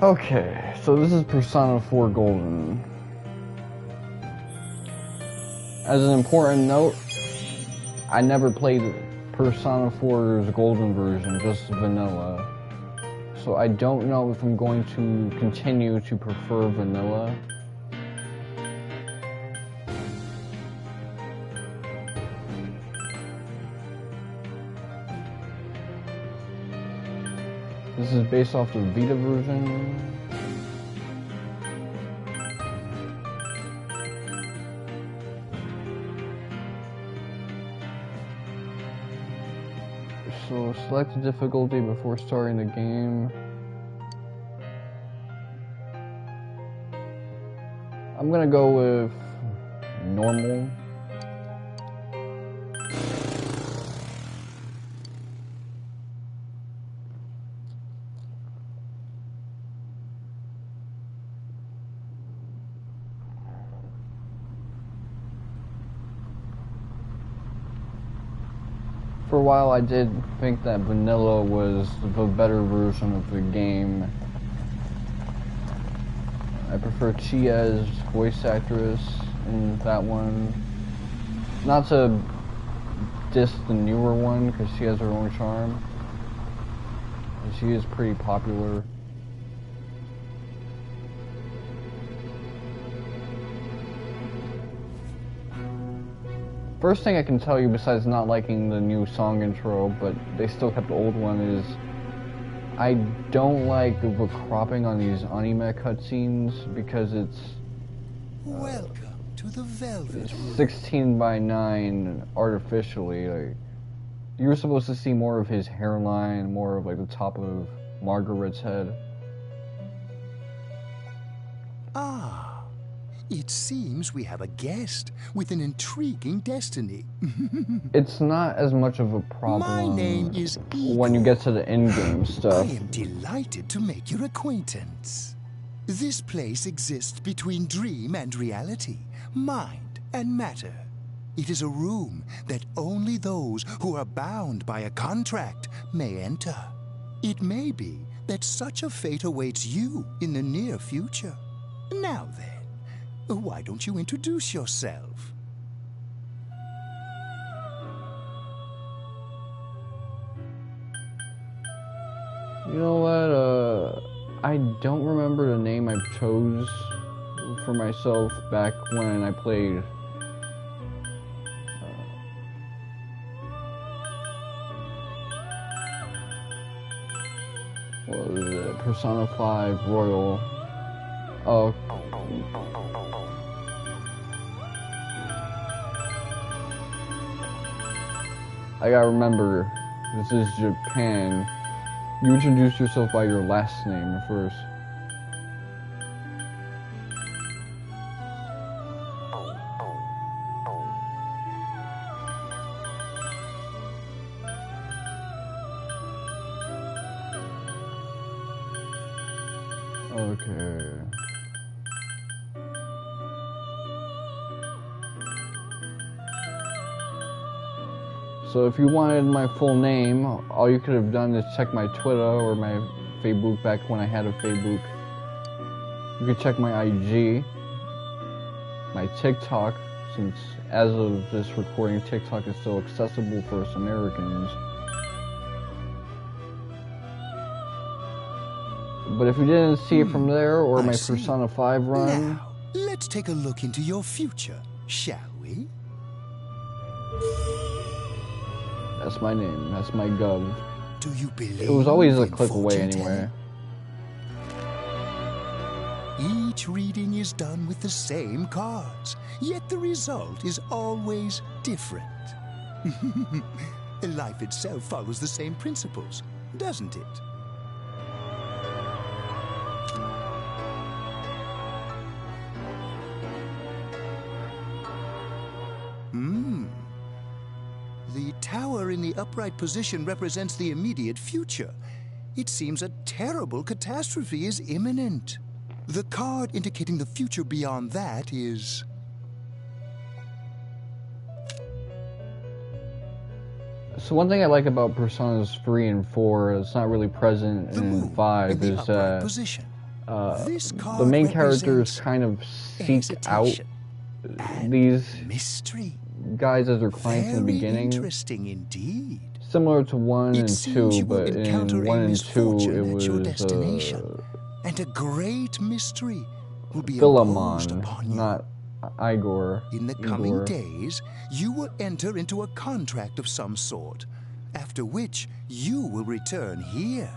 Okay, so this is Persona 4 Golden. As an important note, I never played Persona 4's Golden version, just vanilla. So I don't know if I'm going to continue to prefer vanilla. This is based off the Vita version. So select the difficulty before starting the game. I'm gonna go with normal. For a while I did think that vanilla was the better version of the game. I prefer Chia's voice actress in that one. Not to diss the newer one, because she has her own charm. She is pretty popular. First thing I can tell you, besides not liking the new song intro, but they still kept the old one, is I don't like the cropping on these anime cutscenes because it's Welcome to the Velvet Room. 16:9 artificially. Like, you were supposed to see more of his hairline, more of like the top of Margaret's head. Ah, it seems we have a guest with an intriguing destiny. It's not as much of a problem My name is when you get to the in-game I stuff. am delighted to make your acquaintance. This place exists between dream and reality, mind and matter. It is a room that only those who are bound by a contract may enter. It may be that such a fate awaits you in the near future. Now then, why don't you introduce yourself? You know what, I don't remember the name I chose for myself back when I played what was it? Persona 5 Royal. Oh. I gotta remember, this is Japan. You introduce yourself by your last name first. Okay. So if you wanted my full name, all you could have done is check my Twitter or my Facebook back when I had a Facebook. You could check my IG, my TikTok, since as of this recording, TikTok is still accessible for us Americans. But if you didn't see it from there, or my Persona 5 run... Now, let's take a look into your future, shall we? That's my name, that's my gov. Do you believe It was always a in click away fortune anyway. telling? Each reading is done with the same cards, yet the result is always different. Life itself follows the same principles, doesn't it? The tower in the upright position represents the immediate future. It seems a terrible catastrophe is imminent. The card indicating the future beyond that is... So one thing I like about Personas 3 and 4 that's not really present in 5 is position. the main characters kind of seek out these mystery. Guys as their clients in the beginning. Interesting indeed. Similar to 1 and 2, but encounter in 1 and 2 it at your was destination, and a great mystery will be imposed Philemon, upon you. not Igor. In the coming days, you will enter into a contract of some sort, after which you will return here.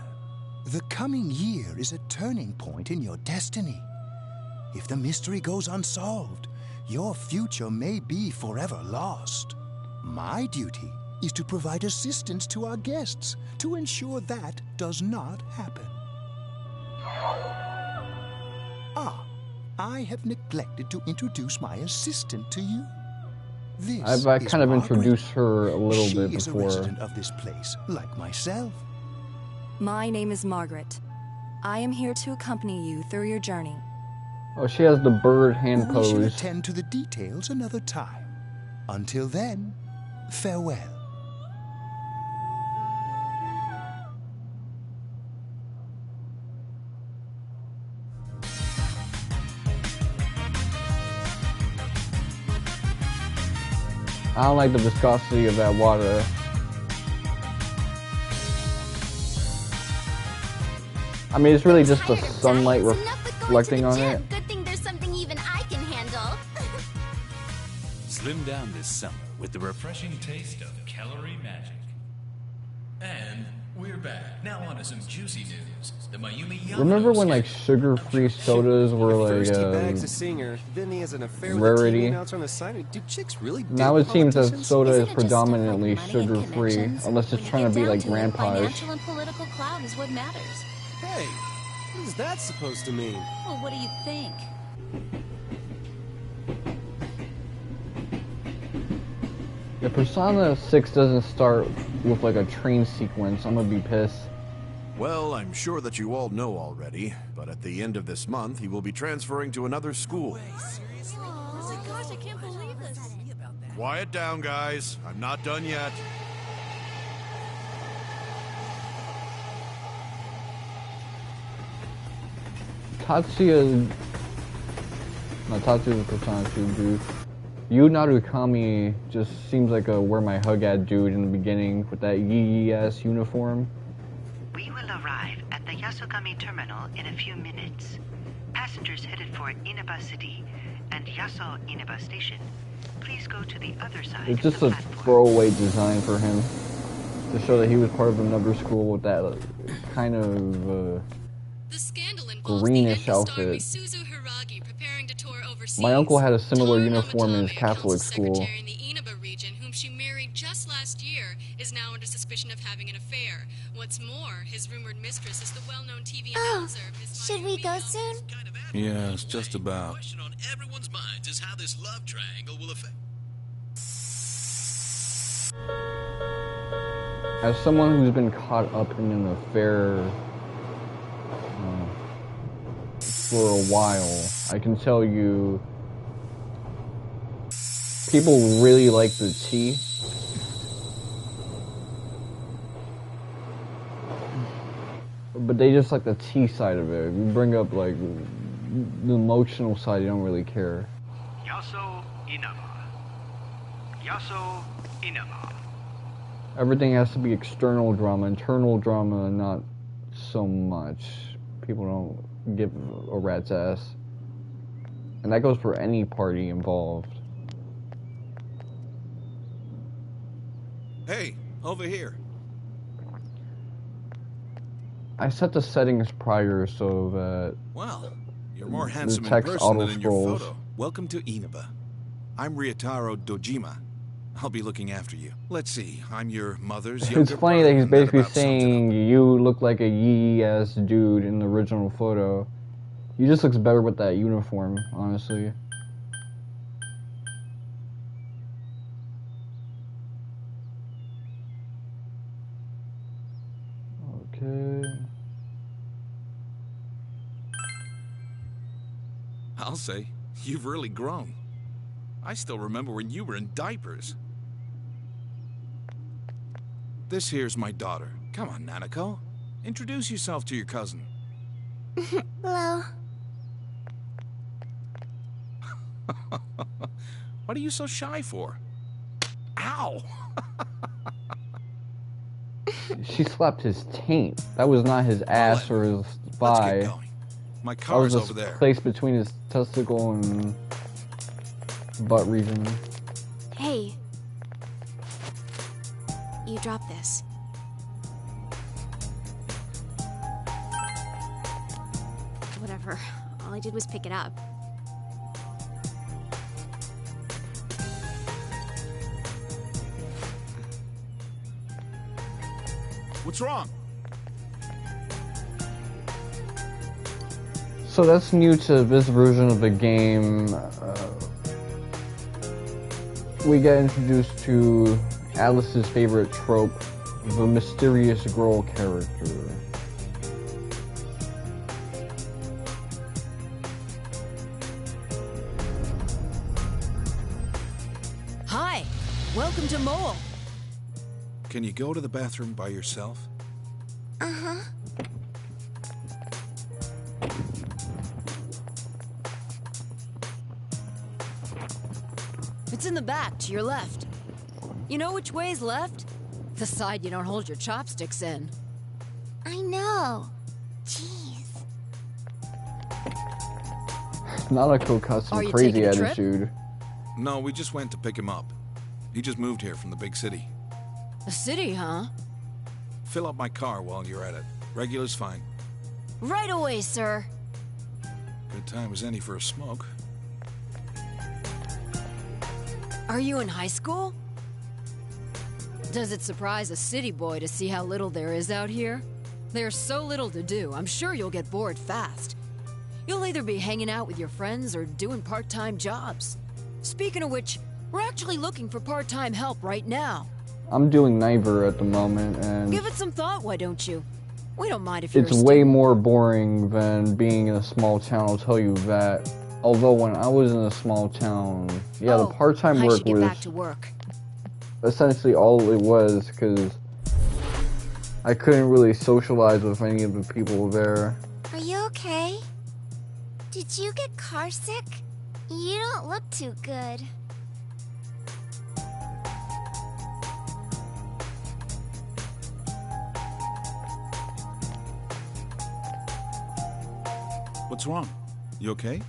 The coming year is a turning point in your destiny. If the mystery goes unsolved, your future may be forever lost. My duty is to provide assistance to our guests to ensure that does not happen. Ah, I have neglected to introduce my assistant to you. This I've is kind of Margaret. introduced her a little She bit is a before. resident of this place, like myself. My name is Margaret. I am here to accompany you through your journey. Oh, she has the bird hand We shall pose. attend to the details another time. Until then, farewell. I don't like the viscosity of that water. I mean, it's really just the sunlight reflecting on it. Good thing there's something even I can handle. Slim down this summer with the refreshing taste of Calorie Magic. And we're back. Now on to some juicy news. The Mayumi Yamato Remember when like scandal. sugar-free sodas were like First he bags a singer, then he has an affair with a rarity? TV announcer on the side. Do chicks really date Now it seems that politicians? soda Isn't is it just predominantly stuff like money and sugar-free, connections? unless it's When trying you to be get like down to it, grandpa's. Financial and political clout is what matters. Hey, what is that supposed to mean? Well, what do you think? If Persona 6 doesn't start with like a train sequence, I'm gonna be pissed. Well, I'm sure that you all know already, but at the end of this month, he will be transferring to another school. Oh my gosh, I can't believe this. Quiet down, guys. I'm not done yet. Tatsuya... No, Tatsuya's a Persona 2 dude. Yu Narukami just seems like a where my hug at dude in the beginning with that yee-ass uniform. We will arrive at the Yasogami terminal in a few minutes. Passengers headed for Inaba City and Yaso Inaba Station, please go to the other side It's of just the a platform. throwaway design for him to show that he was part of another school with that kind of The scandal involves greenish the Enka outfit. star Misuzu Hiragi preparing to tour overseas. My uncle had a similar Toru uniform in his Nomitame, a Catholic council school. secretary in the Inaba region, whom she married just last year, is now under suspicion of having an affair. What's more, his rumored mistress is the well-known TV announcer, Miss Should we Mayumi go Yamato. soon? Yes, just about. The question on everyone's minds is how this love triangle will affect. As someone who's been caught up in an affair for a while, I can tell you people really like the tea. But they just like the tea side of it. If you bring up like the emotional side, you don't really care. Yaso Inaba. Yaso Inaba. Everything has to be external drama, internal drama, not so much. People don't give a rat's ass. And that goes for any party involved. Hey, over here. I set the settings prior so that Well, you're more the handsome in text person than in your auto-scrolls. photo. Welcome to Inaba. I'm Ryotaro Dojima. I'll be looking after you. Let's see, I'm your mother's younger It's funny that brother, he's and that basically about sums it up. saying you look like a yee-ass dude in the original photo. He just looks better with that uniform, honestly. Okay. I'll say, you've really grown. I still remember when you were in diapers. This here's my daughter. Come on, Nanako. Introduce yourself to your cousin. Hello. What are you so shy for? Ow! She slapped his taint. That was not his ass or his thigh. Let's get going. My That car's was over a there. place between his testicle and butt region. Hey. You dropped this. Whatever. All I did was pick it up. What's wrong? So that's new to this version of the game. We get introduced to Alice's favorite trope, the mysterious girl character. Hi, welcome to Mole. Can you go to the bathroom by yourself? Uh-huh. It's in the back, to your left. You know which way's left? The side you don't hold your chopsticks in. I know. Jeez. Nanako got some Are you crazy taking a trip? attitude. No, we just went to pick him up. He just moved here from the big city. The city, huh? Fill up my car while you're at it. Regular's fine. Right away, sir. Good time as any for a smoke. Are you in high school? Does it surprise a city boy to see how little there is out here? There's so little to do, I'm sure you'll get bored fast. You'll either be hanging out with your friends or doing part-time jobs. Speaking of which, we're actually looking for part-time help right now. I'm doing neither at the moment, and Give it some thought, why don't you? We don't mind if you're it's a way student. more boring than being in a small town, I'll tell you that. Although when I was in a small town, yeah, the part-time I work should get was back to work. essentially all it was, because I couldn't really socialize with any of the people there. Are you okay? Did you get car sick? You don't look too good. What's wrong? You okay?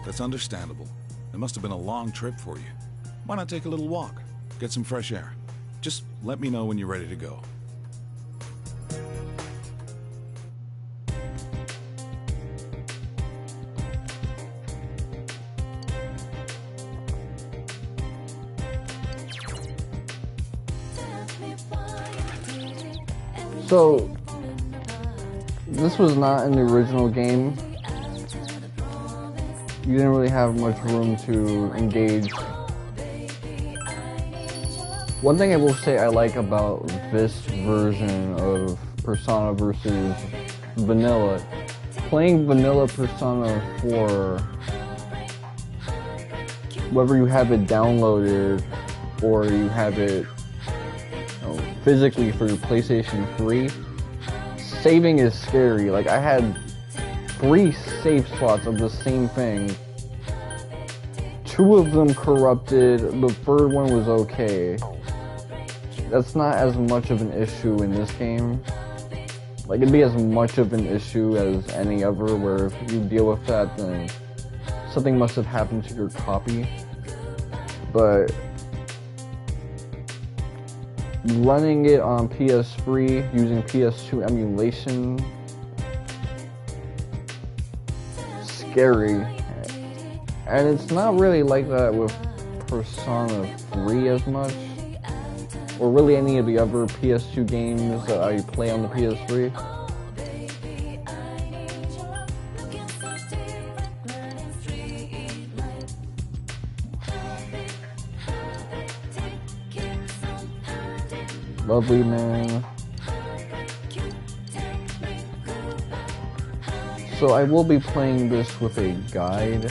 That's understandable. It must have been a long trip for you. Why not take a little walk? Get some fresh air. Just let me know when you're ready to go. So, this was not in the original game. You didn't really have much room to engage. One thing I will say I like about this version of Persona versus Vanilla, playing Vanilla Persona 4, whether you have it downloaded or you have it physically for your PlayStation 3, saving is scary. Like, I had 3 save slots of the same thing. 2 of them corrupted, the 3rd one was okay. That's not as much of an issue in this game. Like, it'd be as much of an issue as any other, where if you deal with that, then something must have happened to your copy. But running it on PS3 using PS2 emulation, scary. And it's not really like that with Persona 3 as much, or really any of the other PS2 games that I play on the PS3. Lovely, man. So I will be playing this with a guide.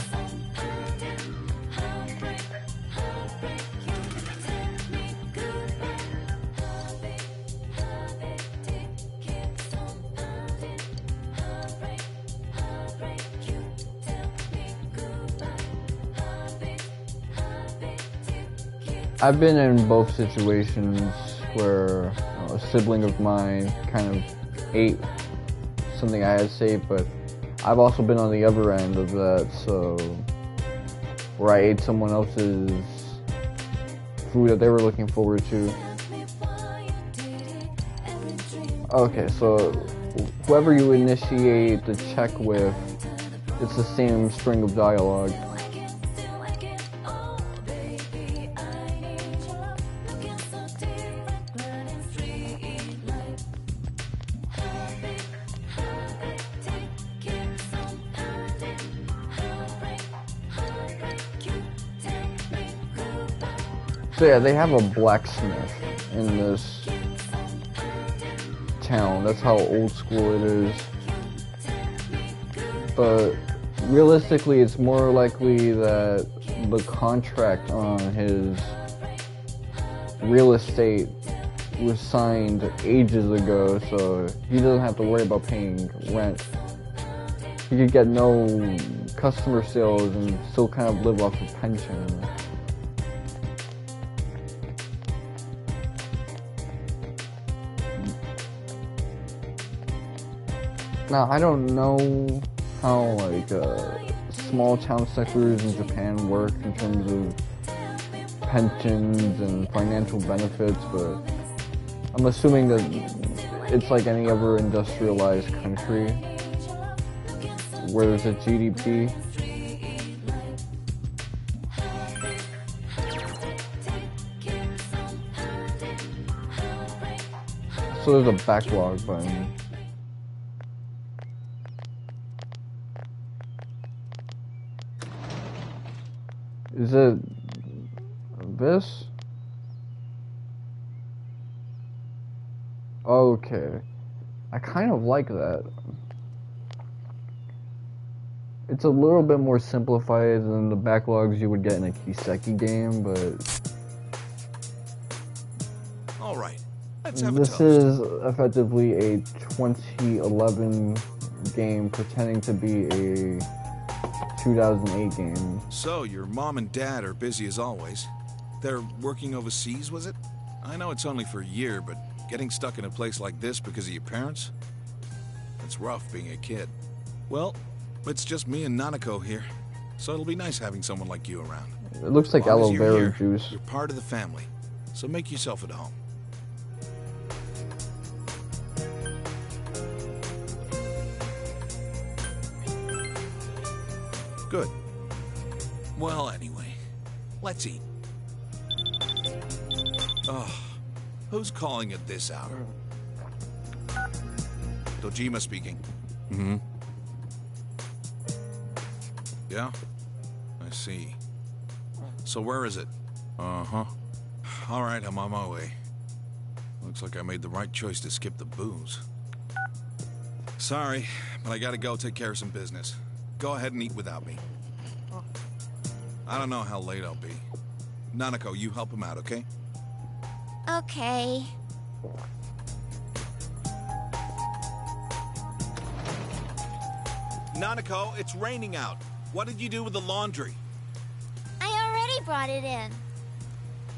I've been in both situations where a sibling of mine kind of ate something I had saved, but I've also been on the other end of that, so where I ate someone else's food that they were looking forward to. Okay, so whoever you initiate the check with, it's the same string of dialogue. So yeah, they have a blacksmith in this town. That's how old school it is. But realistically, it's more likely that the contract on his real estate was signed ages ago, so he doesn't have to worry about paying rent. He could get no customer sales and still kind of live off a pension. Now, I don't know how, like, small town sectors in Japan work in terms of pensions and financial benefits, but I'm assuming that it's like any other industrialized country where there's a GDP. So there's a backlog button. Is it this? Okay. I kind of like that. It's a little bit more simplified than the backlogs you would get in a Kiseki game, but all right. Let's have a this toast. is effectively a 2011 game pretending to be a 2008 game. So, your mom and dad are busy as always. They're working overseas, was it? I know it's only for a year, but getting stuck in a place like this because of your parents? It's rough being a kid. Well, it's just me and Nanako here, so it'll be nice having someone like you around. It looks like aloe vera juice. You're part of the family, so make yourself at home. Good. Well, anyway, let's eat. Oh, who's calling at this hour? Dojima speaking. Mm-hmm. Yeah? I see. So where is it? Uh-huh. All right, I'm on my way. Looks like I made the right choice to skip the booze. Sorry, but I gotta go take care of some business. Go ahead and eat without me. I don't know how late I'll be. Nanako, you help him out, okay? Okay. Nanako, it's raining out. What did you do with the laundry? I already brought it in.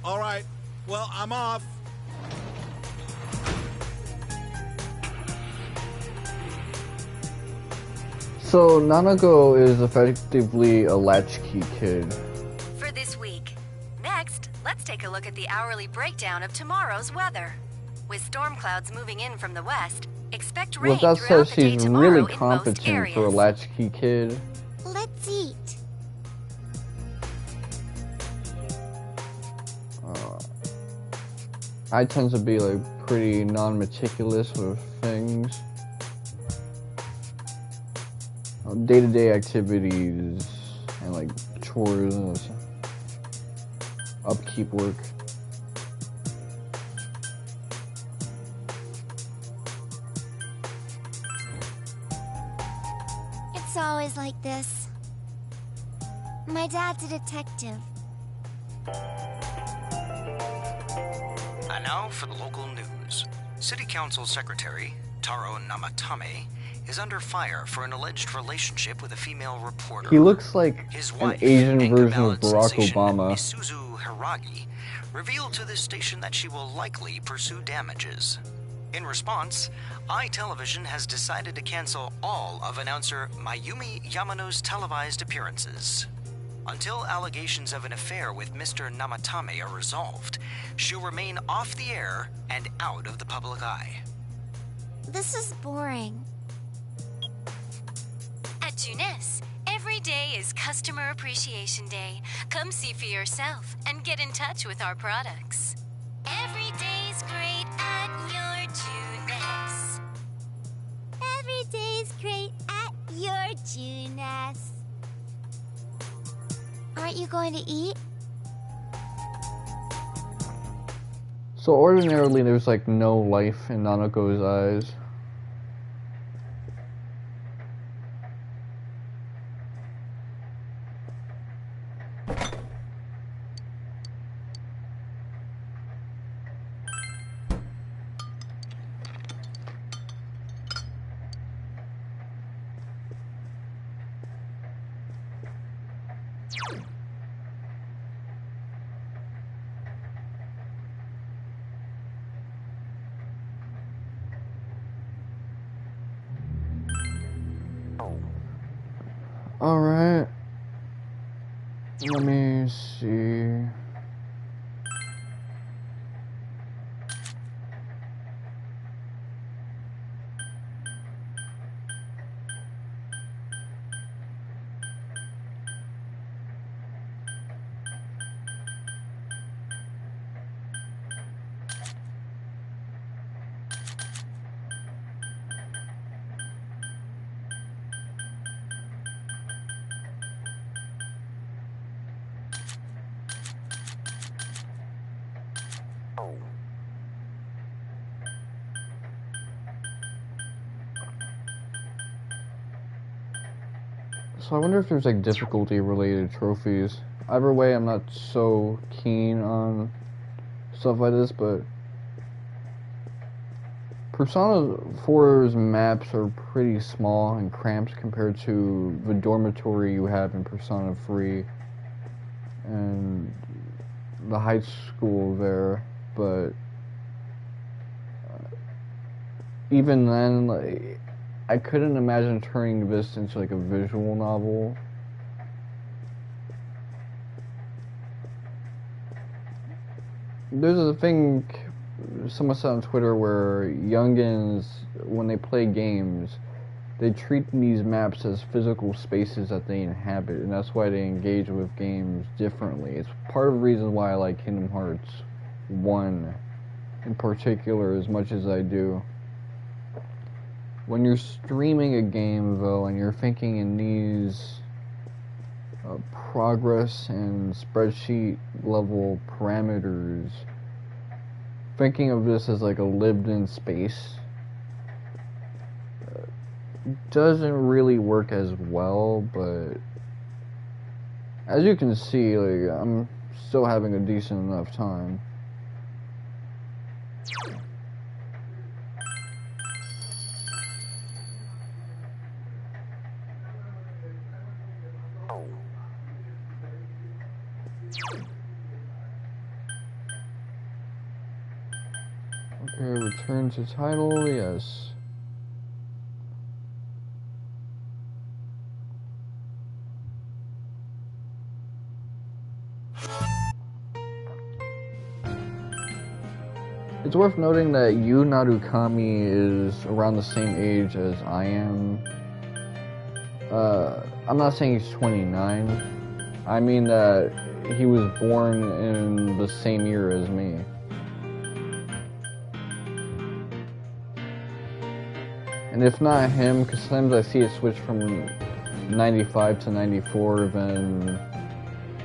All right. Well, I'm off. So, Nanako is effectively a latchkey kid. For this week. Next, let's take a look at the hourly breakdown of tomorrow's weather. With storm clouds moving in from the west, expect rain Well, that throughout says the day she's tomorrow really in most competent areas. for a latchkey kid. Let's eat. I tend to be like pretty non-meticulous with things. Day-to-day activities and like chores and upkeep work. It's always like this. My dad's a detective. And now for the local news. City Council Secretary Taro Namatame is under fire for an alleged relationship with a female reporter. He looks like His an wife, Asian Enka version of ballad Barack sensation Obama. Isuzu Hiragi, revealed to this station that she will likely pursue damages. In response, iTelevision has decided to cancel all of announcer Mayumi Yamano's televised appearances. Until allegations of an affair with Mr. Namatame are resolved, she'll remain off the air and out of the public eye. This is boring. At Junes, every day is Customer Appreciation Day. Come see for yourself and get in touch with our products. Every day's great at your Junes. Every day's great at your Junes. Aren't you going to eat? So ordinarily there's like no life in Nanako's eyes. Alright. Let me see. So I wonder if there's like difficulty related trophies. Either way, I'm not so keen on stuff like this, but Persona 4's maps are pretty small and cramped compared to the dormitory you have in Persona 3 and the high school there, but even then, like, I couldn't imagine turning this into like a visual novel. There's a thing someone said on Twitter where youngins, when they play games, they treat these maps as physical spaces that they inhabit, and that's why they engage with games differently. It's part of the reason why I like Kingdom Hearts 1 in particular as much as I do. When you're streaming a game, though, and you're thinking in these progress and spreadsheet level parameters, thinking of this as like a lived-in space doesn't really work as well, but as you can see, like, I'm still having a decent enough time. Okay, return to title, yes. It's worth noting that Yu Narukami is around the same age as I am. I'm not saying he's 29. I mean that he was born in the same year as me. And if not him, because sometimes I see it switch from 95 to 94, then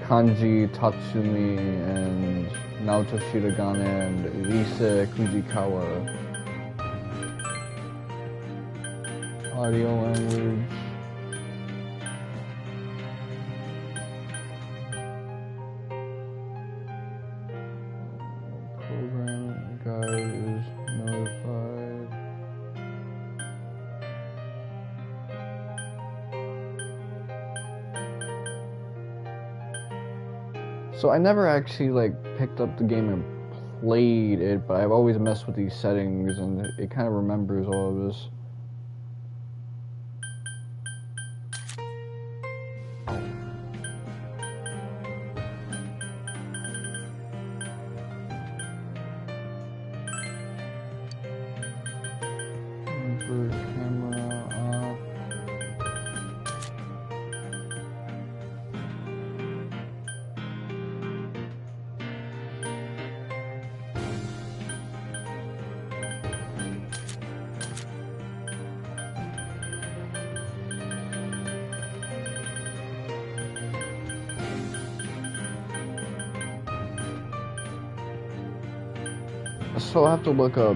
Kanji Tatsumi and Naoto Shirogane and Ise Fujikawa. Audio language. Program guide is notified. So I never actually like picked up the game and played it, but I've always messed with these settings and it kind of remembers all of this. So I'll have to look up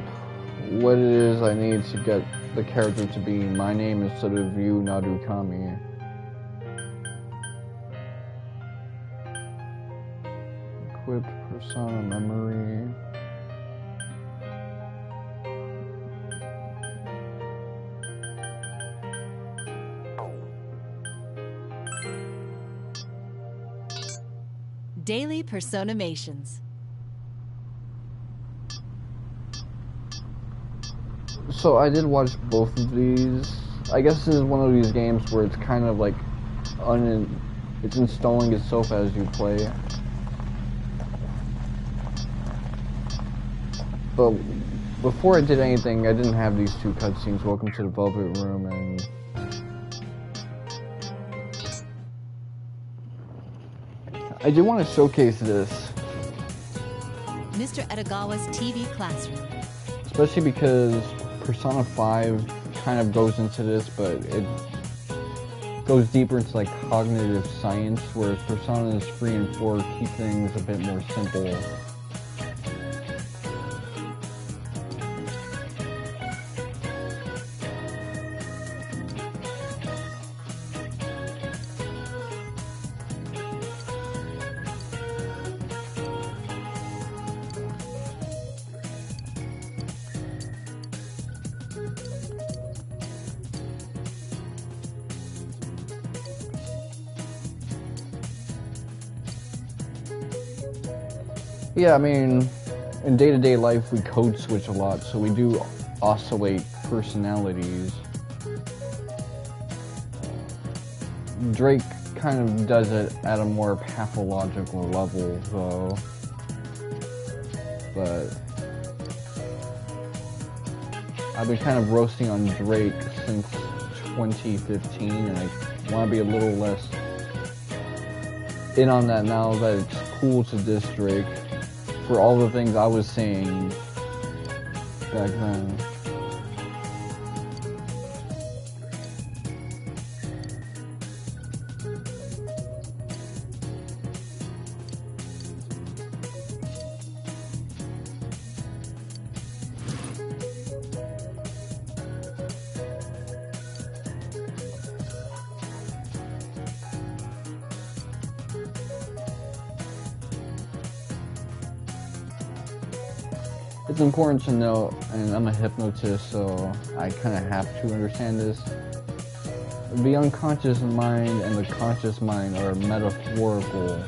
what it is I need to get the character to be my name instead of Yu Narukami. Equipped persona memory. Daily Personamations. So I did watch both of these. I guess this is one of these games where it's kind of like it's installing itself as you play. But before I did anything, I didn't have these two cutscenes. Welcome to the Velvet Room and I do want to showcase this. Mr. Edogawa's TV classroom. Especially because Persona 5 kind of goes into this, but it goes deeper into like cognitive science, whereas Personas 3 and 4 keep things a bit more simple. Yeah, I mean, in day-to-day life we code switch a lot, so we do oscillate personalities. Drake kind of does it at a more pathological level, though. But I've been kind of roasting on Drake since 2015, and I want to be a little less in on that now that it's cool to diss Drake for all the things I was saying back then. It's important to note, and I'm a hypnotist, so I kind of have to understand this. The unconscious mind and the conscious mind are metaphorical.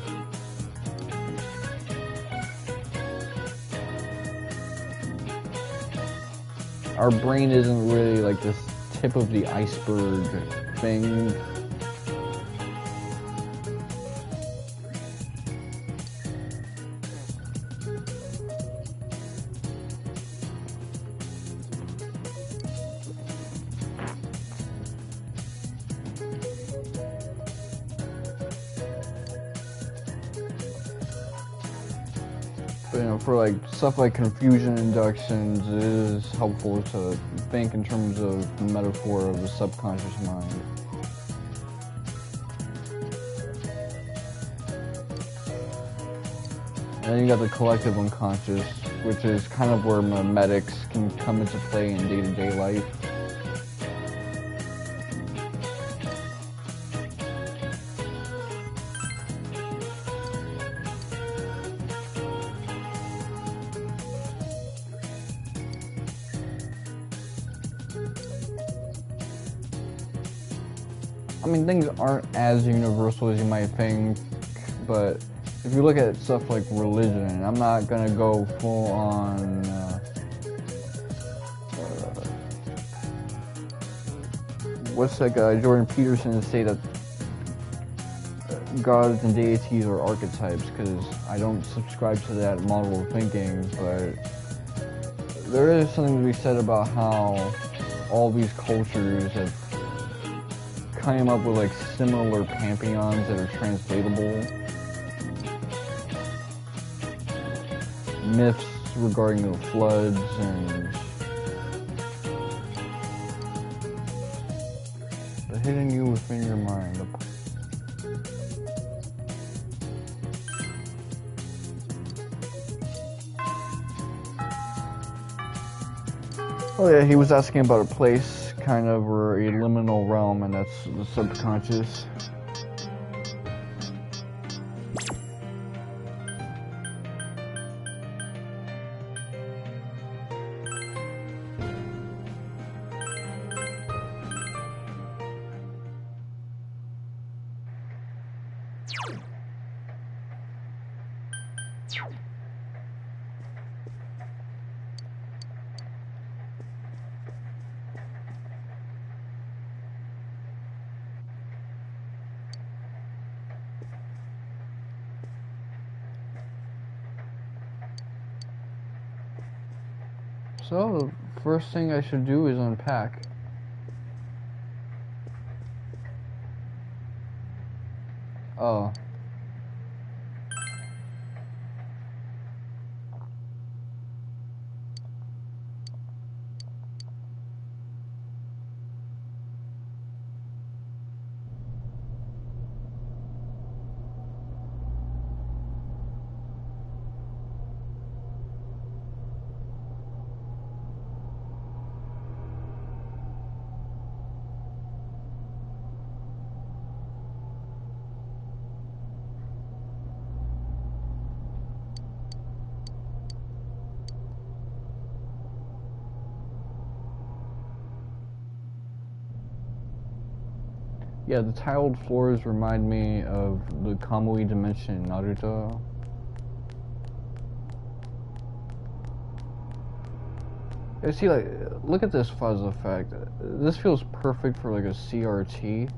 Our brain isn't really like this tip of the iceberg thing. But, you know, for like stuff like confusion inductions, it is helpful to think in terms of the metaphor of the subconscious mind. And then you got the collective unconscious, which is kind of where memetics can come into play in day-to-day life. I mean, things aren't as universal as you might think, but if you look at stuff like religion, I'm not gonna go full on what's that guy Jordan Peterson say that gods and deities are archetypes, because I don't subscribe to that model of thinking, but there is something to be said about how all these cultures have came up with like similar pantheons that are translatable. Myths regarding the floods and the hidden you within your mind. Oh yeah, he was asking about a place, kind of, or a liminal realm, and that's the subconscious. So, the first thing I should do is unpack. Oh. Yeah, the tiled floors remind me of the Kamui dimension in Naruto. Yeah, see, like, look at this fuzz effect. This feels perfect for like a CRT.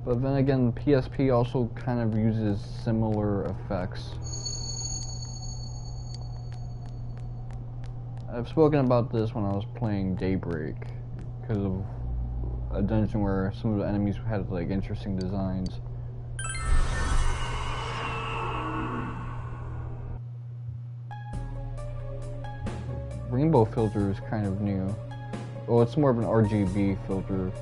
But then again, PSP also kind of uses similar effects. I've spoken about this when I was playing Daybreak, because of a dungeon where some of the enemies had like interesting designs. Rainbow filter is kind of new. Well, it's more of an RGB filter.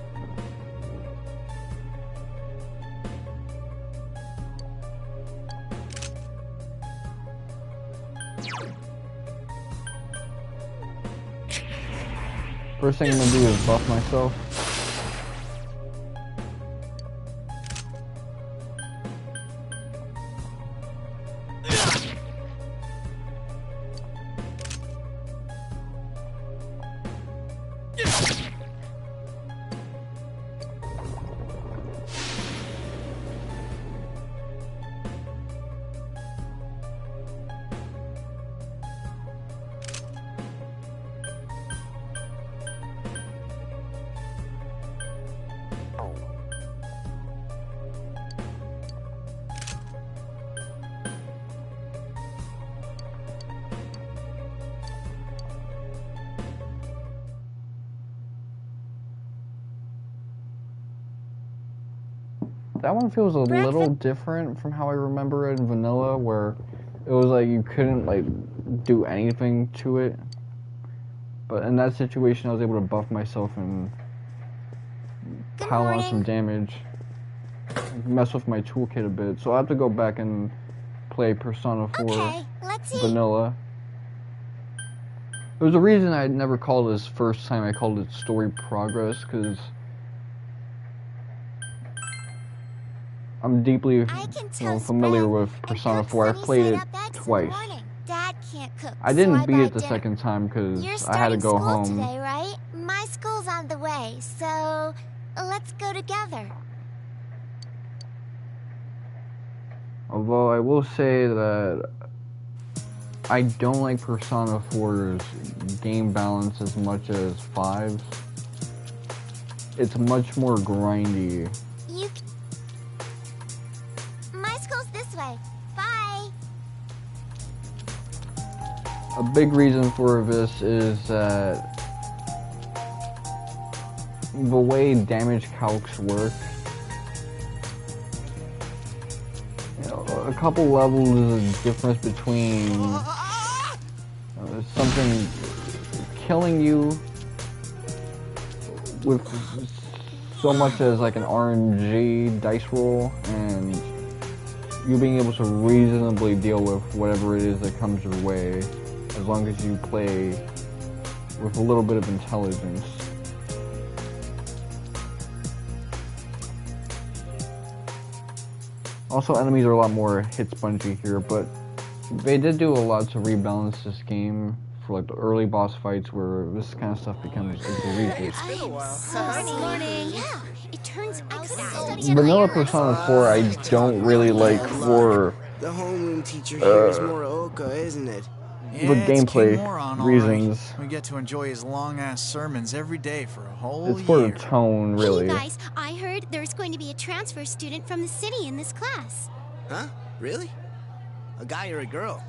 First thing I'm gonna do is buff myself. That one feels a little different from how I remember it in vanilla, where it was like you couldn't like do anything to it. But in that situation, I was able to buff myself and pile on some damage, mess with my toolkit a bit. So I have to go back and play Persona 4 vanilla. There's a reason I never called this first time. I called it Story Progress, because I'm deeply familiar with Persona 4. I've played it twice. Dad can't cook, I didn't beat it the second time because I had to go home. Today, right? My school's on the way, so Let's go together. Although I will say that I don't like Persona 4's game balance as much as 5's. It's much more grindy. My school's this way. Bye. A big reason for this is that the way damage calcs work, you know, a couple levels is a difference between something killing you with so much as like an RNG dice roll and you being able to reasonably deal with whatever it is that comes your way as long as you play with a little bit of intelligence. Also, enemies are a lot more hit spongy here, but they did do a lot to rebalance this game for like the early boss fights where this kind of stuff becomes egregious. It's been a while. Morning. Yeah, it turns out that Vanilla Persona 4 I don't really like for the homeroom teacher here is Muraoka, isn't it? the gameplay reasons. We get to enjoy his long-ass sermons every day for a whole It's for year. the tone, really. Hey guys, I heard there's going to be a transfer student from the city in this class. Huh? Really? A guy or a girl?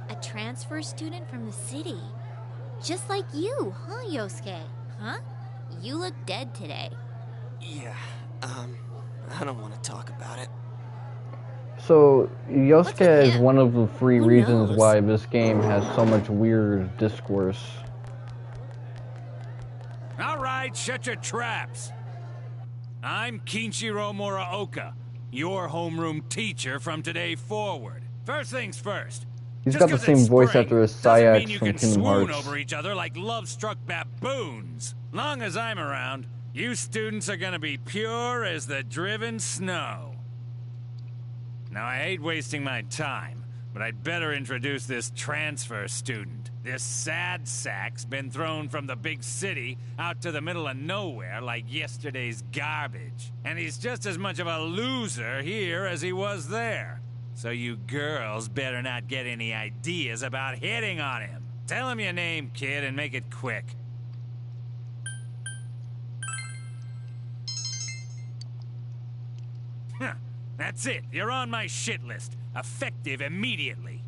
A transfer student from the city. Just like you, huh, Yosuke? Huh? You look dead today. Yeah, I don't want to talk about it. So, Yosuke is one of the three reasons why this game has so much weird discourse. Alright, shut your traps. I'm Kinshiro Muraoka, your homeroom teacher from today forward. First things first. He's got the same voice actor as Sayax You from can Kingdom swoon Hearts. over each other like love-struck baboons. Long as I'm around, you students are gonna be pure as the driven snow. Now, I hate wasting my time, but I'd better introduce this transfer student. This sad sack's been thrown from the big city out to the middle of nowhere like yesterday's garbage. And he's just as much of a loser here as he was there. So you girls better not get any ideas about hitting on him. Tell him your name, kid, and make it quick. Huh, that's it. You're on my shit list. Effective immediately.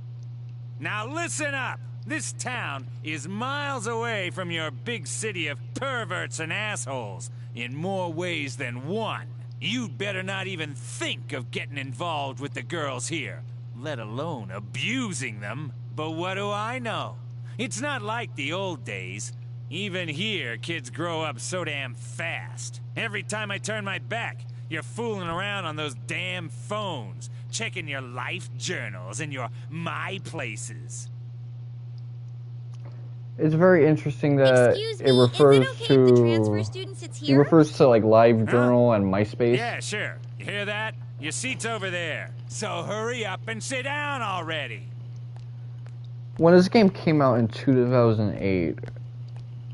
Now listen up. This town is miles away from your big city of perverts and assholes in more ways than one. You'd better not even think of getting involved with the girls here, let alone abusing them. But what do I know? It's not like the old days. Even here, kids grow up so damn fast. Every time I turn my back, you're fooling around on those damn phones, checking your life journals and your My Places. It's very interesting that it refers it refers to like LiveJournal and MySpace. Yeah, sure. You hear that? Your seat's over there. So hurry up and sit down already. When this game came out in 2008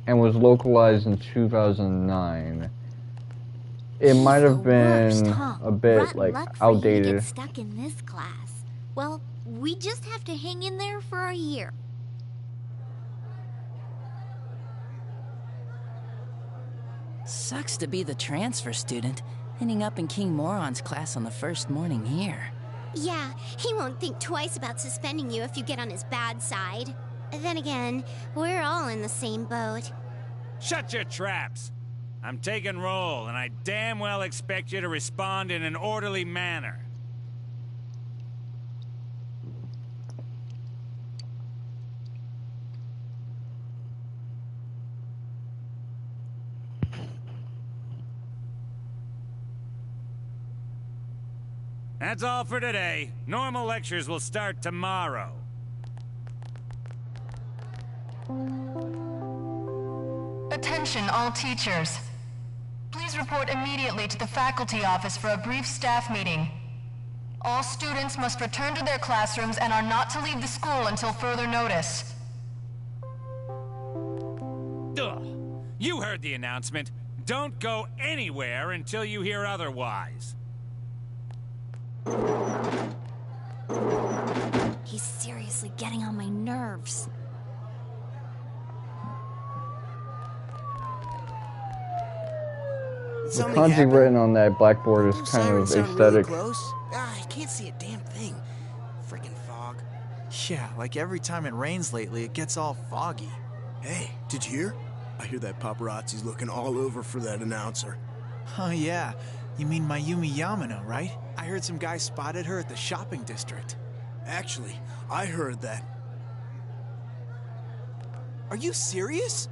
and was localized in 2009, it might have been a bit like outdated. Get stuck in this class. Well, we just have to hang in there for a year. Sucks to be the transfer student, ending up in King Moron's class on the first morning here. Yeah, he won't think twice about suspending you if you get on his bad side. Then again, we're all in the same boat. Shut your traps. I'm taking roll, and I damn well expect you to respond in an orderly manner. That's all for today. Normal lectures will start tomorrow. Attention all teachers. Please report immediately to the faculty office for a brief staff meeting. All students must return to their classrooms and are not to leave the school until further notice. Ugh. You heard the announcement. Don't go anywhere until you hear otherwise. He's seriously getting on my nerves. The kanji written on that blackboard is kind of aesthetic. Really close? I can't see a damn thing. Freaking fog. Yeah, like every time it rains lately, it gets all foggy. Hey, did you hear? I hear that paparazzi's looking all over for that announcer. Oh yeah, you mean Mayumi Yamano, right? I heard some guy spotted her at the shopping district. Actually, I heard that. Are you serious?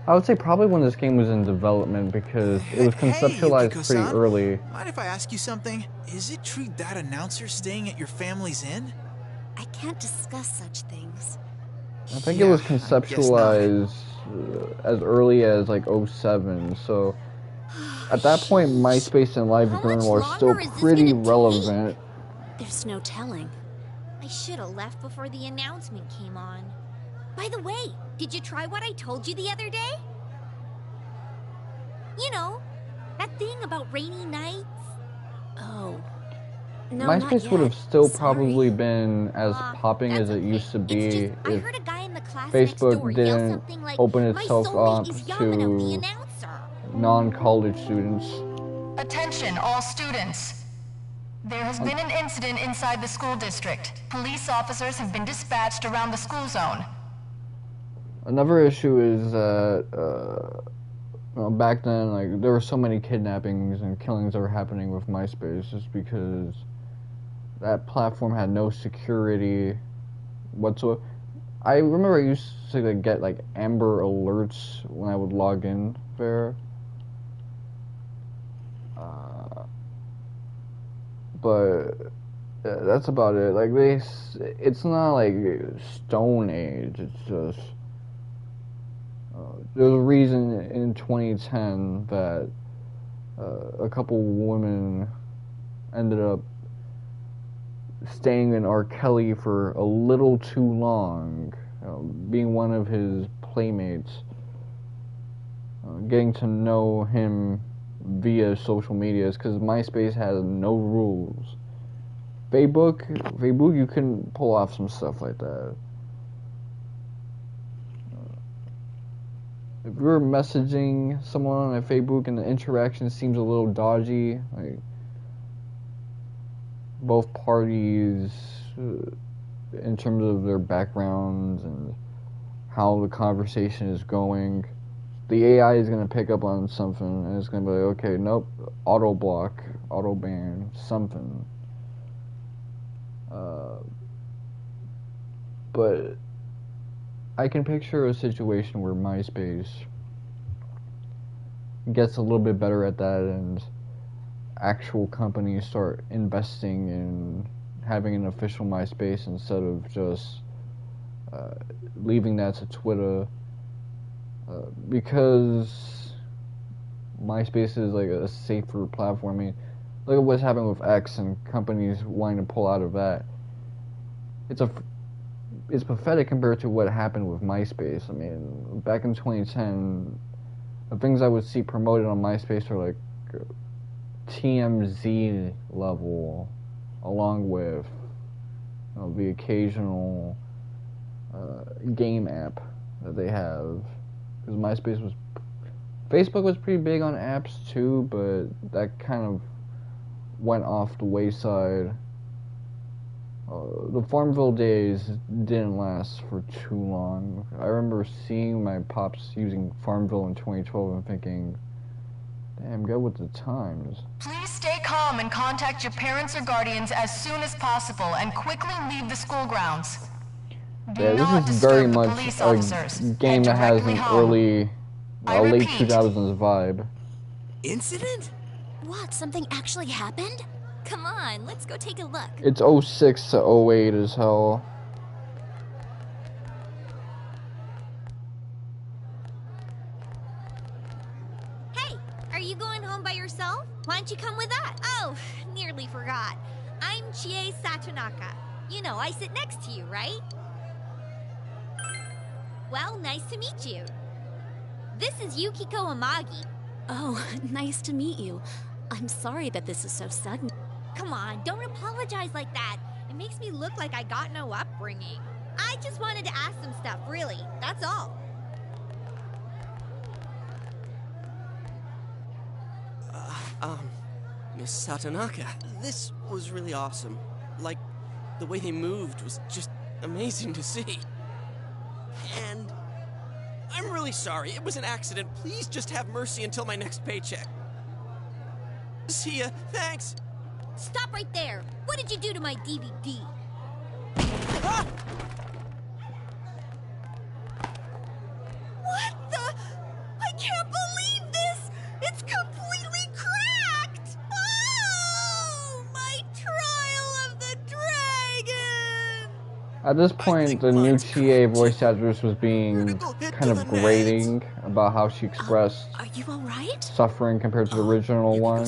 I would say probably when this game was in development because it was conceptualized pretty early. Mind if I ask you something? Is it true that announcer's staying at your family's inn? I can't discuss such things. I think it was conceptualized as early as like 07, so at that point MySpace and LiveJournal are still pretty relevant. There's no telling. I should have left before the announcement came on. By the way, did you try what I told you the other day? You know, that thing about rainy nights? Oh. No, MySpace would have still probably been as popping as it used to be if Facebook didn't open itself up to non-college students. Attention, all students. There has been an incident inside the school district. Police officers have been dispatched around the school zone. Another issue is that back then, like, there were so many kidnappings and killings that were happening with MySpace just because that platform had no security whatsoever. I remember I used to get like Amber Alerts when I would log in there. But that's about it. Like it's not like Stone Age. It's just there's a reason in 2010 that a couple women ended up staying in R. Kelly for a little too long, being one of his playmates, getting to know him via social medias, because MySpace has no rules. Facebook, you can pull off some stuff like that. If you're messaging someone on Facebook and the interaction seems a little dodgy, like both parties in terms of their backgrounds and how the conversation is going, the AI is going to pick up on something and it's going to be like, okay, nope, auto block, auto ban, something. But I can picture a situation where MySpace gets a little bit better at that and actual companies start investing in having an official MySpace instead of just leaving that to Twitter, because MySpace is like a safer platform. I mean, look at what's happening with X and companies wanting to pull out of that. It's pathetic compared to what happened with MySpace. I mean, back in 2010, the things I would see promoted on MySpace are like TMZ level, along with the occasional game app that they have. Because Facebook was pretty big on apps too, but that kind of went off the wayside. The Farmville days didn't last for too long. I remember seeing my pops using Farmville in 2012 and thinking, damn, go with the times. Please stay calm and contact your parents or guardians as soon as possible and quickly leave the school grounds. Yeah, this is very much a game that has an early, late 2000s vibe. Incident? What, something actually happened? Come on, let's go take a look. It's 06 to 08 as hell. Hey, are you going home by yourself? Why don't you come with us? Oh, nearly forgot. I'm Chie Satonaka. You know, I sit next to you, right? Well, nice to meet you. This is Yukiko Amagi. Oh, nice to meet you. I'm sorry that this is so sudden. Come on, don't apologize like that. It makes me look like I got no upbringing. I just wanted to ask some stuff, really. That's all. Miss Satonaka, this was really awesome. Like, the way they moved was just amazing to see. And I'm really sorry. It was an accident. Please just have mercy until my next paycheck. See ya. Thanks. Stop right there. What did you do to my DVD? Ah! What the? I can't believe this! It's completely cracked! Oh! My trial of the dragon! At this point, the new TA voice actress was being kind of grating about how she expressed Are you alright? suffering compared to the original one.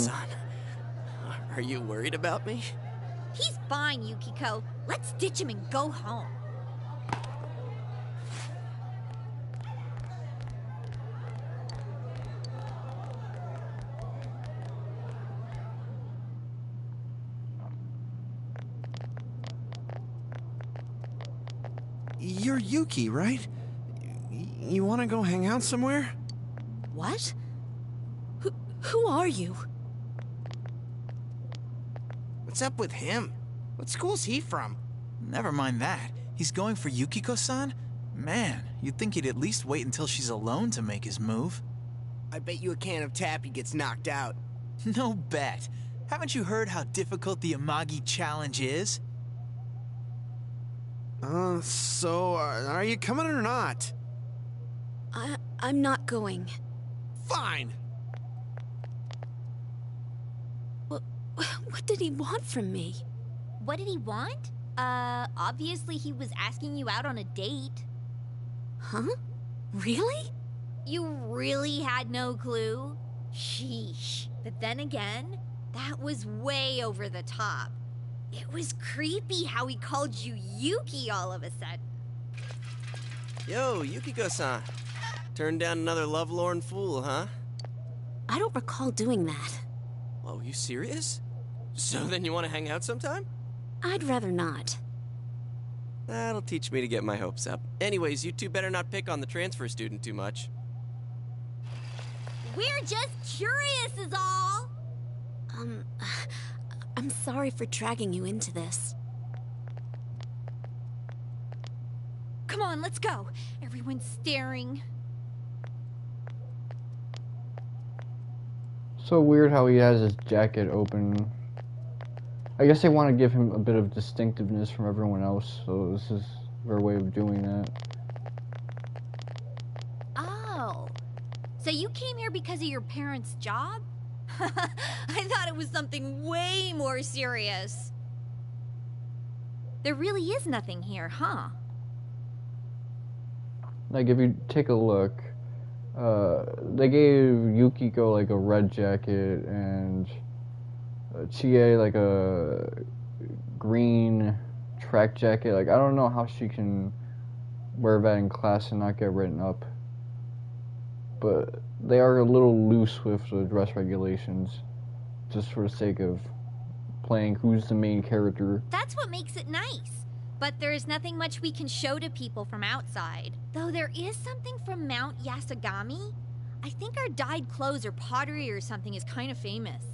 Are you worried about me? He's fine, Yukiko. Let's ditch him and go home. You're Yuki, right? You want to go hang out somewhere? What? Who are you? What's up with him? What school's he from? Never mind that. He's going for Yukiko-san? Man, you'd think he'd at least wait until she's alone to make his move. I bet you a can of Tappy gets knocked out. No bet. Haven't you heard how difficult the Amagi challenge is? So, are you coming or not? I'm not going. Fine! What did he want from me? What did he want? Obviously he was asking you out on a date. Huh? Really? You really had no clue? Sheesh. But then again, that was way over the top. It was creepy how he called you Yuki all of a sudden. Yo, Yukiko-san. Turned down another lovelorn fool, huh? I don't recall doing that. Oh, you serious? So then you want to hang out sometime? I'd rather not. That'll teach me to get my hopes up. Anyways, you two better not pick on the transfer student too much. We're just curious is all. I'm sorry for dragging you into this. Come on, let's go. Everyone's staring. So weird how he has his jacket open. I guess they want to give him a bit of distinctiveness from everyone else, so this is their way of doing that. Oh. So you came here because of your parents' job? I thought it was something way more serious. There really is nothing here, huh? Like, if you take a look, they gave Yukiko, like, a red jacket, and Chie, like, a green track jacket. Like, I don't know how she can wear that in class and not get written up. But they are a little loose with the dress regulations, just for the sake of playing who's the main character. That's what makes it nice. But there's nothing much we can show to people from outside. Though there is something from Mount Yasogami. I think our dyed clothes or pottery or something is kind of famous.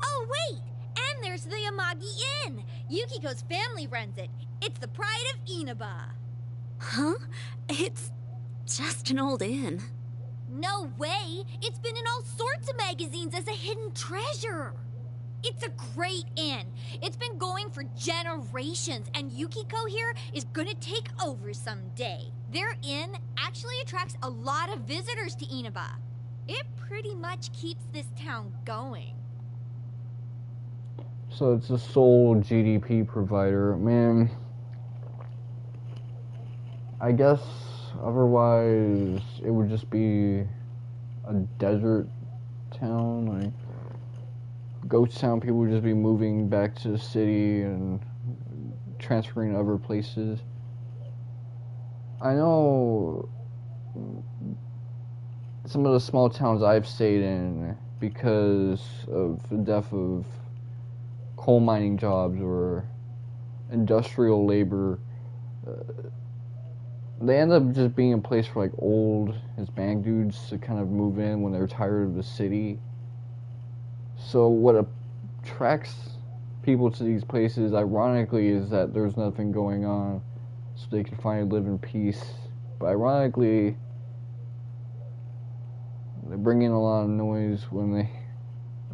Oh, wait! And there's the Amagi Inn! Yukiko's family runs it. It's the pride of Inaba. Huh? It's just an old inn. No way! It's been in all sorts of magazines as a hidden treasure. It's a great inn. It's been going for generations, and Yukiko here is gonna take over someday. Their inn actually attracts a lot of visitors to Inaba. It pretty much keeps this town going. So it's the sole GDP provider. Man, I guess otherwise it would just be a desert town, like Ghost Town. People would just be moving back to the city and transferring to other places. I know some of the small towns I've stayed in, because of the death of coal mining jobs or industrial labor, they end up just being a place for like old Hispanic dudes to kind of move in when they're tired of the city. So what attracts people to these places, ironically, is that there's nothing going on, so they can finally live in peace. But ironically, they bring in a lot of noise when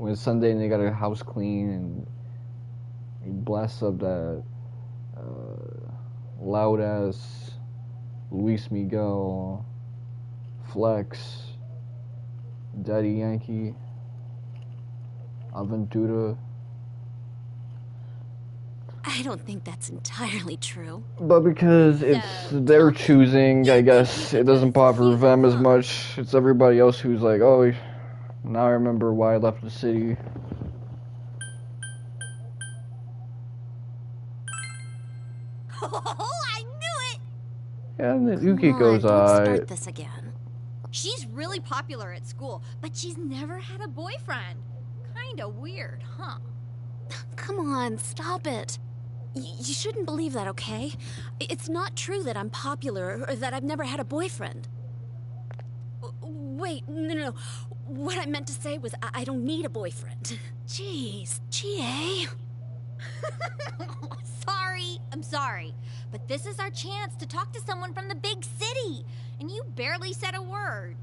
it's Sunday and they got a house clean, and he blasts up that loud ass Luis Miguel, Flex, Daddy Yankee, Aventura. I don't think that's entirely true. But because it's their choosing, I guess it doesn't bother them as much. It's everybody else who's like, oh, now I remember why I left the city. Oh, I knew it! Yeah, and then Yukiko's start this again. She's really popular at school, but she's never had a boyfriend. Kinda weird, huh? Come on, stop it. You shouldn't believe that, okay? It's not true that I'm popular or that I've never had a boyfriend. Wait, no. What I meant to say was I don't need a boyfriend. Jeez, GA. I'm sorry. But this is our chance to talk to someone from the big city. And you barely said a word.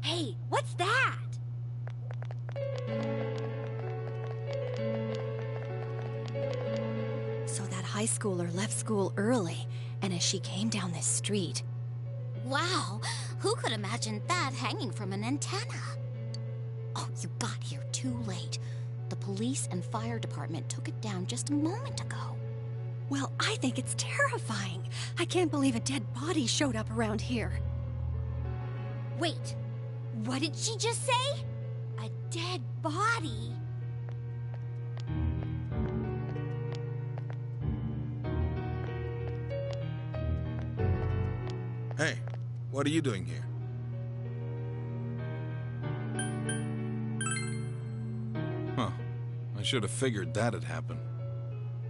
Hey, what's that? So that high schooler left school early, and as she came down this street... Wow, who could imagine that hanging from an antenna? Oh, you got here too late. The police and fire department took it down just a moment ago. Well, I think it's terrifying. I can't believe a dead body showed up around here. Wait, what did she just say? A dead body? Hey, what are you doing here? Huh. I should have figured that'd happen.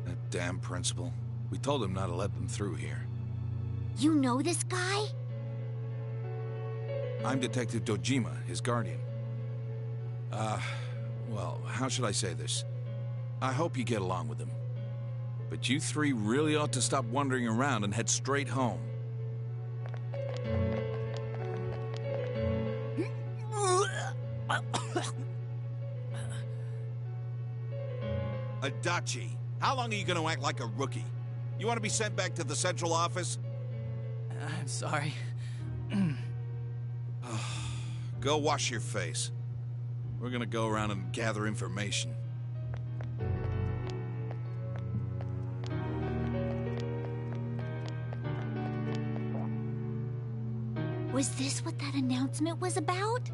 That damn principal. We told him not to let them through here. You know this guy? I'm Detective Dojima, his guardian. Well, how should I say this? I hope you get along with him. But you three really ought to stop wandering around and head straight home. Adachi, how long are you going to act like a rookie? You want to be sent back to the central office? I'm sorry. Go wash your face. We're going to go around and gather information. Was this what that announcement was about?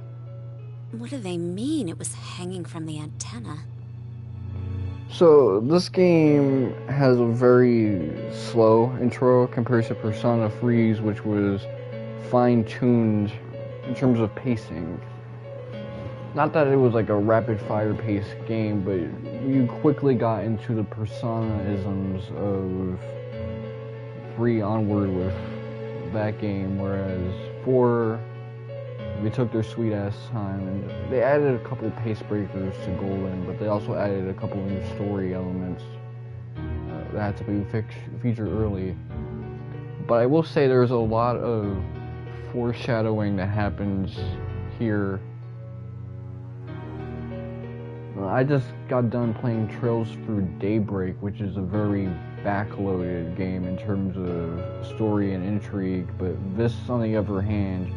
What do they mean it was hanging from the antenna? So, this game has a very slow intro compared to Persona Freeze, which was fine-tuned in terms of pacing. Not that it was like a rapid-fire pace game, but you quickly got into the Persona-isms of 3 onward with that game, whereas 4, they took their sweet-ass time, and they added a couple pace breakers to Golden, but they also added a couple new story elements that had to be featured early. But I will say there's a lot of foreshadowing that happens here. I just got done playing Trails Through Daybreak, which is a very backloaded game in terms of story and intrigue, but this, on the other hand,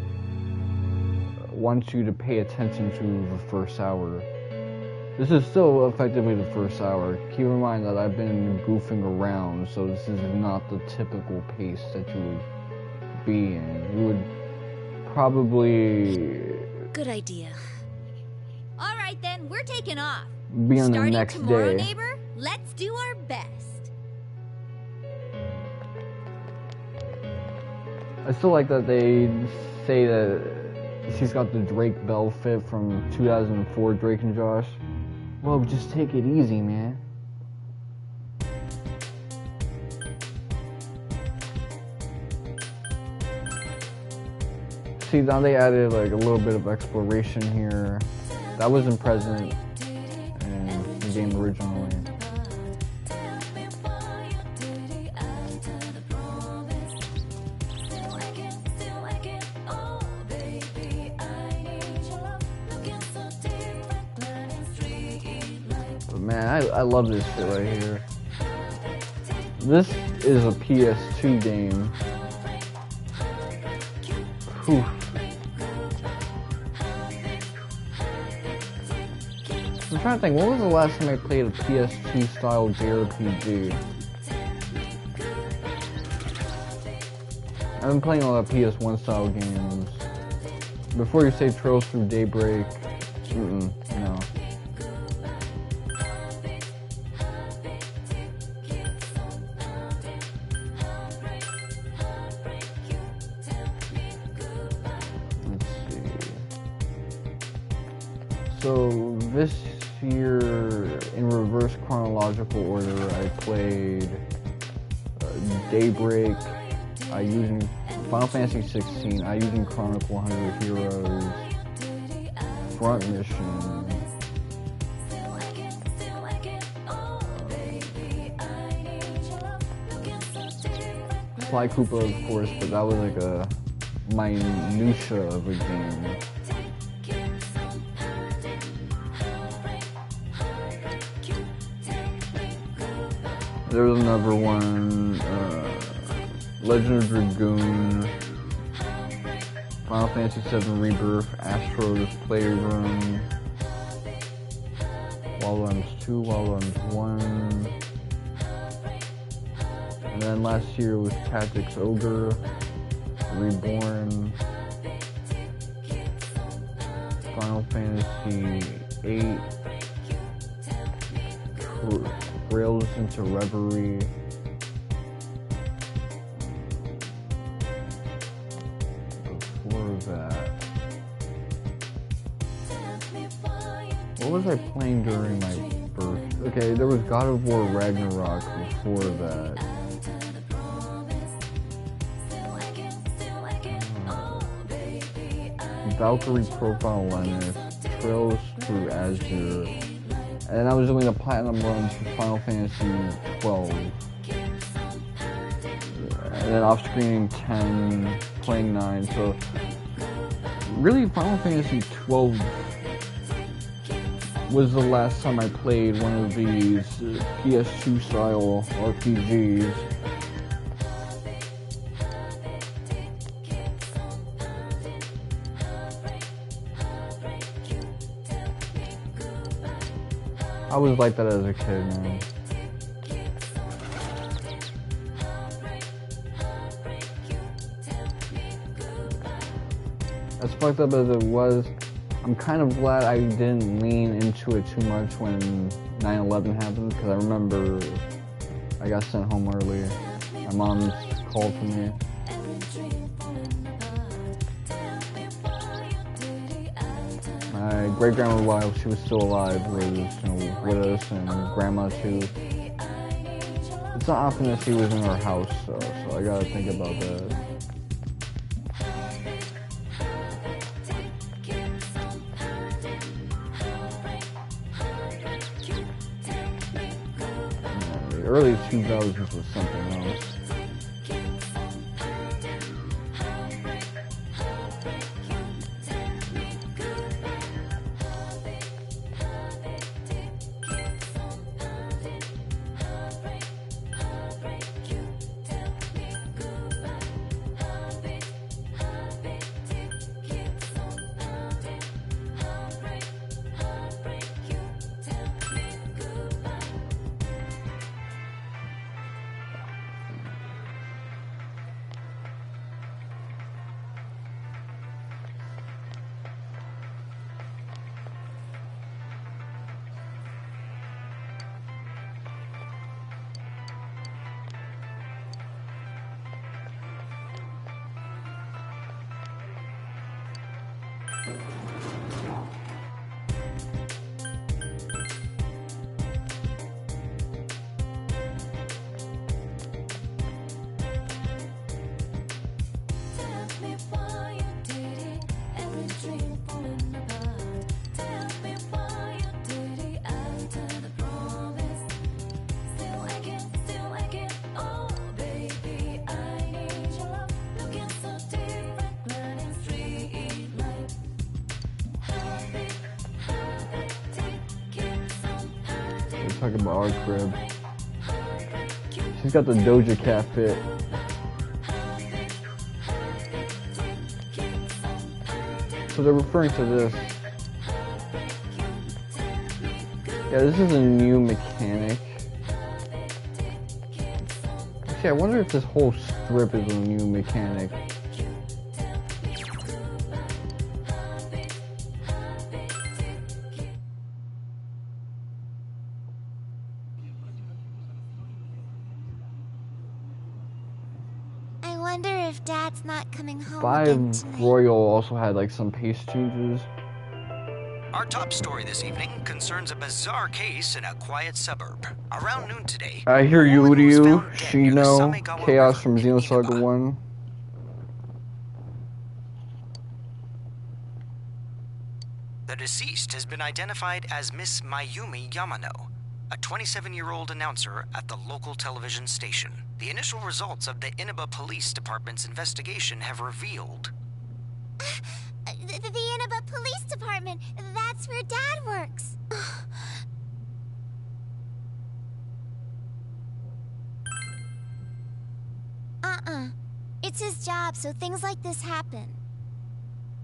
wants you to pay attention to the first hour. This is still effectively the first hour. Keep in mind that I've been goofing around, so this is not the typical pace that you would be in. You would probably... Good idea. All right then, we're taking off. Be on the Starting next tomorrow, day. neighbor, let's do our best. I still like that they say that she's got the Drake Bell fit from 2004 Drake and Josh. Well, just take it easy, man. See, now they added like a little bit of exploration here. That wasn't present in the game originally. But man, I love this shit right here. This is a PS2 game. Whew. I'm trying to think, when was the last time I played a PS2 style JRPG? I've been playing a lot of PS1 style games. Before you say Trails Through Daybreak, no. Let's see. So this year, in reverse chronological order, I played Daybreak, I using Final Fantasy 16, I using Chronicle 100 Heroes, Front Mission, Sly Koopa, of course, but that was like a minutia of a game. There was another one, Legend of Dragoon, Final Fantasy VII Rebirth, Astro's Playroom, Wildlands 2, Wildlands 1, and then last year was Tactics Ogre, Reborn, Final Fantasy 8, Trails into Reverie, before that, what was I playing during my birth? Okay, there was God of War Ragnarok before that. Valkyrie Profile Lennis, Trails Through Azure, and I was doing a platinum run for Final Fantasy 12. And then off screening 10, playing 9, so really Final Fantasy 12 was the last time I played one of these PS2 style RPGs. I was like that as a kid, man. As fucked up as it was, I'm kind of glad I didn't lean into it too much when 9/11 happened, because I remember I got sent home early. My mom called for me. My great-grandma, while she was still alive, was with us, and grandma too. It's not often that she was in our house, so I gotta think about that. The early 2000s was something else. Talking about our crib. She's got the Doja Cat fit. So they're referring to this. Yeah, this is a new mechanic. Actually, I wonder if this whole strip is a new mechanic. Dad's not coming home. Five Royal also had like some pace changes. Our top story this evening concerns a bizarre case in a quiet suburb. Around noon today, I hear Yuryu, Shino, Chaos from Xenosaga 1. The deceased has been identified as Miss Mayumi Yamano, a 27-year-old announcer at the local television station. The initial results of the Inaba Police Department's investigation have revealed... The Inaba Police Department! That's where Dad works! It's his job, so things like this happen.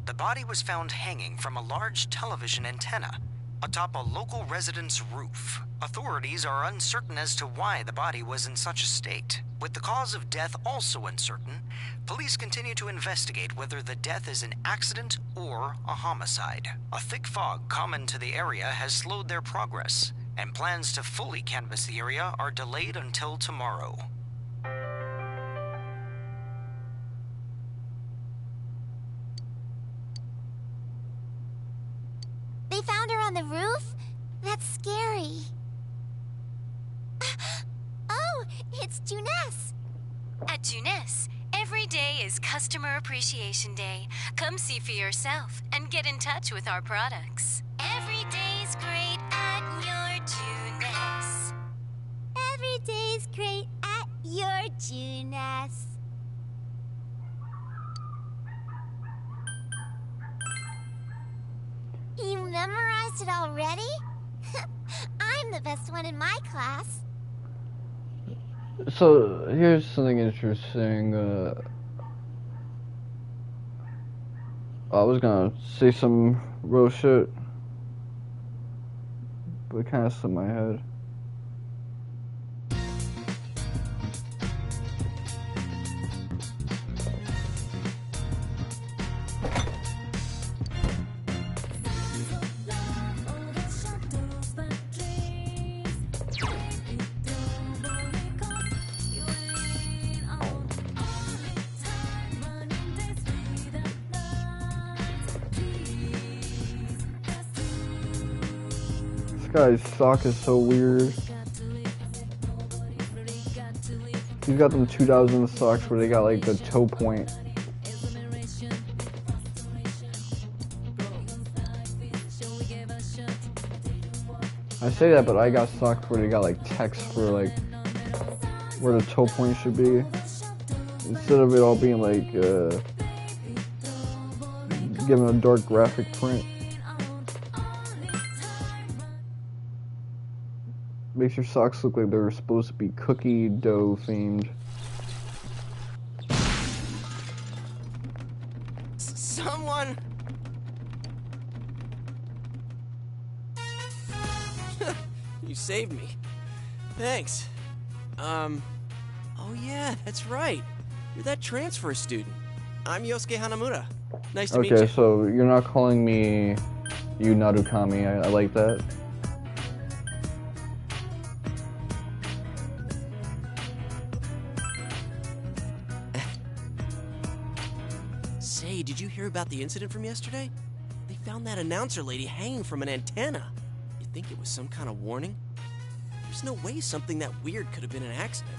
The body was found hanging from a large television antenna atop a local resident's roof. Authorities are uncertain as to why the body was in such a state. With the cause of death also uncertain, police continue to investigate whether the death is an accident or a homicide. A thick fog common to the area has slowed their progress, and plans to fully canvass the area are delayed until tomorrow. They found her on the roof? That's scary. Oh, it's Junes. At Junes, every day is Customer Appreciation Day. Come see for yourself and get in touch with our products. Every day's great at your Junes. Every day's great at your Junes. You memorized it already? I'm the best one in my class. So, here's something interesting. I was gonna say some real shit, but it kinda slipped my head. This guy's sock is so weird. He's got them 2000 socks where they got like the toe point. I say that, but I got socks where they got like text for like where the toe point should be, instead of it all being like given a dark graphic print. Makes your socks look like they're supposed to be cookie dough themed. Someone! You saved me. Thanks. Oh yeah, that's right. You're that transfer student. I'm Yosuke Hanamura. Nice to meet you. Okay, so you're not calling me you Narukami. I like that. Say, did you hear about the incident from yesterday? found that announcer lady hanging from an antenna. You'd think it was some kind of warning. There's no way something that weird could have been an accident.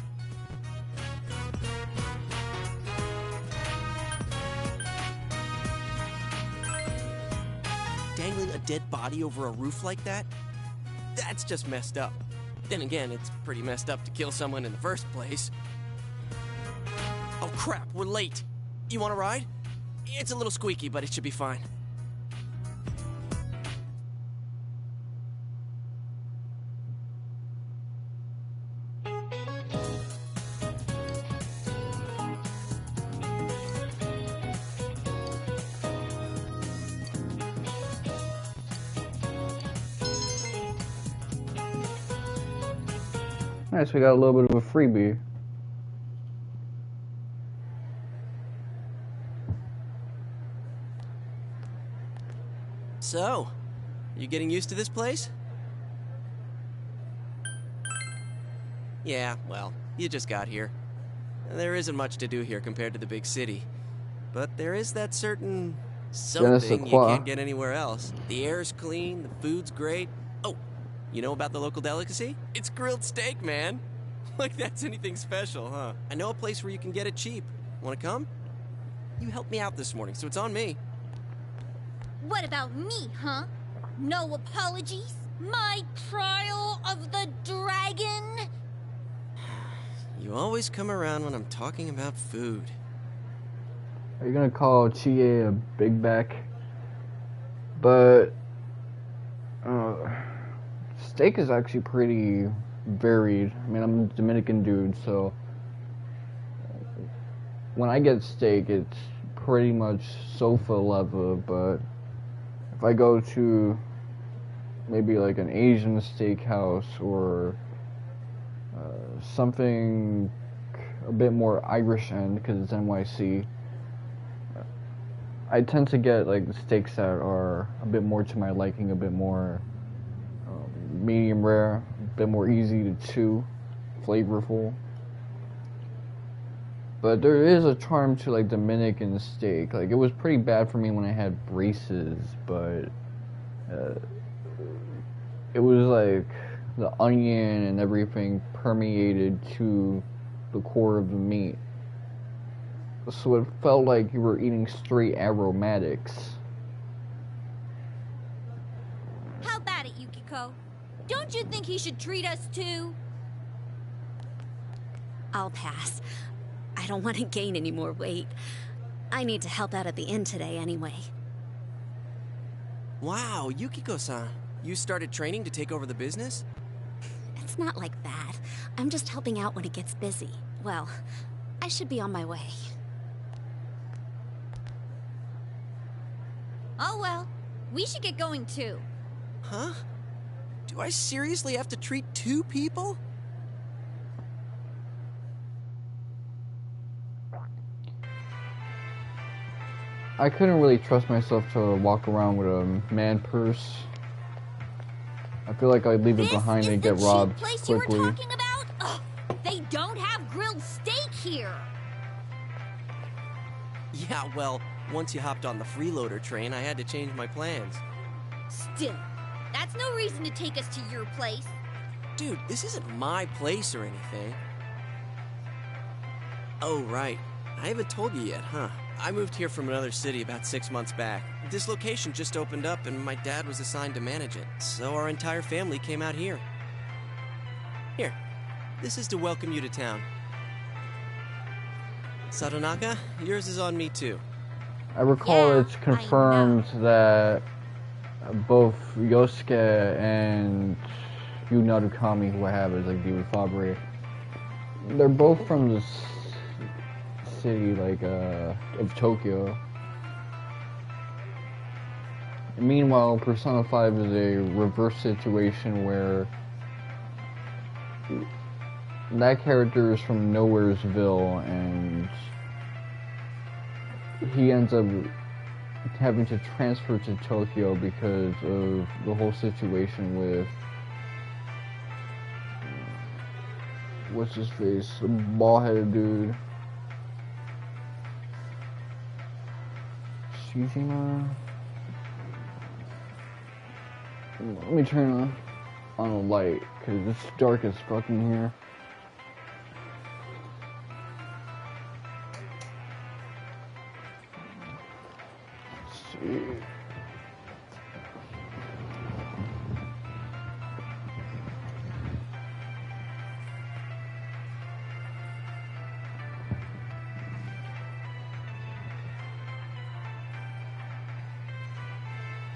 Dangling a dead body over a roof like that? That's just messed up. Then again, it's pretty messed up to kill someone in the first place. Oh crap, we're late. You want to ride? It's a little squeaky, but it should be fine. Nice, we got a little bit of a freebie. So, you getting used to this place? Yeah, well, you just got here. There isn't much to do here compared to the big city. But there is that certain something you can't get anywhere else. The air's clean, the food's great. Oh, you know about the local delicacy? It's grilled steak, man. Like that's anything special, huh? I know a place where you can get it cheap. Wanna come? You helped me out this morning, so it's on me. What about me, huh? No apologies? My trial of the dragon? You always come around when I'm talking about food. Are you gonna call Chie a big back? But steak is actually pretty varied. I mean, I'm a Dominican dude, so when I get steak, it's pretty much sofa level, but if I go to maybe like an Asian steakhouse or something a bit more Irish end, because it's NYC, I tend to get like steaks that are a bit more to my liking, a bit more medium rare, a bit more easy to chew, flavorful. But there is a charm to like Dominican steak. Like it was pretty bad for me when I had braces, but it was like the onion and everything permeated to the core of the meat. So it felt like you were eating straight aromatics. How about it, Yukiko? Don't you think he should treat us too? I'll pass. I don't want to gain any more weight. I need to help out at the inn today anyway. Wow, Yukiko-san. You started training to take over the business? It's not like that. I'm just helping out when it gets busy. Well, I should be on my way. Oh well, we should get going too. Huh? Do I seriously have to treat two people? I couldn't really trust myself to walk around with a man purse. I feel like I'd leave it behind and get robbed quickly. You were talking about? Ugh, they don't have grilled steak here. Yeah, well, once you hopped on the freeloader train, I had to change my plans. Still, that's no reason to take us to your place. Dude, this isn't my place or anything. Oh, right. I haven't told you yet, huh? I moved here from another city about 6 months back. This location just opened up and my dad was assigned to manage it, so our entire family came out here. Here, this is to welcome you to town. Satonaka, yours is on me too. I recall it's confirmed that both Yosuke and Yu Narukami, who I have as like David Fabre, they're both from this city like of Tokyo. Meanwhile, Persona 5 is a reverse situation where that character is from Nowheresville and he ends up having to transfer to Tokyo because of the whole situation with what's his face, the bald-headed dude. Shijima? Let me turn on a light, because it's dark as fuck in here. Let's see.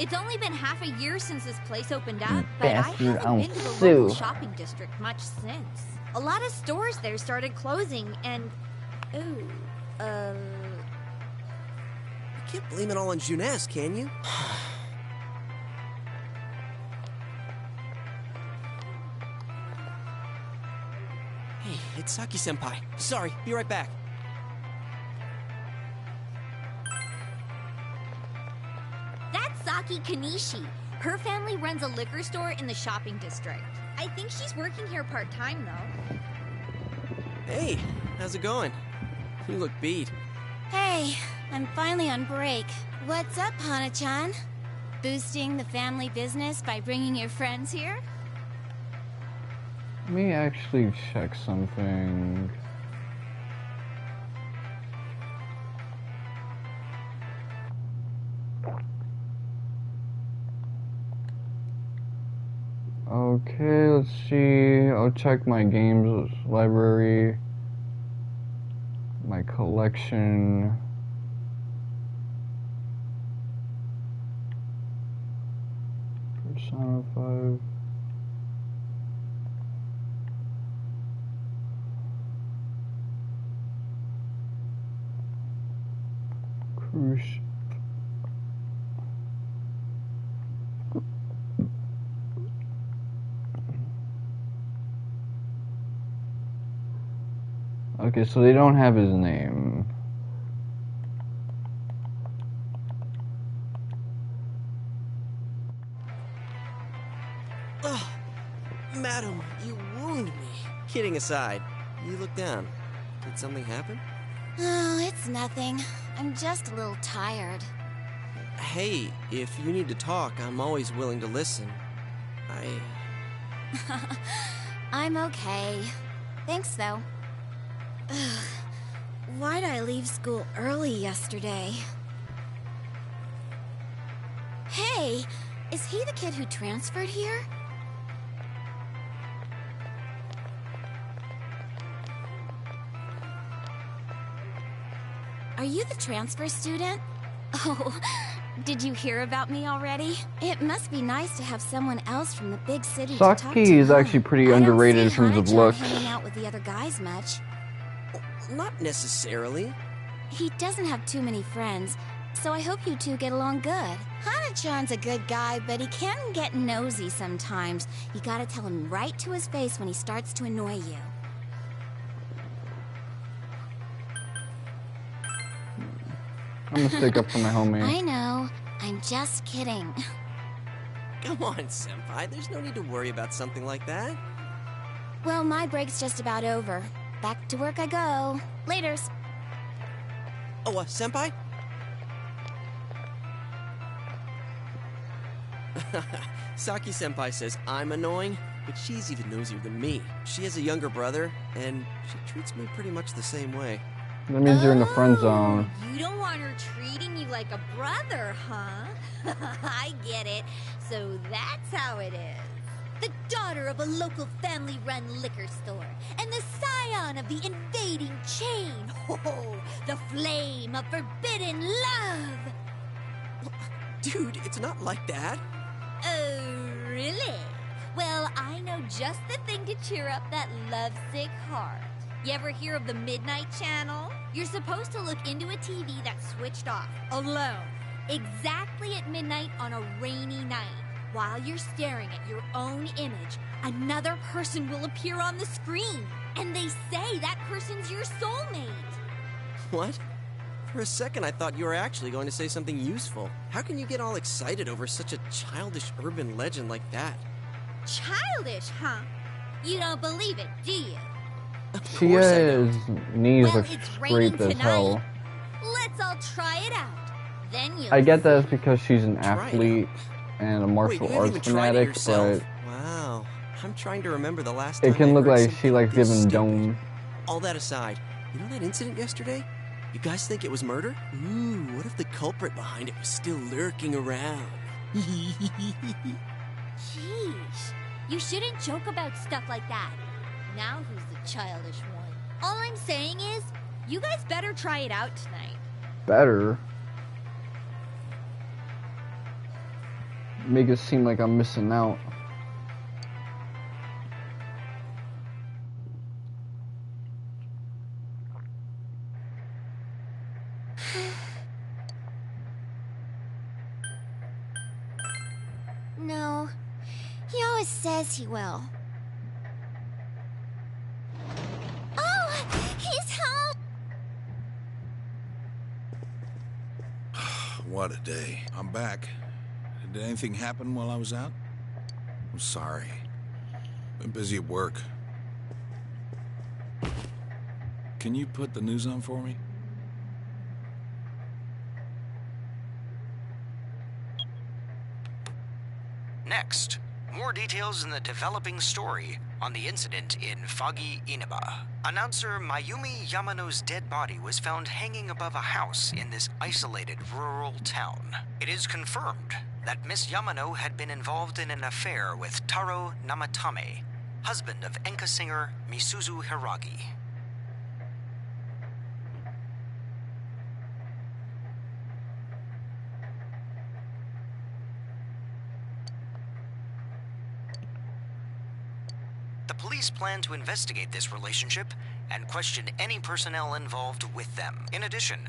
It's only been half a year since this place opened up, but I Bastard, haven't I'll been to the sue. local shopping district much since. A lot of stores there started closing, and... Ooh, You can't blame it all on Junes, can you? Hey, it's Saki-senpai. Sorry, be right back. That's Saki Kanishi. Her family runs a liquor store in the shopping district. I think she's working here part-time, though. Hey, how's it going? You look beat. Hey, I'm finally on break. What's up, Hana-chan? Boosting the family business by bringing your friends here? Let me actually check something. Okay, let's see. I'll check my games library, my collection. Persona 5. Cruise. Okay, so they don't have his name. Ugh, madam, you wound me. Kidding aside, you look down. Did something happen? Oh, it's nothing. I'm just a little tired. Hey, if you need to talk, I'm always willing to listen. I'm okay. Thanks, though. Ugh, why'd I leave school early yesterday? Hey, is he the kid who transferred here? Are you the transfer student? Oh, did you hear about me already? It must be nice to have someone else from the big city to talk to. Saki is actually pretty underrated in terms of looks. Hanging out with the other guys much. Not necessarily. He doesn't have too many friends, so I hope you two get along good. Hana-chan's a good guy, but he can get nosy sometimes. You gotta tell him right to his face when he starts to annoy you. I'm gonna stick up for my homie. I know. I'm just kidding. Come on, senpai. There's no need to worry about something like that. Well, my break's just about over. Back to work I go. Laters. Oh, senpai? Saki-senpai says I'm annoying, but she's even nosier than me. She has a younger brother, and she treats me pretty much the same way. That means you're in the friend zone. You don't want her treating you like a brother, huh? I get it. So that's how it is. The daughter of a local family-run liquor store, and the scion of the invading chain. Oh, the flame of forbidden love. Dude, it's not like that. Oh, really? Well, I know just the thing to cheer up that lovesick heart. You ever hear of the Midnight Channel? You're supposed to look into a TV that's switched off, alone, exactly at midnight on a rainy night. While you're staring at your own image, another person will appear on the screen, and they say that person's your soulmate. What? For a second, I thought you were actually going to say something useful. How can you get all excited over such a childish urban legend like that? Childish, huh? You don't believe it, do you? Tia's knees Well, are it's raining scraped as tonight. hell. Let's all try it out. Then you'll I get that it's see. because she's an athlete. and a martial Wait, you haven't arts even tried it fanatic, yourself? but Wow. I'm trying to remember the last time it can I look heard like something she likes this giving stupid. dome. All that aside, you know that incident yesterday? You guys think it was murder? Ooh, what if the culprit behind it was still lurking around? Sheesh. You shouldn't joke about stuff like that. Now who's the childish one? All I'm saying is, you guys better try it out tonight. Better make it seem like I'm missing out. No. He always says he will. Oh! He's home! What a day. I'm back. Did anything happen while I was out? I'm sorry. Been busy at work. Can you put the news on for me? Next, more details in the developing story on the incident in Foggy Inaba. Announcer Mayumi Yamano's dead body was found hanging above a house in this isolated rural town. It is confirmed that Miss Yamano had been involved in an affair with Taro Namatame, husband of enka singer Misuzu Hiragi. The police plan to investigate this relationship and question any personnel involved with them. In addition,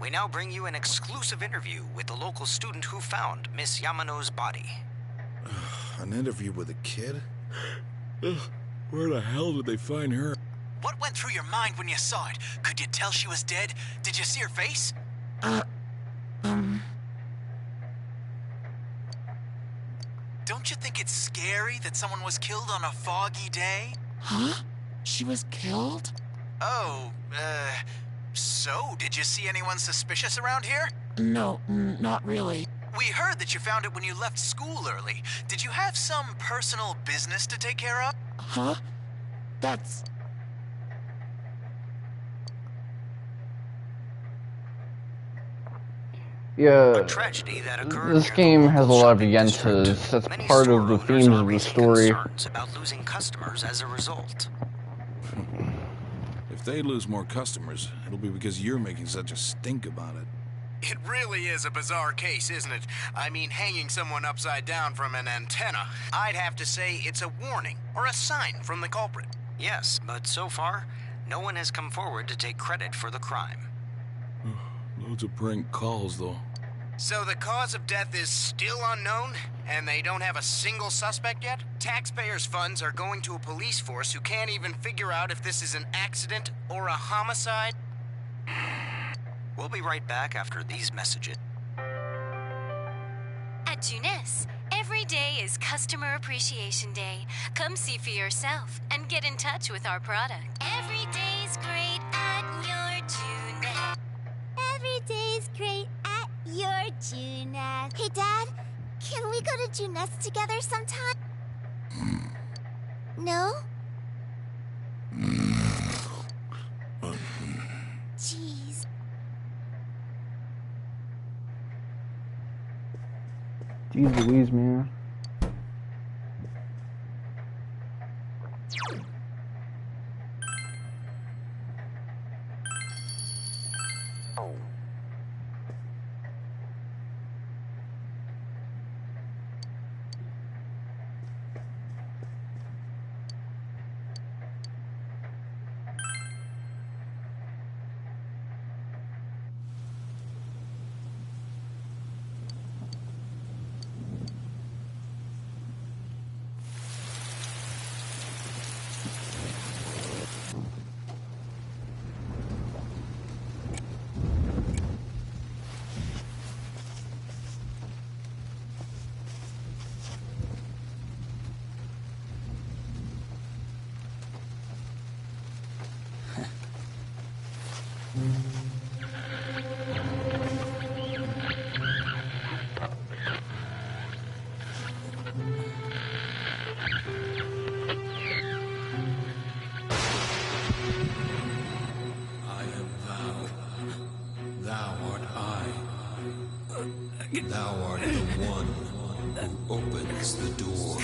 we now bring you an exclusive interview with the local student who found Miss Yamano's body. An interview with a kid? Where the hell did they find her? What went through your mind when you saw it? Could you tell she was dead? Did you see her face? Don't you think it's scary that someone was killed on a foggy day? Huh? She was killed? Oh, so did you see anyone suspicious around here? No, not really. We heard that you found it when you left school early. Did you have some personal business to take care of? Huh? That's... Yeah, Tragedy that occurred this game has a lot of yentas. That's part of the themes of the story. Concerns about losing customers as a result. If they lose more customers, it'll be because you're making such a stink about it. It really is a bizarre case, isn't it? I mean, hanging someone upside down from an antenna. I'd have to say it's a warning, or a sign from the culprit. Yes, but so far, no one has come forward to take credit for the crime. Loads of prank calls, though. So the cause of death is still unknown, and they don't have a single suspect yet? Taxpayers' funds are going to a police force who can't even figure out if this is an accident or a homicide? We'll be right back after these messages. At Junes, every day is Customer Appreciation Day. Come see for yourself and get in touch with our product. Every day's great at your Junes. Every day's great at your Junes. Hey, Dad, can we go to Junes together sometime? No? Jeez. Jeez Louise, man. unlocks the door.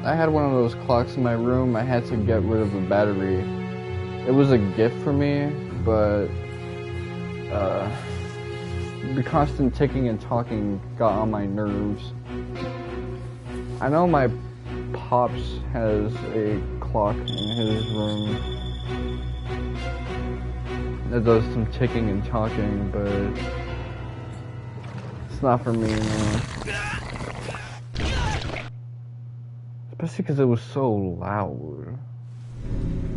I had one of those clocks in my room. I had to get rid of the battery. It was a gift for me, but the constant ticking and talking got on my nerves. I know my pops has a clock in his room that does some ticking and talking, but it's not for me, man. Especially because it was so loud.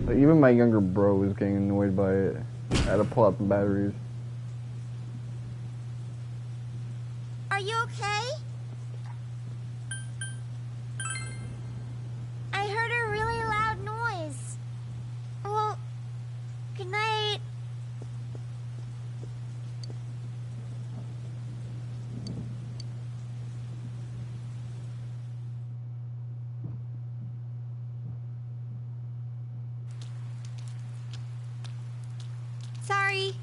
Like, even my younger bro was getting annoyed by it. I had to pull out the batteries. Are you okay? I heard a really loud noise. Well, good night. Sorry.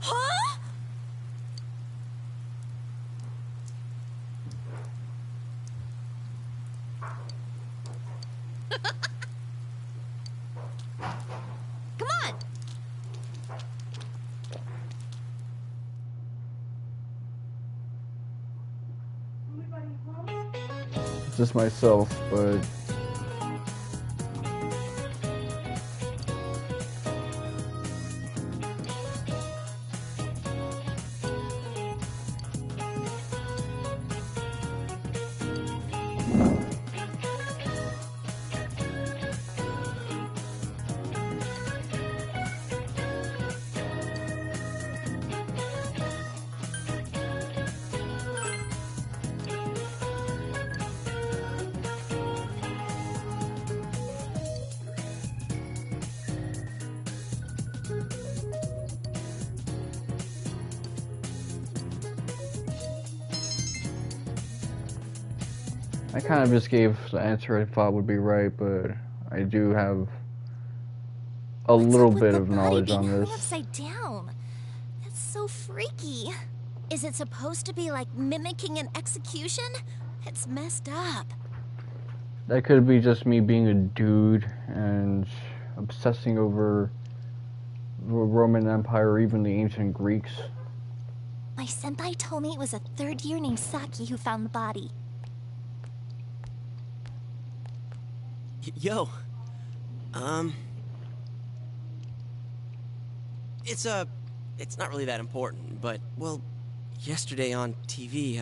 Huh? Come on. Just myself, but I kind of just gave the answer I thought would be right, but I do have a little bit of knowledge on this. Upside down. That's so freaky. Is it supposed to be like mimicking an execution? It's messed up. That could be just me being a dude and obsessing over the Roman Empire or even the ancient Greeks. My senpai told me it was a third year named Saki who found the body. Yo. It's not really that important, but, well, yesterday on TV,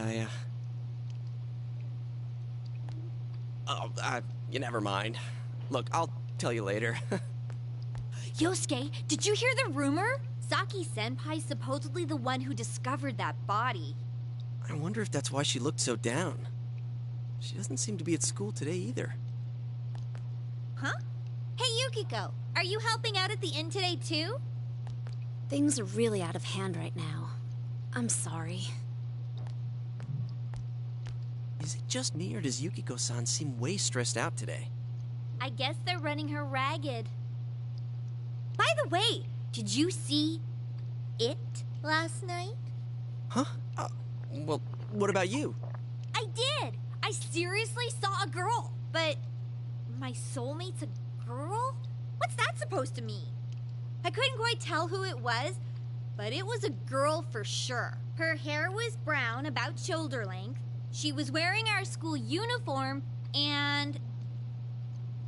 you never mind. Look, I'll tell you later. Yosuke, did you hear the rumor? Saki-senpai's supposedly the one who discovered that body. I wonder if that's why she looked so down. She doesn't seem to be at school today either. Huh? Hey, Yukiko, are you helping out at the inn today, too? Things are really out of hand right now. I'm sorry. Is it just me, or does Yukiko-san seem way stressed out today? I guess they're running her ragged. By the way, did you see it last night? Huh? Well, what about you? I did! I seriously saw a girl, but my soulmate's a girl? What's that supposed to mean? I couldn't quite tell who it was, but it was a girl for sure. Her hair was brown, about shoulder length. She was wearing our school uniform, and...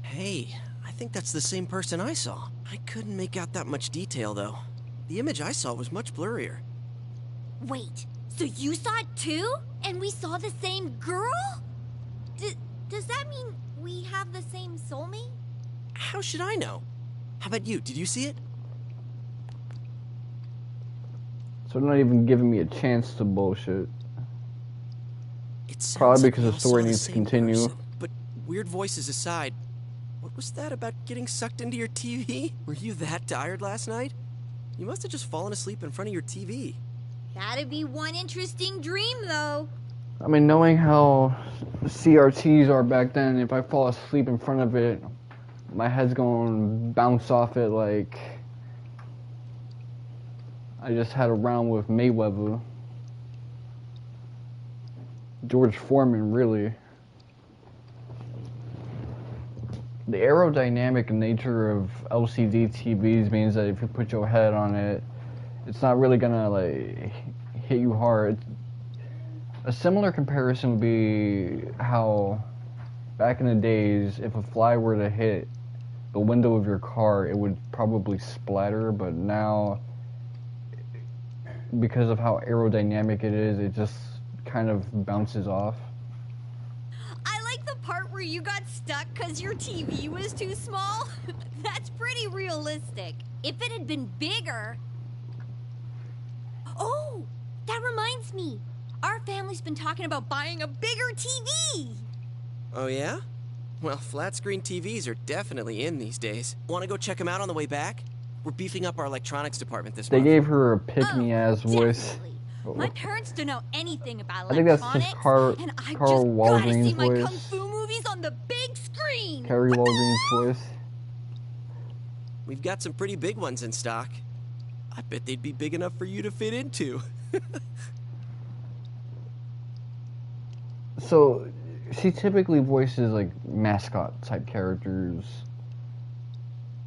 Hey, I think that's the same person I saw. I couldn't make out that much detail, though. The image I saw was much blurrier. Wait, so you saw it too? And we saw the same girl? Does that mean we have the same soulmate? How should I know? How about you? Did you see it? So they're not even giving me a chance to bullshit. It Probably like because we the all story saw needs to same continue. person. But weird voices aside, what was that about getting sucked into your TV? Were you that tired last night? You must have just fallen asleep in front of your TV. That'd be one interesting dream, though. I mean, knowing how CRTs are back then, if I fall asleep in front of it, my head's going to bounce off it like I just had a round with Mayweather. George Foreman, really. The aerodynamic nature of LCD TVs means that if you put your head on it, it's not really gonna like hit you hard. A similar comparison would be how back in the days, if a fly were to hit the window of your car, it would probably splatter, but now, because of how aerodynamic it is, it just kind of bounces off. I like the part where you got stuck because your TV was too small. That's pretty realistic. If it had been bigger... Oh, that reminds me. Our family's been talking about buying a bigger TV. Oh, yeah? Well, flat-screen TVs are definitely in these days. Want to go check them out on the way back? We're beefing up our electronics department this month. They gave her a pick-me-ass voice. My parents don't know anything about I think that's just Carl and I Carl just gotta see Walgreens' my voice. kung fu movies on the big screen. Carrie Walgreens' voice. We've got some pretty big ones in stock. I bet they'd be big enough for you to fit into. So, she typically voices like mascot type characters.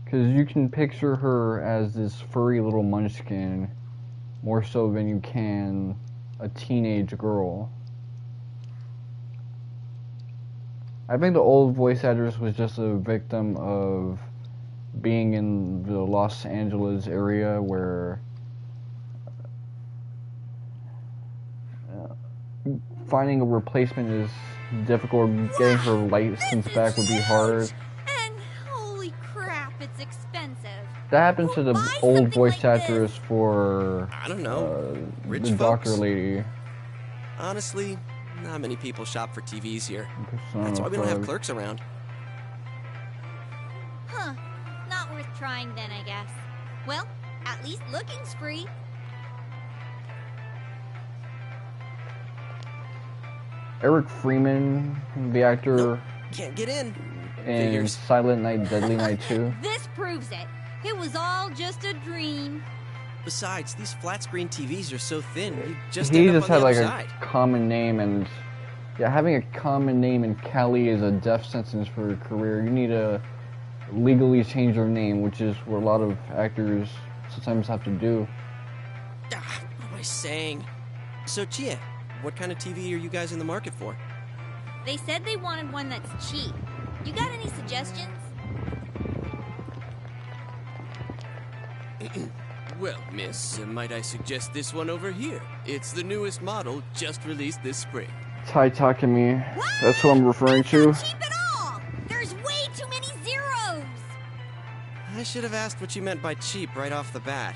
Because you can picture her as this furry little munchkin more so than you can a teenage girl. I think the old voice actress was just a victim of being in the Los Angeles area where finding a replacement is difficult. Getting her license back would be hard. And holy crap, it's expensive. That happened to the old voice actress for I don't know, rich the folks. doctor lady. Honestly, not many people shop for TVs here. Persona That's why we don't have 5. clerks around. Huh. Not worth trying then, I guess. Well, at least looking's free. Eric Freeman, the actor Can't get in. in Figures. Silent Night, Deadly Night 2. This proves it. It was all just a dream. Besides, these flat-screen TVs are so thin, you just He end up just on had the like other a side. common name, and yeah, having a common name in Cali is a death sentence for a career. You need to legally change your name, which is what a lot of actors sometimes have to do. What am I saying? So, Chia, what kind of TV are you guys in the market for? They said they wanted one that's cheap. You got any suggestions? Well, miss, might I suggest this one over here? It's the newest model, just released this spring. Tai Takumi, that's what I'm referring to. There's way too many zeros! I should have asked what you meant by cheap right off the bat.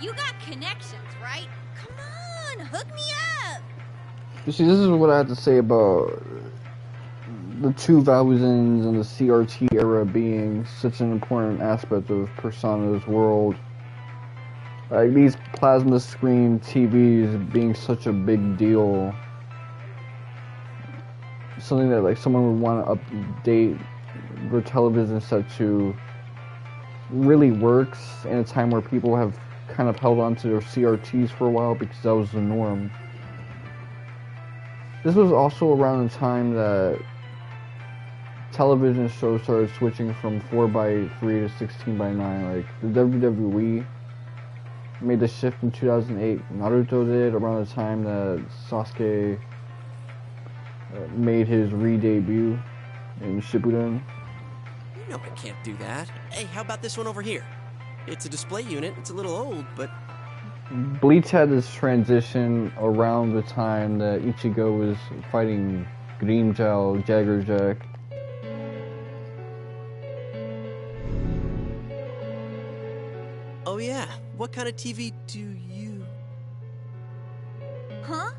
You got connections, right? Come on, hook me up! You see, this is what I have to say about the 2000s and the CRT era being such an important aspect of Persona's world. Like, these plasma screen TVs being such a big deal. Something that, like, someone would want to update their television set to really works in a time where people have kind of held on to their CRTs for a while because that was the norm. This was also around the time that television shows started switching from 4x3 to 16x9. Like, the WWE made the shift in 2008. Naruto did around the time that Sasuke made his re-debut in Shippuden. You know I can't do that. Hey, how about this one over here? It's a display unit. It's a little old, but... Bleach had this transition around the time that Ichigo was fighting Grimmjow, Jaggerjack. Oh yeah, what kind of TV do you... Huh?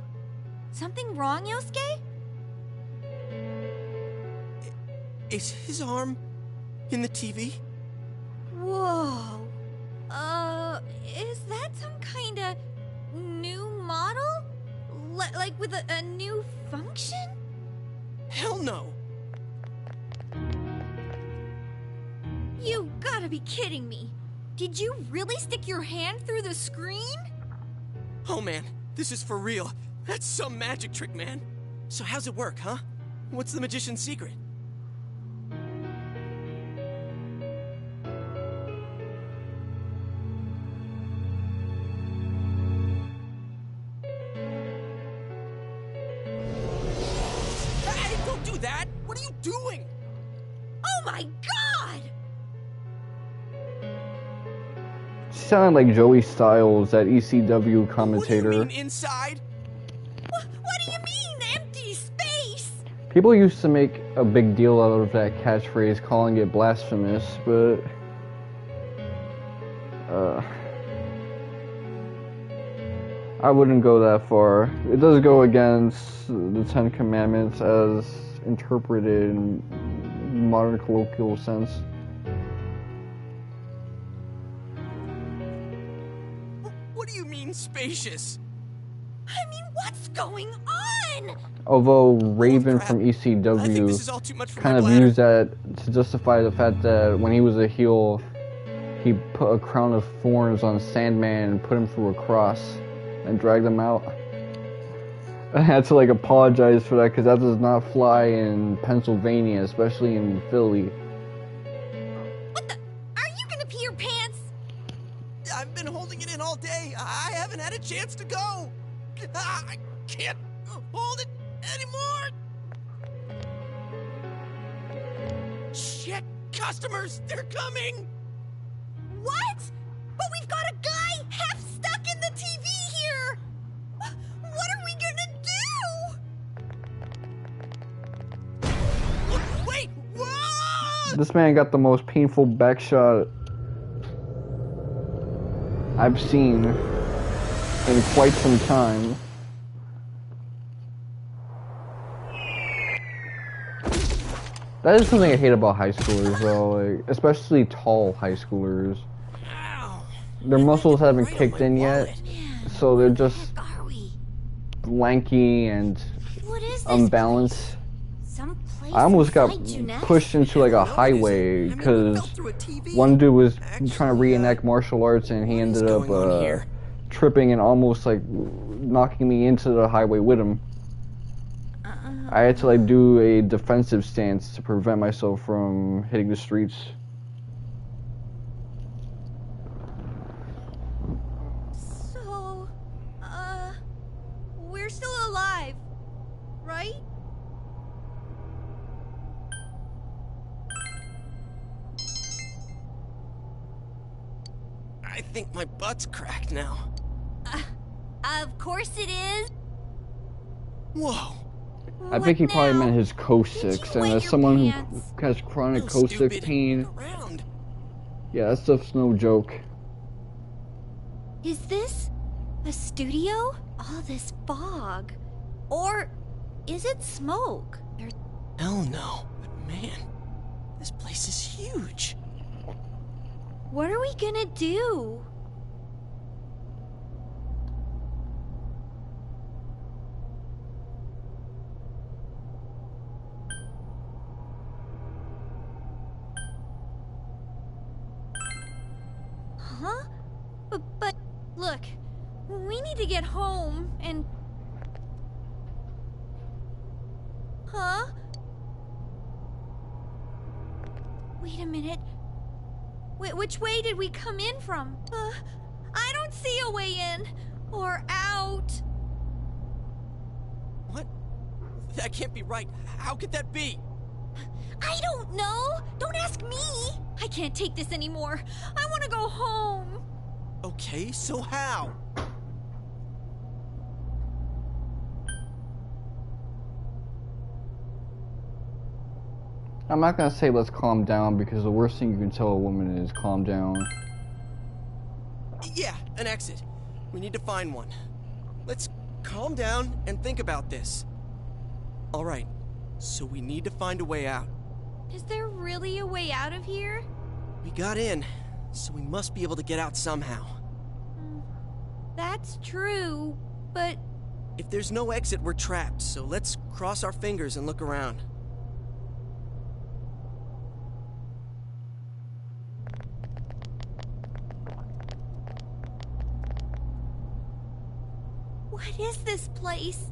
Something wrong, Yosuke? Is his arm in the TV? Whoa. Is that some kind of new model? Like with a new function? Hell no! You gotta be kidding me. Did you really stick your hand through the screen? Oh man, this is for real. That's some magic trick, man. So how's it work, huh? What's the magician's secret? Hey, don't do that! What are you doing? Oh my god! She sounded like Joey Styles, that ECW commentator. What do you mean, inside? What do you mean, empty space? People used to make a big deal out of that catchphrase, calling it blasphemous, but... I wouldn't go that far. It does go against the Ten Commandments as interpreted in modern colloquial sense. What do you mean, spacious? I mean, what's going on? Although Raven from ECW kind of used that to justify the fact that when he was a heel, he put a crown of thorns on Sandman and put him through a cross and dragged him out. I had to apologize for that because that does not fly in Pennsylvania, especially in Philly. What the? Are you gonna pee your pants? I've been holding it in all day. I haven't had a chance to go. I can't hold it anymore. Shit, customers, they're coming. What? But we've got a guy half stuck in the TV here. What are we gonna do? Wait, whoa! This man got the most painful back shot I've seen in quite some time. That is something I hate about high schoolers, though, especially tall high schoolers. Their muscles haven't kicked in yet, so they're just lanky and unbalanced. I almost got pushed into a highway because one dude was trying to reenact martial arts and he ended up tripping and almost knocking me into the highway with him. I had to do a defensive stance to prevent myself from hitting the streets. So, we're still alive, right? I think my butt's cracked now. Of course it is. Whoa. I think he probably meant his coccyx, and as someone who has chronic coccyx pain, yeah, that stuff's no joke. Is this a studio? All this fog. Or is it smoke? Hell no. But man, this place is huge. What are we gonna do? Huh? But look, we need to get home and... Huh? Wait a minute. Which way did we come in from? I don't see a way in or out. What? That can't be right. How could that be? I don't know. Don't ask me. I can't take this anymore. I want to go home. Okay, so how? I'm not gonna say let's calm down, because the worst thing you can tell a woman is calm down. Yeah, an exit. We need to find one. Let's calm down and think about this. All right, so we need to find a way out. Is there really a way out of here? We got in, so we must be able to get out somehow. That's true, but... If there's no exit, we're trapped, so let's cross our fingers and look around. What is this place?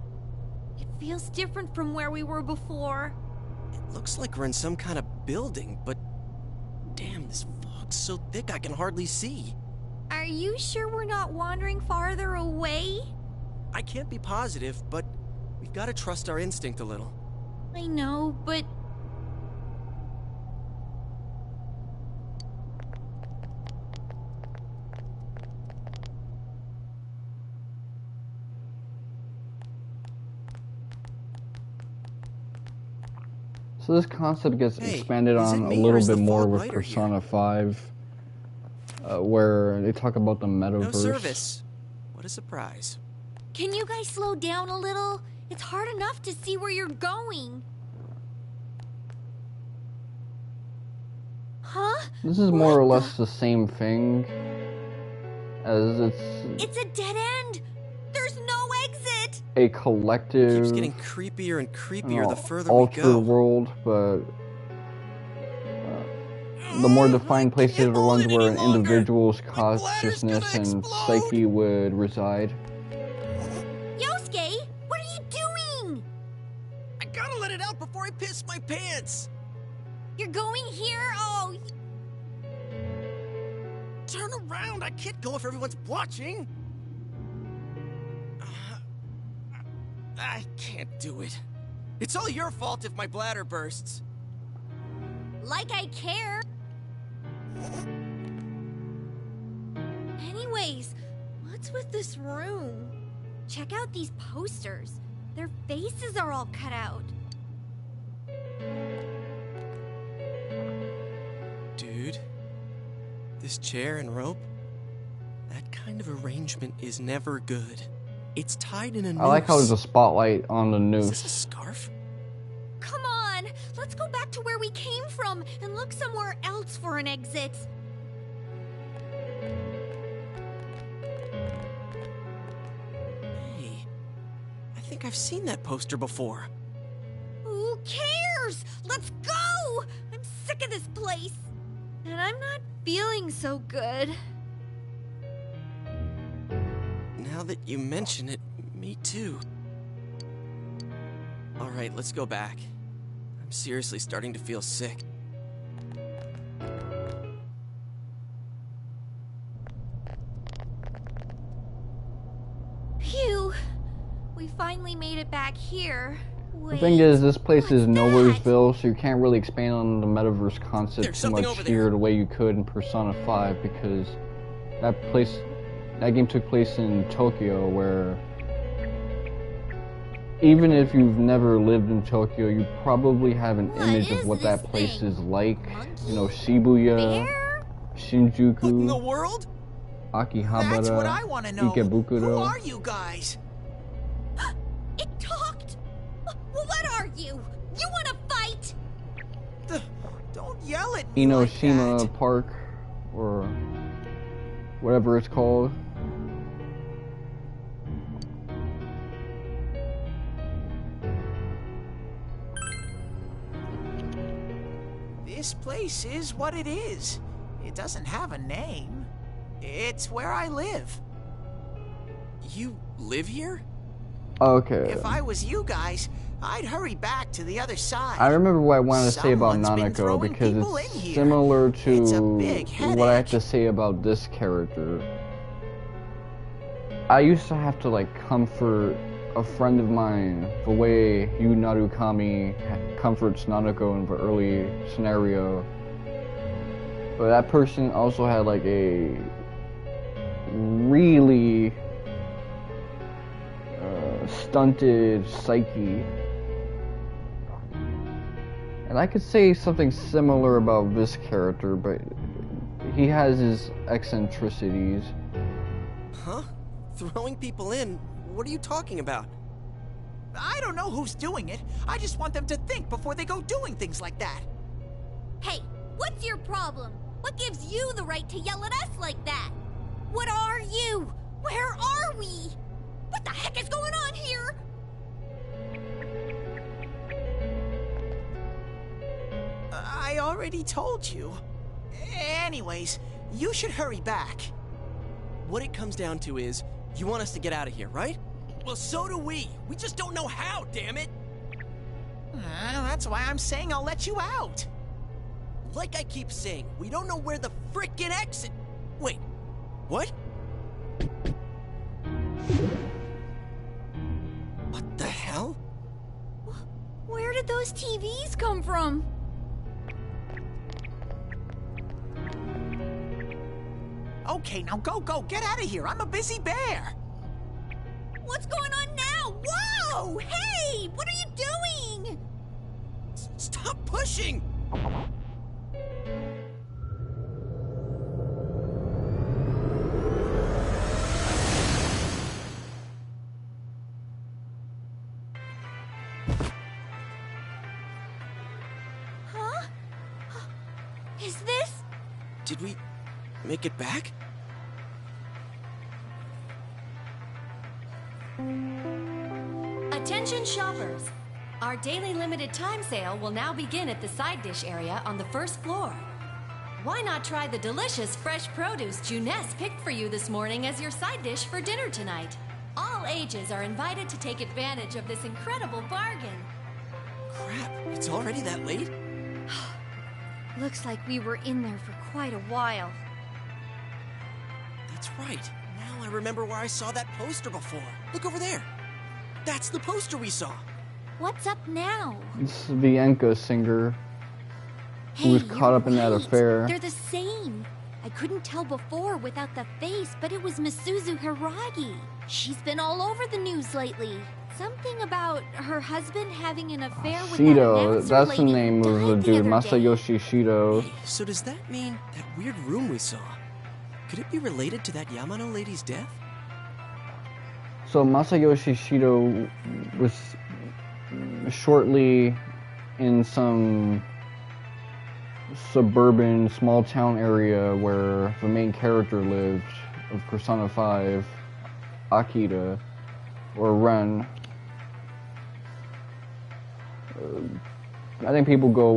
It feels different from where we were before. It looks like we're in some kind of building, but... Damn, this fog's so thick I can hardly see. Are you sure we're not wandering farther away? I can't be positive, but we've got to trust our instinct a little. I know, but... So this concept gets expanded on a little bit more with Persona 5, where they talk about the metaverse. No service. What a surprise. Can you guys slow down a little? It's hard enough to see where you're going. Huh? This is more or less the same thing as It's a dead end. There's no exit. A collective. It keeps getting creepier and creepier the further we altered go. world, but the more defined places are ones where an individual's consciousness and psyche would reside. Yosuke, what are you doing? I gotta let it out before I piss my pants. You're going here? Oh. Turn around. I can't go if everyone's watching. I can't do it. It's all your fault if my bladder bursts. Like I care. Anyways, what's with this room? Check out these posters. Their faces are all cut out. Dude, this chair and rope, that kind of arrangement is never good. It's tied in a noose. I like how there's a spotlight on the noose. Is this a scarf? Come on, let's go back to where we came from and look somewhere else for an exit. Hey, I think I've seen that poster before. Who cares? Let's go! I'm sick of this place. And I'm not feeling so good. Now that you mention it, me too. Alright, let's go back. I'm seriously starting to feel sick. Phew! We finally made it back here. The thing is, this place is Nowheresville, so you can't really expand on the metaverse concept too much here the way you could in Persona 5, because that game took place in Tokyo, where even if you've never lived in Tokyo, you probably have an image of what that place is like. You know, Shibuya, Shinjuku, What in the world? Akihabara, That's what I want to know. Ikebukuro. Who are you guys? It talked! What are you? You want to fight? Don't yell at me like Enoshima that. Park, or whatever it's called. This place is what it is. It doesn't have a name. It's where I live. You live here? Okay. If I was you guys, I'd hurry back to the other side. I remember what I wanted to say about Someone's been Nanako, throwing because people it's in here. similar to It's a big what I have to say about this character. I used to have to like comfort a friend of mine, the way Yu Narukami comforts Nanako in the early scenario. But that person also had like a really stunted psyche. And I could say something similar about this character, but he has his eccentricities. Huh? Throwing people in? What are you talking about? I don't know who's doing it. I just want them to think before they go doing things like that. Hey, what's your problem? What gives you the right to yell at us like that? What are you? Where are we? What the heck is going on here? I already told you. Anyways, you should hurry back. What it comes down to is, you want us to get out of here, right? Well, so do we. We just don't know how, damn it. That's why I'm saying I'll let you out. Like I keep saying, we don't know where the frickin' exit... Wait, what? What the hell? Where did those TVs come from? Okay, now go, get out of here. I'm a busy bear. What's going on now? Whoa! Hey! What are you doing? Stop pushing! Huh? Is this... Did we make it back? Attention shoppers! Our daily limited time sale will now begin at the side dish area on the first floor. Why not try the delicious fresh produce Juness picked for you this morning as your side dish for dinner tonight? All ages are invited to take advantage of this incredible bargain. Crap, it's already that late? Looks like we were in there for quite a while. That's right. Now I remember where I saw that poster before. Look over there. That's the poster we saw. What's up now? It's the Enka singer who was caught up in that affair. They're the same. I couldn't tell before without the face, but it was Misuzu Hiragi. She's been all over the news lately. Something about her husband having an affair with Shido, that that's the lady name who of the died dude, other day. Masayoshi Shido. Hey, so does that mean that weird room we saw? Could it be related to that Yamano lady's death? So Masayoshi Shido was shortly in some suburban small town area where the main character lived of Persona 5, Akira, or Ren. I think people go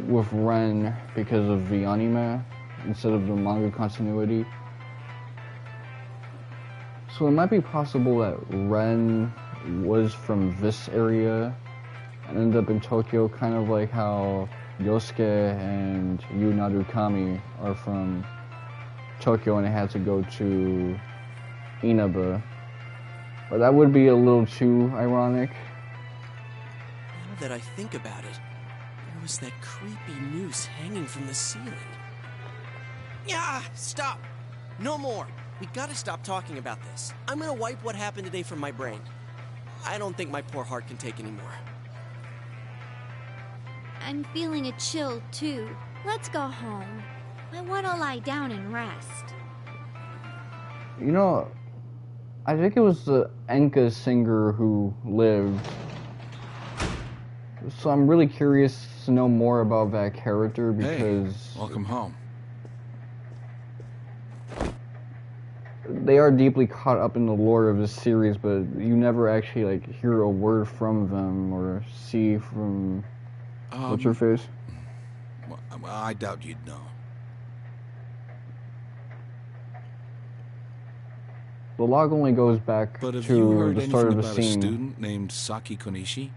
with Ren because of the anime instead of the manga continuity. So it might be possible that Ren was from this area and ended up in Tokyo, kind of like how Yosuke and Yu Narukami are from Tokyo and they had to go to Inaba. But that would be a little too ironic. Now that I think about it, there was that creepy noose hanging from the ceiling. Yeah, stop! No more! We gotta stop talking about this. I'm gonna wipe what happened today from my brain. I don't think my poor heart can take any more. I'm feeling a chill, too. Let's go home. I want to lie down and rest. You know, I think it was the Enka singer who lived. So I'm really curious to know more about that character because... Hey, welcome home. They are deeply caught up in the lore of this series, but you never actually like hear a word from them or see from... What's your face? Well, I doubt you'd know. The log only goes back But have to you heard the start anything of the about a scene. student named Saki Konishi?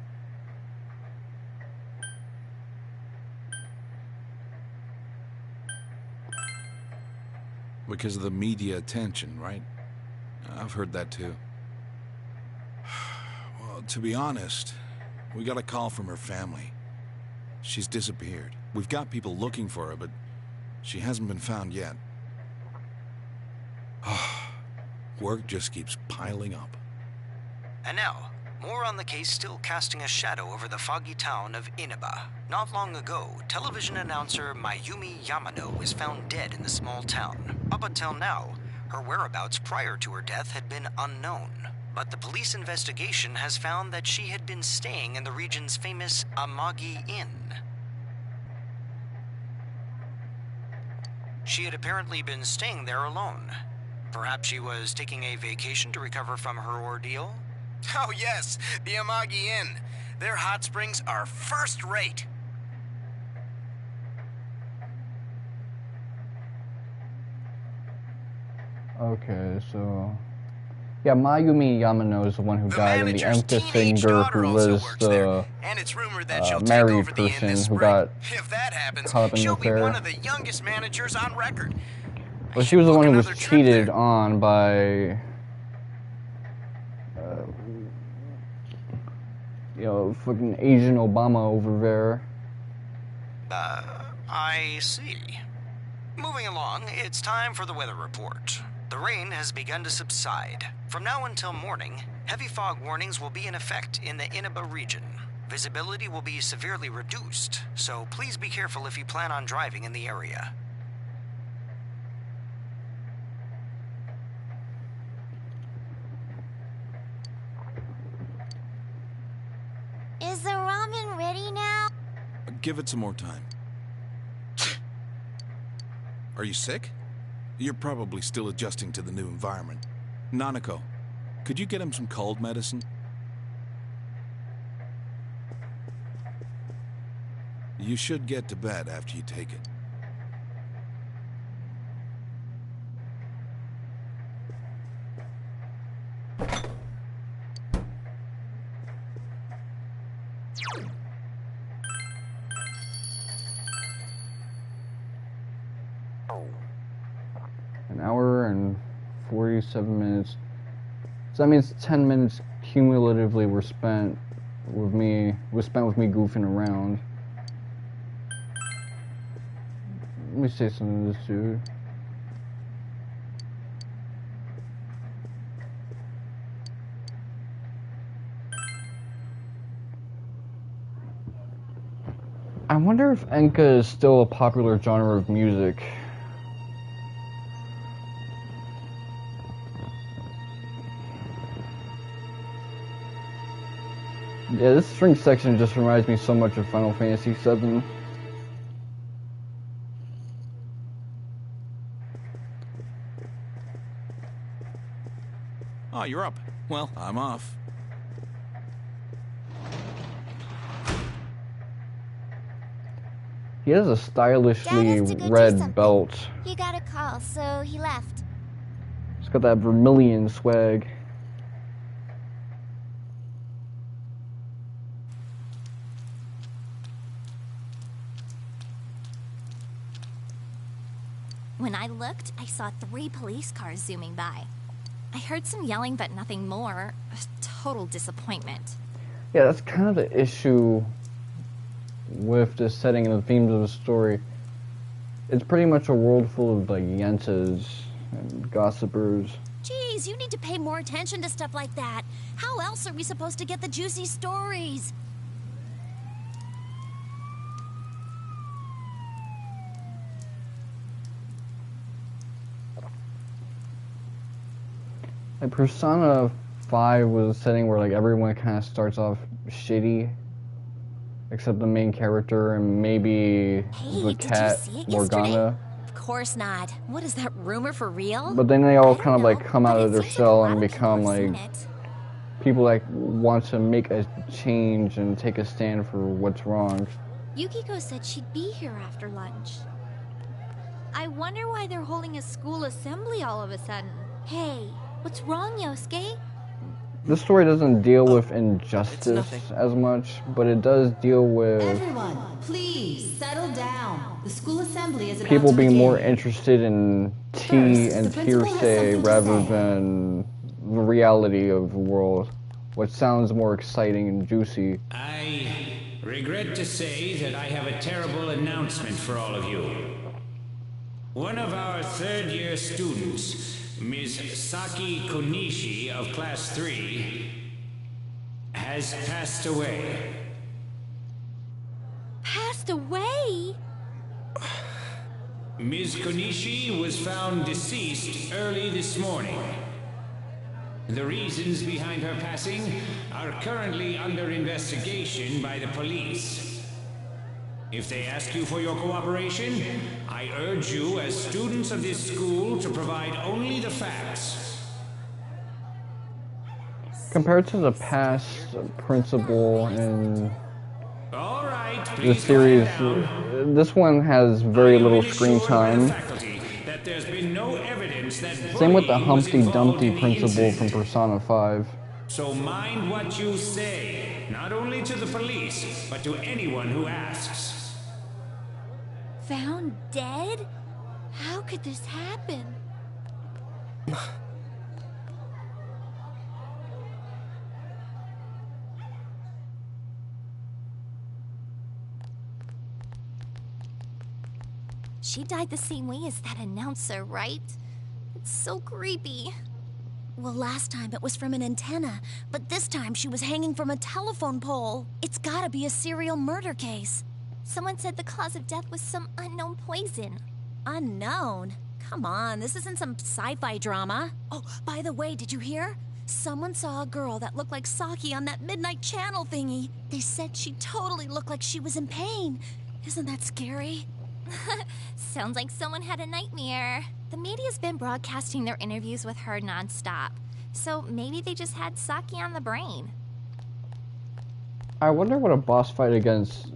Because of the media attention, right? I've heard that too. Well, to be honest, we got a call from her family. She's disappeared. We've got people looking for her, but she hasn't been found yet. Work just keeps piling up. And now, more on the case still casting a shadow over the foggy town of Inaba. Not long ago, television announcer Mayumi Yamano was found dead in the small town. Up until now, her whereabouts prior to her death had been unknown. But the police investigation has found that she had been staying in the region's famous Amagi Inn. She had apparently been staying there alone. Perhaps she was taking a vacation to recover from her ordeal? Oh yes, the Amagi Inn. Their hot springs are first rate. Okay, so... Yeah, Mayumi Yamano is the one who died, and the Empress singer who was the married person who got caught up in the affair. One of the youngest managers on record. Well, she was the one who was cheated on by... you know, fucking Asian Obama over there. I see. Moving along, it's time for the weather report. The rain has begun to subside. From now until morning, heavy fog warnings will be in effect in the Inaba region. Visibility will be severely reduced, so please be careful if you plan on driving in the area. Is the ramen ready now? Give it some more time. Are you sick? You're probably still adjusting to the new environment. Nanako, could you get him some cold medicine? You should get to bed after you take it. An hour and 47 minutes. So that means 10 minutes cumulatively were spent with me goofing around. Let me say something to this dude. I wonder if enka is still a popular genre of music. Yeah, this string section just reminds me so much of Final Fantasy VII. Oh, you're up. Well, I'm off. He has a stylishly red belt. He got a call, so he left. He's got that vermilion swag. When I looked, I saw 3 police cars zooming by. I heard some yelling, but nothing more. A total disappointment. Yeah, that's kind of the issue with the setting and the themes of the story. It's pretty much a world full of, like, yentas and gossipers. Geez, you need to pay more attention to stuff like that. How else are we supposed to get the juicy stories? Like, Persona 5 was a setting where, like, everyone kind of starts off shitty, except the main character and maybe the cat, Morgana. Of course not. What is that, rumor for real? But then they all kind of, like, come out of their shell and become, like, people that want to make a change and take a stand for what's wrong. Yukiko said she'd be here after lunch. I wonder why they're holding a school assembly all of a sudden. Hey, what's wrong, Yosuke? This story doesn't deal with injustice as much, but it does deal with Everyone, please settle down. The school assembly is about people to being begin. more interested in tea and hearsay rather than the reality of the world. what sounds more exciting and juicy. I regret to say that I have a terrible announcement for all of you. One of our third-year students, Ms. Saki Konishi of Class 3, has passed away. Passed away? Ms. Konishi was found deceased early this morning. The reasons behind her passing are currently under investigation by the police. If they ask you for your cooperation, I urge you as students of this school to provide only the facts. Compared to the past principal in All right, the series, this one has very little screen time. That there's been no evidence that Same with the bullying was Humpty involved Dumpty in the principal incident. from Persona 5. So mind what you say, not only to the police, but to anyone who asks. Found dead? How could this happen? She died the same way as that announcer, right? It's so creepy. Well, last time it was from an antenna, but this time she was hanging from a telephone pole. It's gotta be a serial murder case. Someone said the cause of death was some unknown poison. Unknown? Come on, this isn't some sci-fi drama. Oh, by the way, did you hear? Someone saw a girl that looked like Saki on that Midnight Channel thingy. They said she totally looked like she was in pain. Isn't that scary? Sounds like someone had a nightmare. The media's been broadcasting their interviews with her nonstop, so maybe they just had Saki on the brain. I wonder what a boss fight against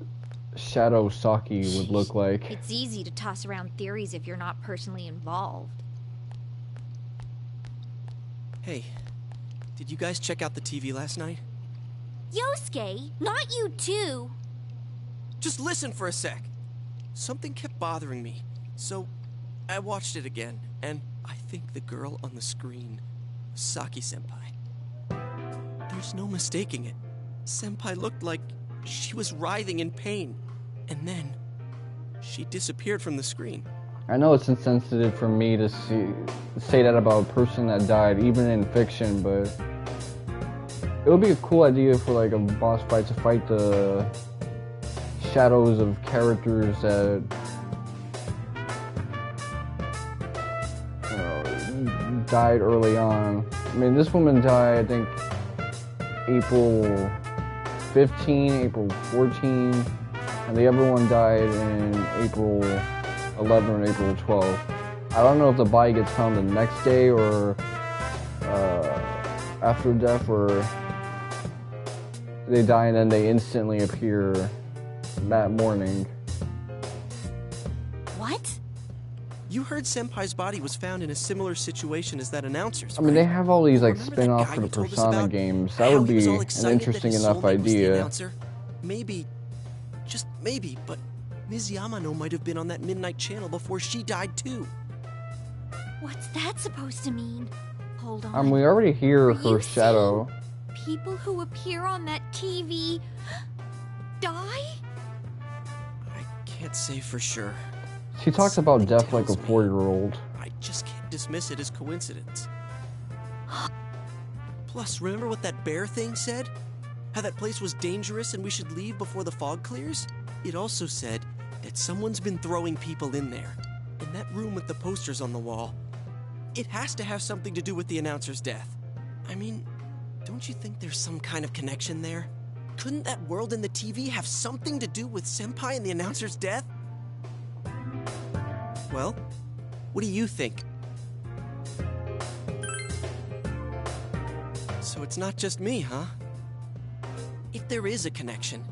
Shadow Saki would look like. It's easy to toss around theories if you're not personally involved. Hey, did you guys check out the TV last night? Yosuke, not you too. Just listen for a sec. Something kept bothering me, so I watched it again, and I think the girl on the screen was Saki-senpai. There's no mistaking it. Senpai looked like she was writhing in pain, and then she disappeared from the screen. I know it's insensitive for me to say that about a person that died, even in fiction, but it would be a cool idea for like a boss fight to fight the shadows of characters that died early on. I mean, this woman died, I think, April 15, April 14, and the other one died in April 11 or April 12. I don't know if the body gets found the next day or after death, or they die and then they instantly appear that morning. What? You heard Senpai's body was found in a similar situation as that announcer's. I mean, they right? have all these like Remember that spin-off guy for the you told us Persona about? games. That How would he was be all an excited interesting that his enough soulmate was the idea. announcer? Maybe, just maybe, but Ms. Yamano might have been on that Midnight Channel before she died too. What's that supposed to mean? Hold on. We already hear Are her you shadow. People who appear on that TV die? Can't say for sure. She talks about death like a 4-year-old. I just can't dismiss it as coincidence. Plus, remember what that bear thing said? How that place was dangerous and we should leave before the fog clears? It also said that someone's been throwing people in there. In that room with the posters on the wall. It has to have something to do with the announcer's death. I mean, don't you think there's some kind of connection there? Couldn't that world in the TV have something to do with Senpai and the announcer's death? Well, what do you think? So it's not just me, huh? If there is a connection,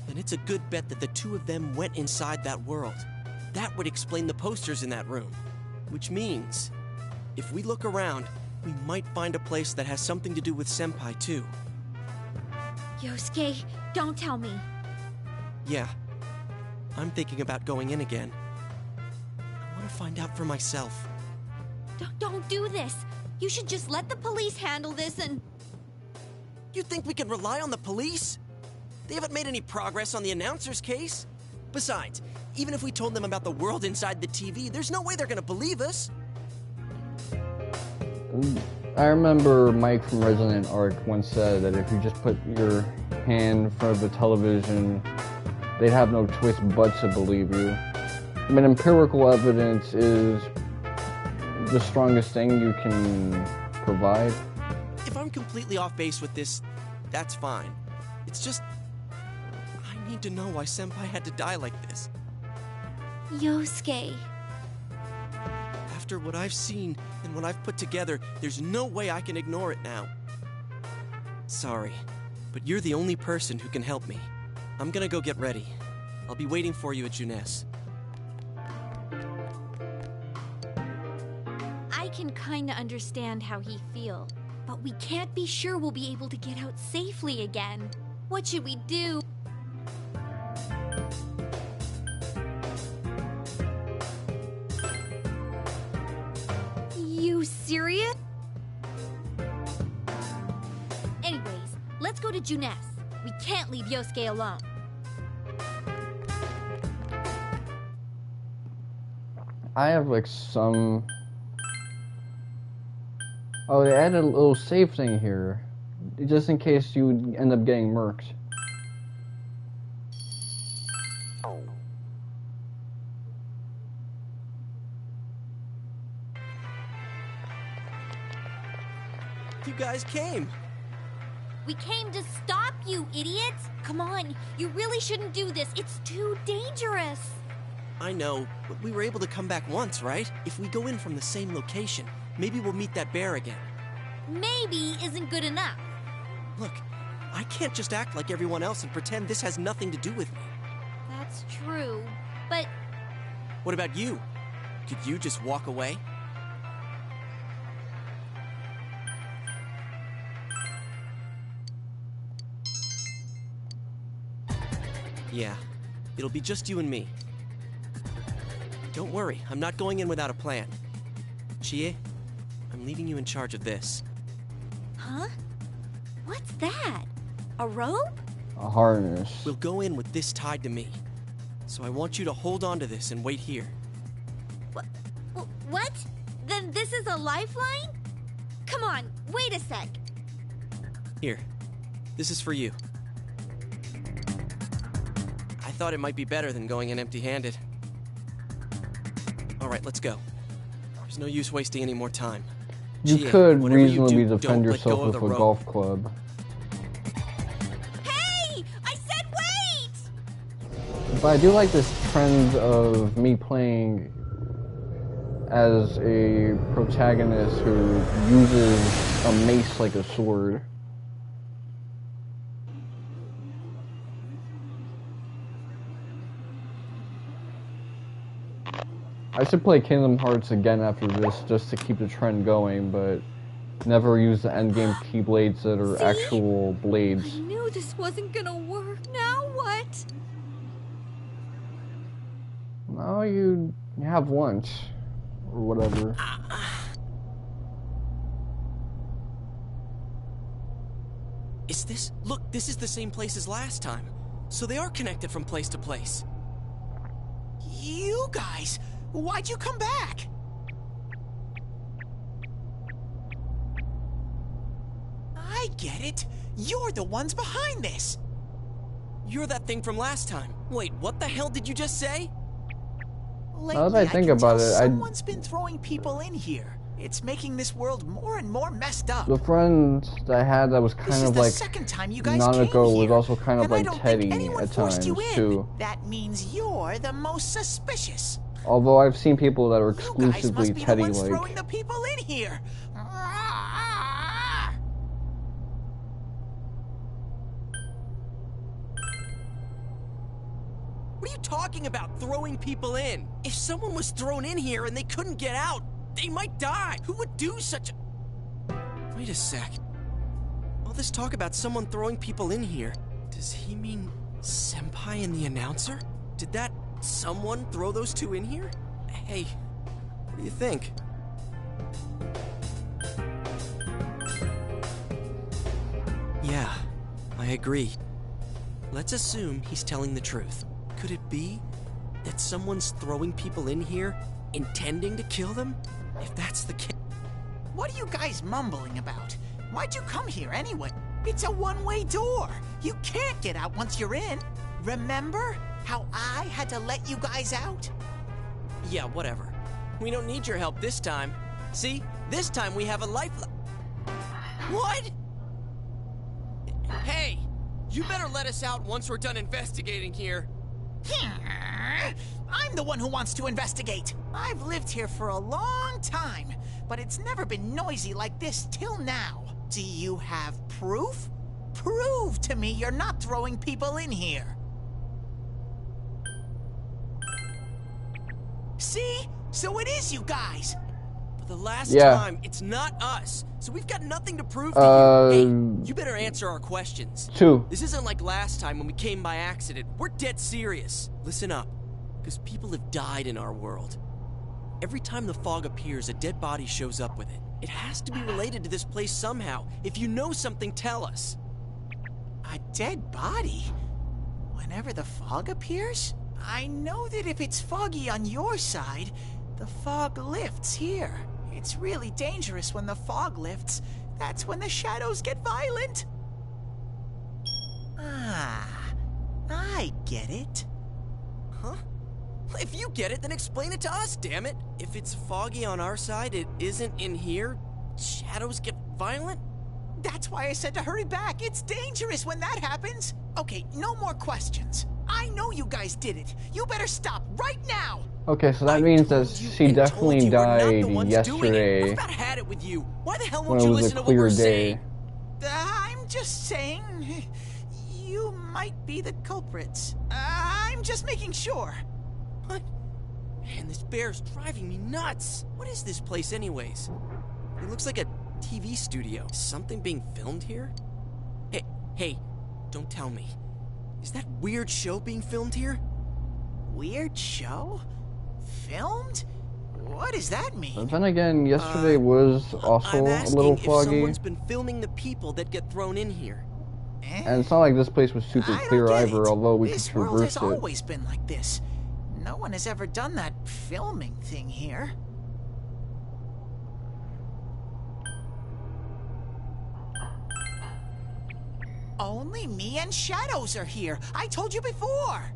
then it's a good bet that the two of them went inside that world. That would explain the posters in that room. Which means, if we look around, we might find a place that has something to do with Senpai too. Yosuke, don't tell me. Yeah, I'm thinking about going in again. I want to find out for myself. Don't do this. You should just let the police handle this and... You think we can rely on the police? They haven't made any progress on the announcer's case. Besides, even if we told them about the world inside the TV, there's no way they're gonna believe us. I remember Mike from Resident Arc once said that if you just put your hand in front of the television, they'd have no choice but to believe you. I mean, empirical evidence is the strongest thing you can provide. If I'm completely off base with this, that's fine. It's just, I need to know why Senpai had to die like this. Yosuke. After what I've seen and what I've put together, there's no way I can ignore it now. Sorry, but you're the only person who can help me. I'm gonna go get ready. I'll be waiting for you at Junes. I can kinda understand how he feels, but we can't be sure we'll be able to get out safely again. What should we do? You serious? Anyways, let's go to Junes. We can't leave Yosuke alone. I have like some... Oh, they added a little save thing here, just in case you end up getting murked. You guys came. We came to stop you, idiots! Come on, you really shouldn't do this. It's too dangerous. I know, but we were able to come back once, right? If we go in from the same location, maybe we'll meet that bear again. Maybe isn't good enough. Look, I can't just act like everyone else and pretend this has nothing to do with me. That's true, but... What about you? Could you just walk away? Yeah, it'll be just you and me. Don't worry, I'm not going in without a plan. Chie, I'm leaving you in charge of this. Huh? What's that? A rope? A harness. We'll go in with this tied to me. So I want you to hold on to this and wait here. What? Then this is a lifeline? Come on, wait a sec. Here, this is for you. I thought it might be better than going in empty-handed. All right, let's go. There's no use wasting any more time. You Chie, could whatever reasonably you do, defend don't let go yourself of with the a rope. golf club. Hey! I said wait! But I do like this trend of me playing as a protagonist who uses a mace like a sword. I should play Kingdom Hearts again after this just to keep the trend going, but never use the endgame keyblades that are actual blades. I knew this wasn't gonna work. Now what? Now you have lunch, or whatever. Is this? Look, this is the same place as last time. So they are connected from place to place. You guys! Why'd you come back? I get it. You're the ones behind this. You're that thing from last time. Wait, what the hell did you just say? Now that I think about it, someone's been throwing people in here. It's making this world more and more messed up. The friend that I had that was kind of like Nanako was also kind of like Teddy at times too. That means you're the most suspicious. Although I've seen people that are You guys exclusively must be the ones Teddy-like. throwing the people in here. What are you talking about, throwing people in? If someone was thrown in here and they couldn't get out, they might die. Who would do such a... Wait a sec. All this talk about someone throwing people in here, does he mean Senpai and the announcer? Did that someone throw those two in here? Hey, what do you think? Yeah, I agree. Let's assume he's telling the truth. Could it be that someone's throwing people in here intending to kill them? If that's the case... What are you guys mumbling about? Why'd you come here anyway? It's a one-way door. You can't get out once you're in. Remember how I had to let you guys out? Yeah, whatever. We don't need your help this time. See? This time we have a lifeline. What? Hey! You better let us out once we're done investigating here. I'm the one who wants to investigate. I've lived here for a long time, but it's never been noisy like this till now. Do you have proof? Prove to me you're not throwing people in here. See? So it is you guys. For the last time, it's not us. So we've got nothing to prove to you. Hey, you better answer our questions. 2. This isn't like last time when we came by accident. We're dead serious. Listen up, because people have died in our world. Every time the fog appears, a dead body shows up with it. It has to be related to this place somehow. If you know something, tell us. A dead body? Whenever the fog appears? I know that if it's foggy on your side, the fog lifts here. It's really dangerous when the fog lifts. That's when the shadows get violent. Ah, I get it. Huh? If you get it, then explain it to us, damn it. If it's foggy on our side, it isn't in here? Shadows get violent? That's why I said to hurry back. It's dangerous when that happens. Okay, no more questions. I know you guys did it. You better stop right now. Okay, so that means that she definitely died yesterday. We've about had it with you. Why the hell when won't it you was listen a to what we're clear saying? day. I'm just saying, you might be the culprits. I'm just making sure. What? Man, this bear's driving me nuts. What is this place anyways? It looks like a TV studio. Is something being filmed here? Hey, don't tell me. Is that weird show being filmed here? Weird show? Filmed? What does that mean? But then again, yesterday was also a little foggy. If someone's been filming the people that get thrown in here. And it's not like this place was super clear either, although we could traverse it. This world has always been like this. No one has ever done that filming thing here. Only me and Shadows are here. I told you before.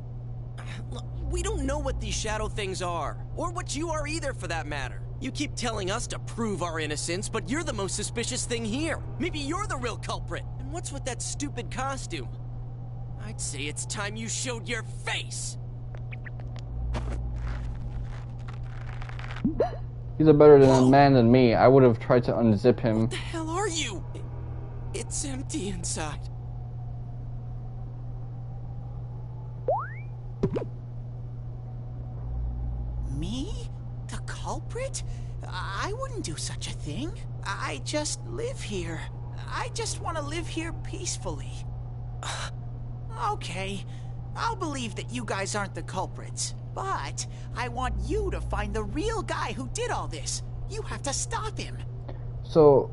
Look, we don't know what these shadow things are, or what you are either for that matter. You keep telling us to prove our innocence, but you're the most suspicious thing here. Maybe you're the real culprit. And what's with that stupid costume? I'd say it's time you showed your face. He's a better man than me. I would have tried to unzip him. What the hell are you? It's empty inside. Me? The culprit? I wouldn't do such a thing. I just live here. I just want to live here peacefully. Okay, I'll believe that you guys aren't the culprits. But I want you to find the real guy who did all this. You have to stop him. So,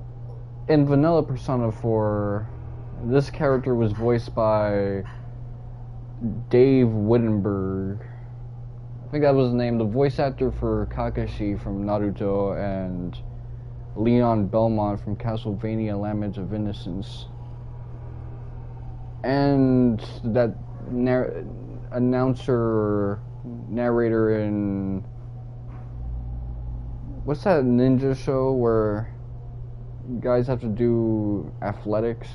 in Vanilla Persona 4, this character was voiced by Dave Wittenberg. I think that was his name, the voice actor for Kakashi from Naruto and Leon Belmont from Castlevania Lament of Innocence. And that narrator in... What's that ninja show where guys have to do athletics?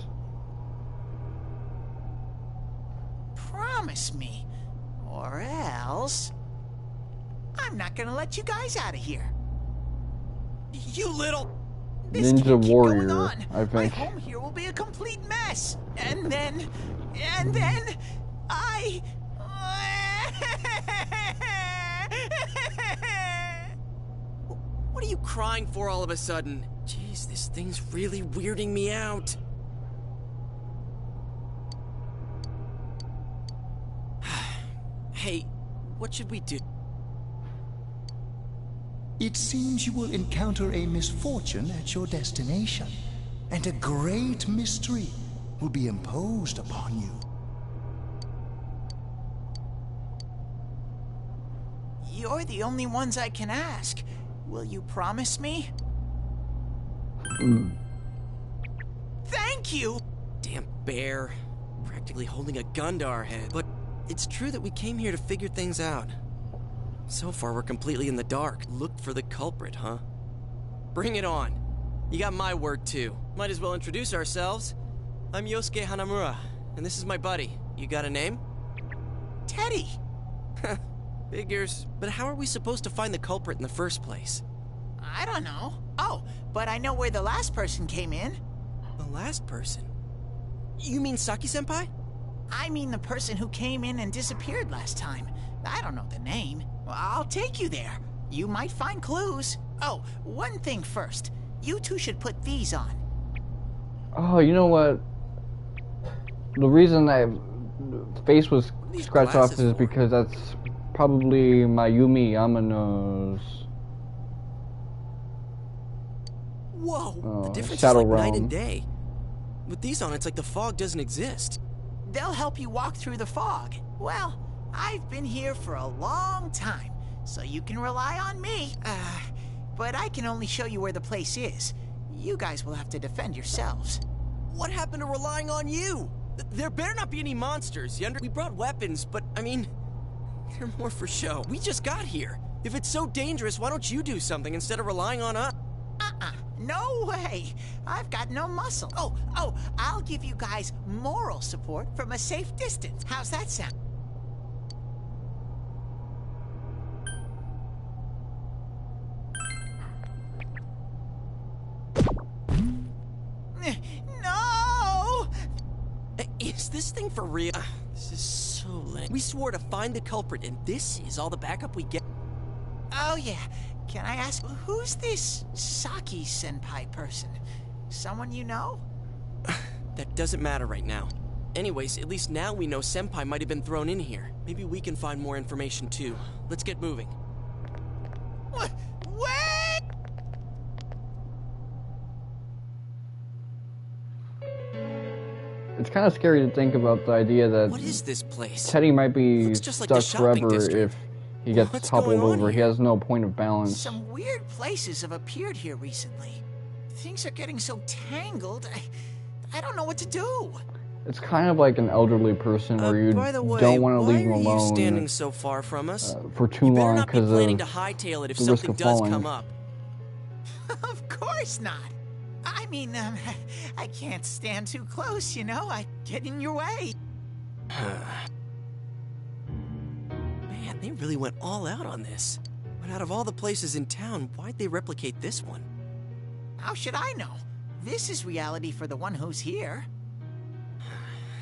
Promise me, or else I'm not gonna let you guys out of here. You little... This Ninja Warrior, I My think. home here will be a complete mess. And then I... What are you crying for all of a sudden? Jeez, this thing's really weirding me out. Hey, what should we do? It seems you will encounter a misfortune at your destination, and a great mystery will be imposed upon you. You're the only ones I can ask. Will you promise me? Thank you! Damn bear. Practically holding a gun to our head. But it's true that we came here to figure things out. So far, we're completely in the dark. Look for the culprit, huh? Bring it on. You got my word, too. Might as well introduce ourselves. I'm Yosuke Hanamura, and this is my buddy. You got a name? Teddy! Figures. But how are we supposed to find the culprit in the first place? I don't know. Oh, but I know where the last person came in. The last person? You mean Saki-senpai? I mean the person who came in and disappeared last time. I don't know the name. Well, I'll take you there. You might find clues. Oh, one thing first. You two should put these on. Oh, you know what? The reason that face was scratched off is because that's probably Mayumi Yamano's. Whoa! The difference Shadow is like Realm. night and day. With these on, it's like the fog doesn't exist. They'll help you walk through the fog. Well, I've been here for a long time, so you can rely on me. But I can only show you where the place is. You guys will have to defend yourselves. What happened to relying on you? There better not be any monsters, We brought weapons, but, I mean, they're more for show. We just got here. If it's so dangerous, why don't you do something instead of relying on us? No way! I've got no muscle. Oh, I'll give you guys moral support from a safe distance. How's that sound? No! Is this thing for real? This is so lame. We swore to find the culprit, and this is all the backup we get. Oh, yeah. Can I ask, who's this Saki-senpai person? Someone you know? That doesn't matter right now. Anyways, at least now we know Senpai might have been thrown in here. Maybe we can find more information too. Let's get moving. Wait! It's kind of scary to think about the idea that What is this place? Teddy might be Looks just like the stuck shopping forever district. if he gets What's toppled going on over. He here? has no point of balance. Some weird places have appeared here recently. Things are getting so tangled, I don't know what to do. It's kind of like an elderly person where you By the way, don't want to why leave him are you alone standing so far from us? for too You better long not be because planning of to hightail it if the risk something of does falling. come up. Of course not. I mean, I can't stand too close, I get in your way. Man, they really went all out on this. But out of all the places in town, why'd they replicate this one? How should I know? This is reality for the one who's here.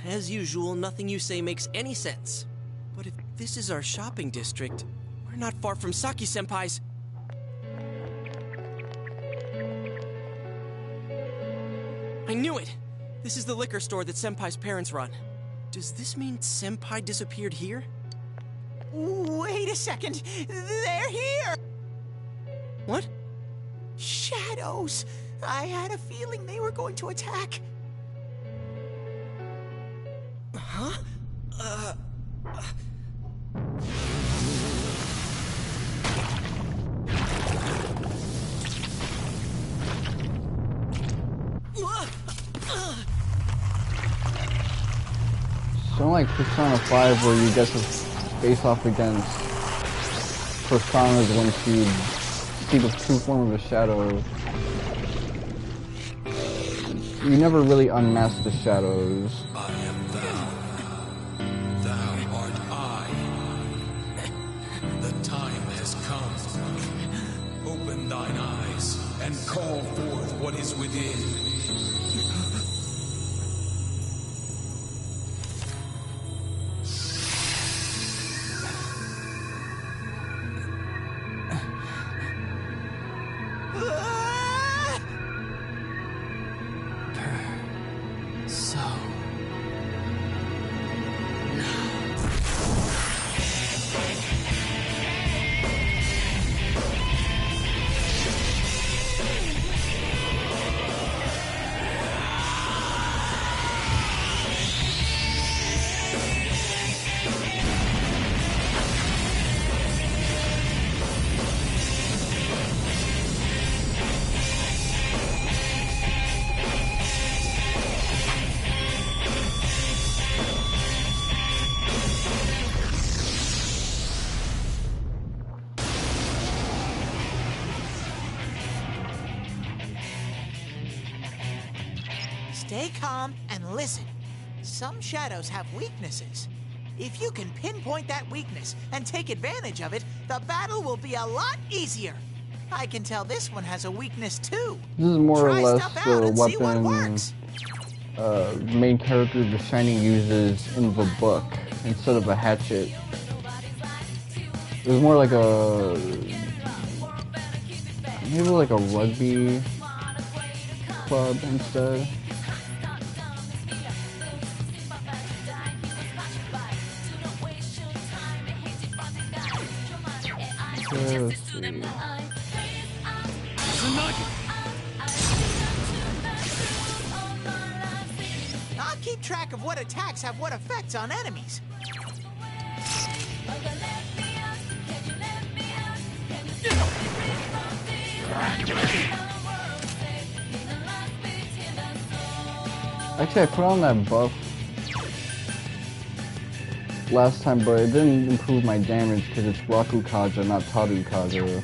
As usual, nothing you say makes any sense. But if this is our shopping district, we're not far from Saki-senpai's. I knew it! This is the liquor store that Senpai's parents run. Does this mean Senpai disappeared here? Wait a second. They're here! What? Shadows! I had a feeling they were going to attack. Huh? Sound like Persona 5 where you get to face off against personas once you see the true form of the shadow. You never really unmask the shadows. I am thou. Thou art I. The time has come. Open thine eyes and call forth what is within. calm and listen. Some shadows have weaknesses. If you can pinpoint that weakness and take advantage of it, the battle will be a lot easier. I can tell this one has a weakness too. This is more or Try less stuff out the and see what weapon works. main character The Shining uses in the book instead of a hatchet. It was more like a maybe like a rugby club instead. Let's see. I'll keep track of what attacks have what effects on enemies. Actually, I put on that buff last time, but it didn't improve my damage because it's Rakukaza, not Tarukaza.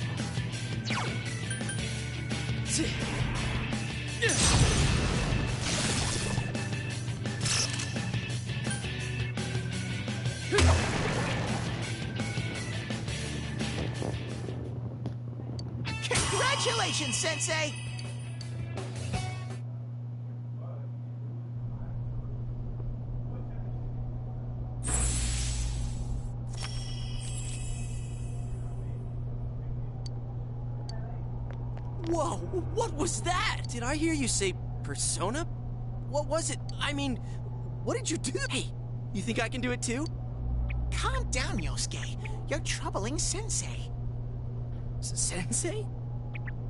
Congratulations, Sensei! Whoa, what was that? Did I hear you say persona? What was it? I mean, what did you do? Hey, you think I can do it too? Calm down, Yosuke. You're troubling Sensei. Sensei?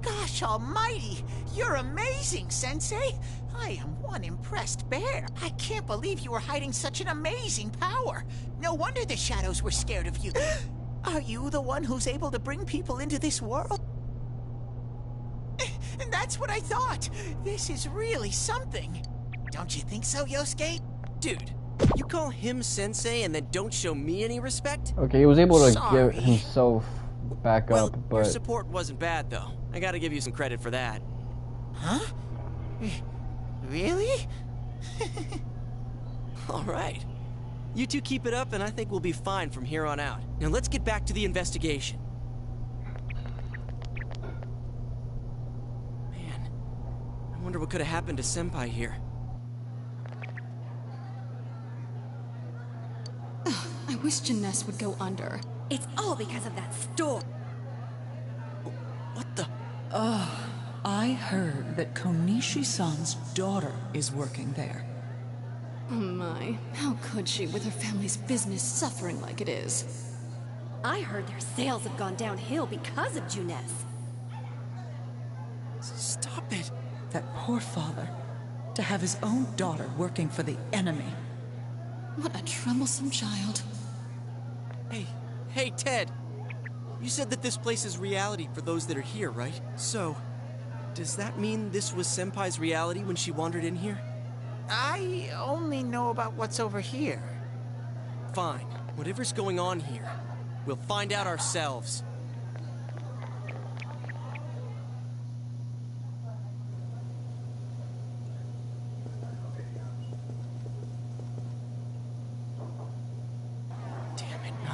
Gosh almighty! You're amazing, Sensei! I am one impressed bear. I can't believe you were hiding such an amazing power. No wonder the shadows were scared of you. Are you the one who's able to bring people into this world? And that's what I thought. This is really something. Don't you think so, Yosuke? Dude, you call him Sensei and then don't show me any respect? Okay, he was able to get himself back up, but your support wasn't bad, though. I gotta give you some credit for that. Huh? Really? All right. You two keep it up, and I think we'll be fine from here on out. Now let's get back to the investigation. Man, I wonder what could have happened to Senpai here. I wish Jeunesse would go under. It's all because of that store. What the? I heard that Konishi-san's daughter is working there. Oh my, how could she with her family's business suffering like it is? I heard their sales have gone downhill because of Jeunesse. Stop it. That poor father. To have his own daughter working for the enemy. What a troublesome child. Hey, Ted. You said that this place is reality for those that are here, right? So, does that mean this was Senpai's reality when she wandered in here? I only know about what's over here. Fine. Whatever's going on here, we'll find out ourselves.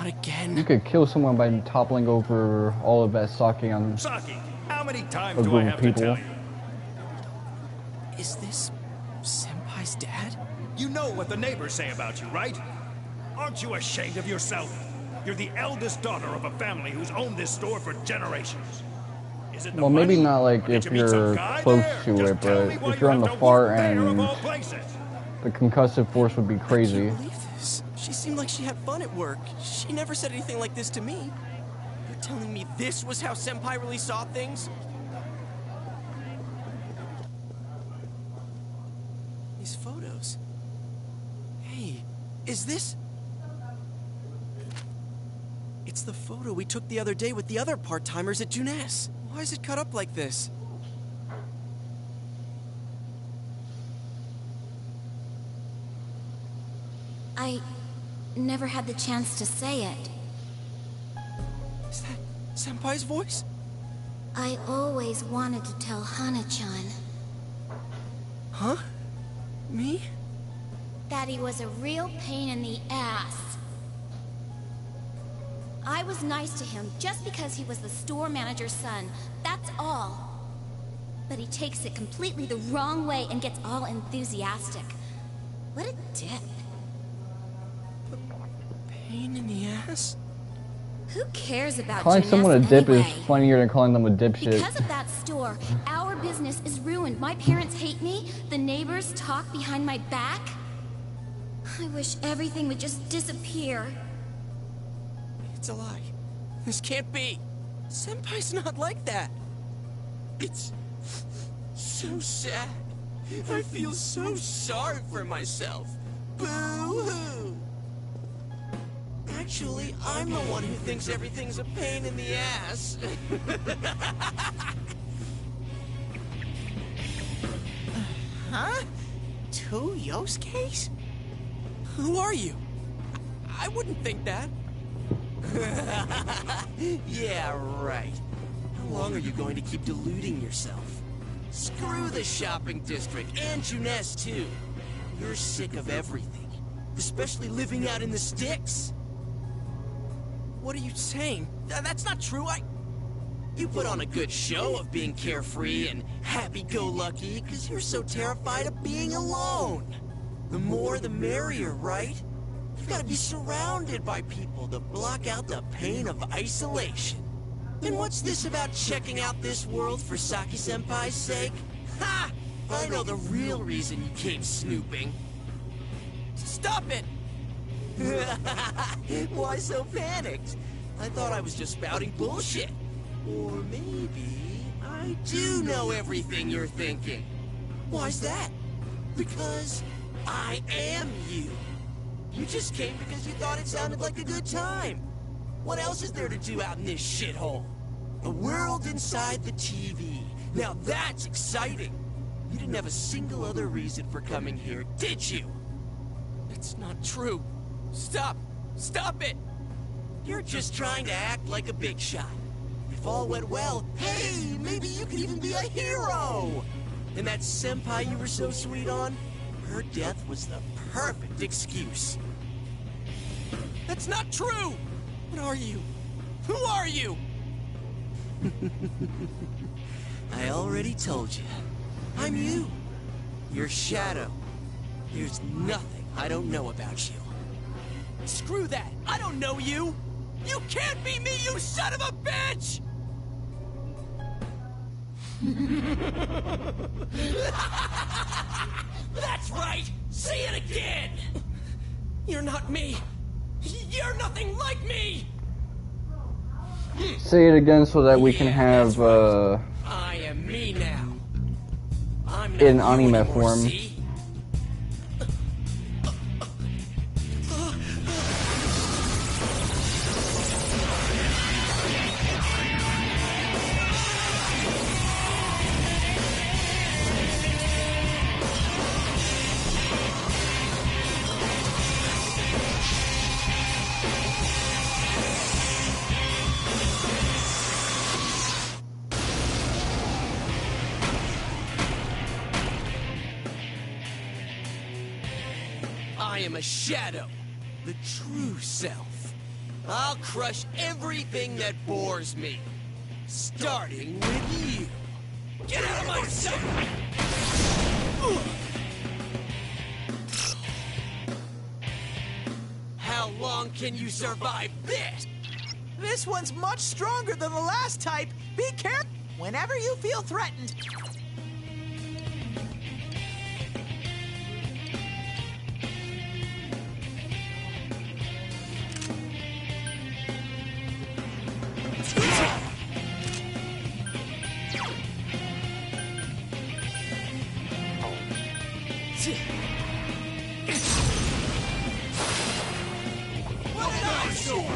Again. You could kill someone by toppling over all of that sake on Saki, how many a times do group I of have to tell people. you? Is this Senpai's dad? You know what the neighbors say about you, right? Aren't you ashamed of yourself? You're the eldest daughter of a family who's owned this store for generations. Is it the Well, maybe money? not like if you're close to it, but if you're on the far end, the concussive force would be crazy. She seemed like she had fun at work. She never said anything like this to me. You're telling me this was how Senpai really saw things? These photos. Hey, is this... It's the photo we took the other day with the other part-timers at Jeunesse. Why is it cut up like this? I never had the chance to say it. Is that Senpai's voice? I always wanted to tell Hana-chan. Huh? Me? That he was a real pain in the ass. I was nice to him just because he was the store manager's son. That's all. But he takes it completely the wrong way and gets all enthusiastic. What a dip. Pain in the ass? Who cares about Calling Jeunesse someone a dip anyway? is funnier than calling them a dipshit. Because of that store, our business is ruined. My parents hate me. The neighbors talk behind my back. I wish everything would just disappear. It's a lie. This can't be. Senpai's not like that. It's so sad. I feel so sorry for myself. Boo-hoo! Actually, I'm the one who thinks everything's a pain in the ass. Huh? Two Yosuke's? Who are you? I wouldn't think that. Yeah, right. How long are you going to keep deluding yourself? Screw the shopping district, and Jeunesse too. You're sick of everything, especially living out in the sticks. What are you saying? That's not true. You put on a good show of being carefree and happy-go-lucky because you're so terrified of being alone. The more the merrier, right? You've got to be surrounded by people to block out the pain of isolation. And what's this about checking out this world for Saki-senpai's sake? Ha! I know the real reason you came snooping. Stop it! Why so panicked? I thought I was just spouting bullshit. Or maybe I do know everything you're thinking. Why's that? Because I am you. You just came because you thought it sounded like a good time. What else is there to do out in this shithole? A world inside the TV. Now that's exciting. You didn't have a single other reason for coming here, did you? That's not true. Stop! Stop it! You're just trying to act like a big shot. If all went well, hey, maybe you could even be a hero! And that senpai you were so sweet on, her death was the perfect excuse. That's not true! What are you? Who are you? I already told you. I'm you. Your shadow. There's nothing I don't know about you. Screw that! I don't know you! You can't be me, you son of a bitch! That's right! Say it again! You're not me! You're nothing like me! Say it again so that we can have I am me now. I'm not in you anime anymore, form. see? I am a shadow, the true self. I'll crush everything that bores me, starting with you. Get out of my sight! How long can you survive this? This one's much stronger than the last type. Be careful whenever you feel threatened. What an eyesore!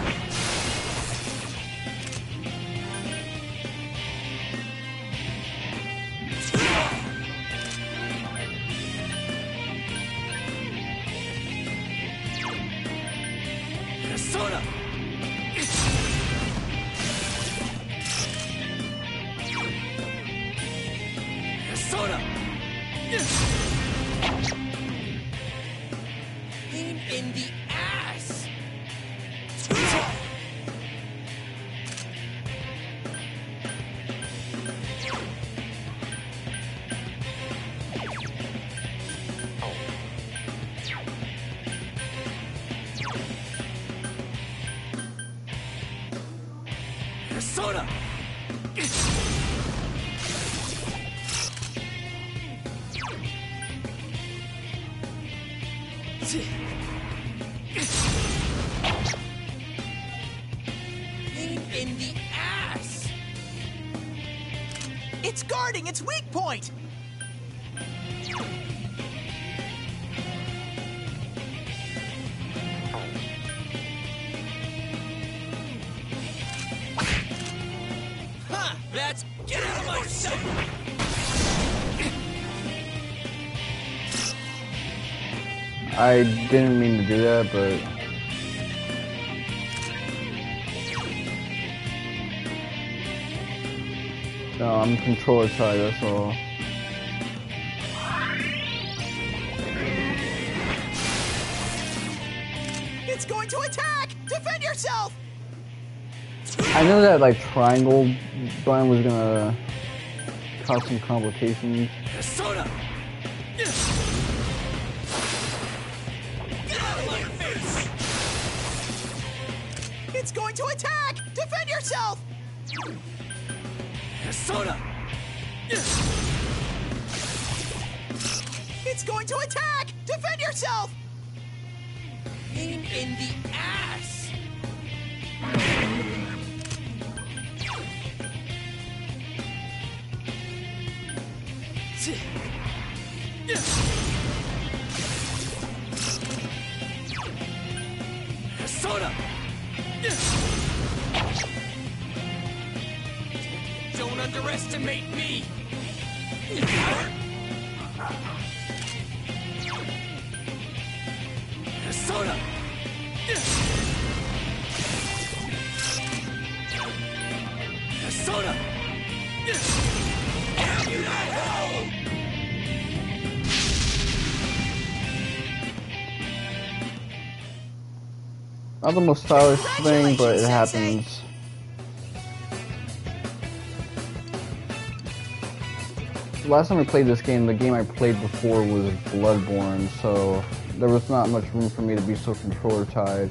Persona! Persona! Persona! Pain in the ass! It's guarding its weak point! Ha! That's... Get out of my sight! I didn't mean to do that, but no, I'm controller side, that's all. It's going to attack! Defend yourself! I know that like triangle button was gonna cause some complications. Persona! Get out of my face! It's going to attack! Defend yourself! Persona! It's going to attack! Defend yourself! Pain in the ass! Persona! Don't underestimate me! Persona! Persona! Damn you to hell! Not the most stylish thing, but it happens. Last time I played this game, the game I played before was Bloodborne, so there was not much room for me to be so controller tied.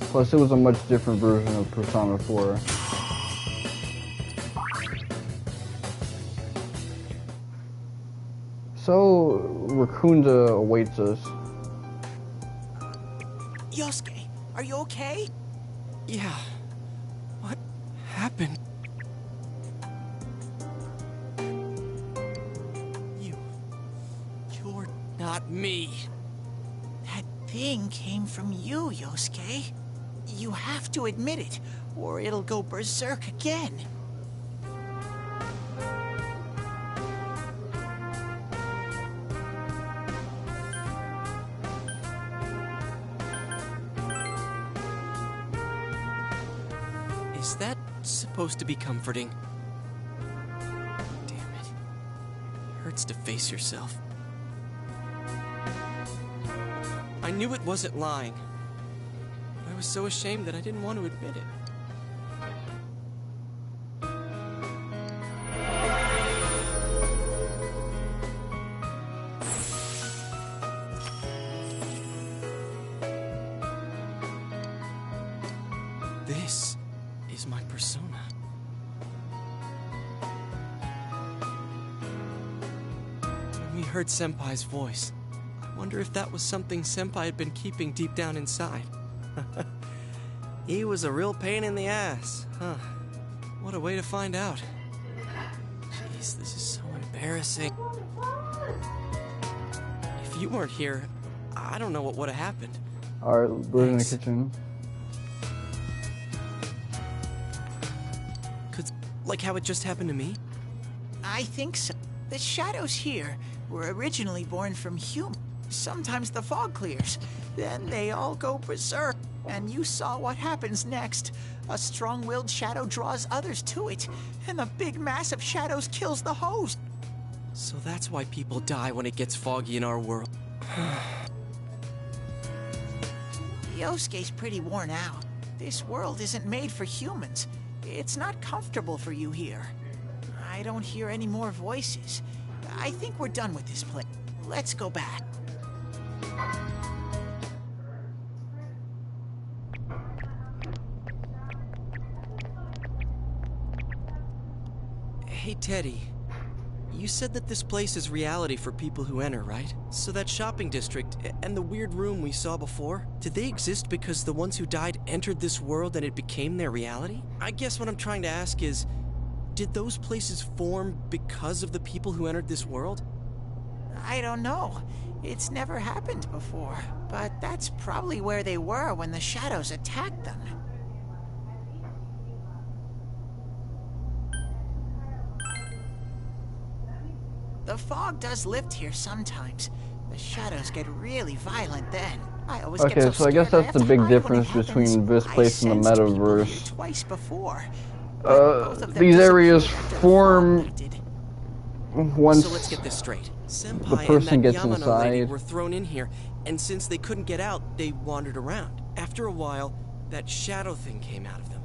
Plus, it was a much different version of Persona 4. So, Raccoonda awaits us. Yosuke, are you okay? Yeah. What happened? You're not me. That thing came from you, Yosuke. You have to admit it, or it'll go berserk again. Is that supposed to be comforting? Damn it. Hurts to face yourself. I knew it wasn't lying. But I was so ashamed that I didn't want to admit it. This is my persona. When we heard Senpai's voice, I wonder if that was something Senpai had been keeping deep down inside. He was a real pain in the ass, huh? What a way to find out. Jeez, this is so embarrassing. If you weren't here, I don't know what would have happened. Alright, we're in the kitchen. Like how it just happened to me? I think so. The shadows here were originally born from humans. Sometimes the fog clears, then they all go berserk. And you saw what happens next. A strong-willed shadow draws others to it, and the big mass of shadows kills the host. So that's why people die when it gets foggy in our world. Yosuke's pretty worn out. This world isn't made for humans. It's not comfortable for you here. I don't hear any more voices. I think we're done with this place. Let's go back. Hey, Teddy. You said that this place is reality for people who enter, right? So that shopping district and the weird room we saw before, did they exist because the ones who died entered this world and it became their reality? I guess what I'm trying to ask is, did those places form because of the people who entered this world? I don't know. It's never happened before, but that's probably where they were when the shadows attacked them. The fog does lift here sometimes. The shadows get really violent then. I always get Okay, so I guess that's the big difference between this place and the metaverse. Twice before. These areas form once so let's get this straight. Senpai the person and that gets Yamano lady inside. were thrown in here, and since they couldn't get out, they wandered around. After a while, that shadow thing came out of them.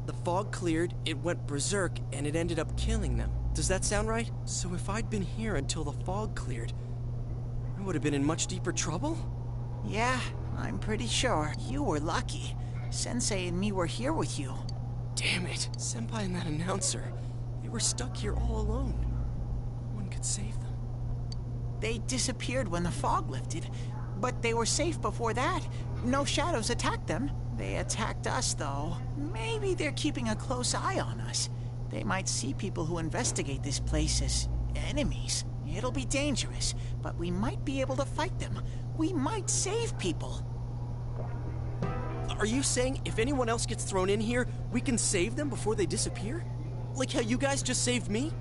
The fog cleared, it went berserk, and it ended up killing them. Does that sound right? So if I'd been here until the fog cleared, I would have been in much deeper trouble? Yeah, I'm pretty sure. You were lucky. Sensei and me were here with you. Damn it. Senpai and that announcer, they were stuck here all alone. No one could save them. They disappeared when the fog lifted, but they were safe before that. No shadows attacked them. They attacked us, though. Maybe they're keeping a close eye on us. They might see people who investigate this place as enemies. It'll be dangerous, but we might be able to fight them. We might save people. Are you saying if anyone else gets thrown in here, we can save them before they disappear? Like how you guys just saved me?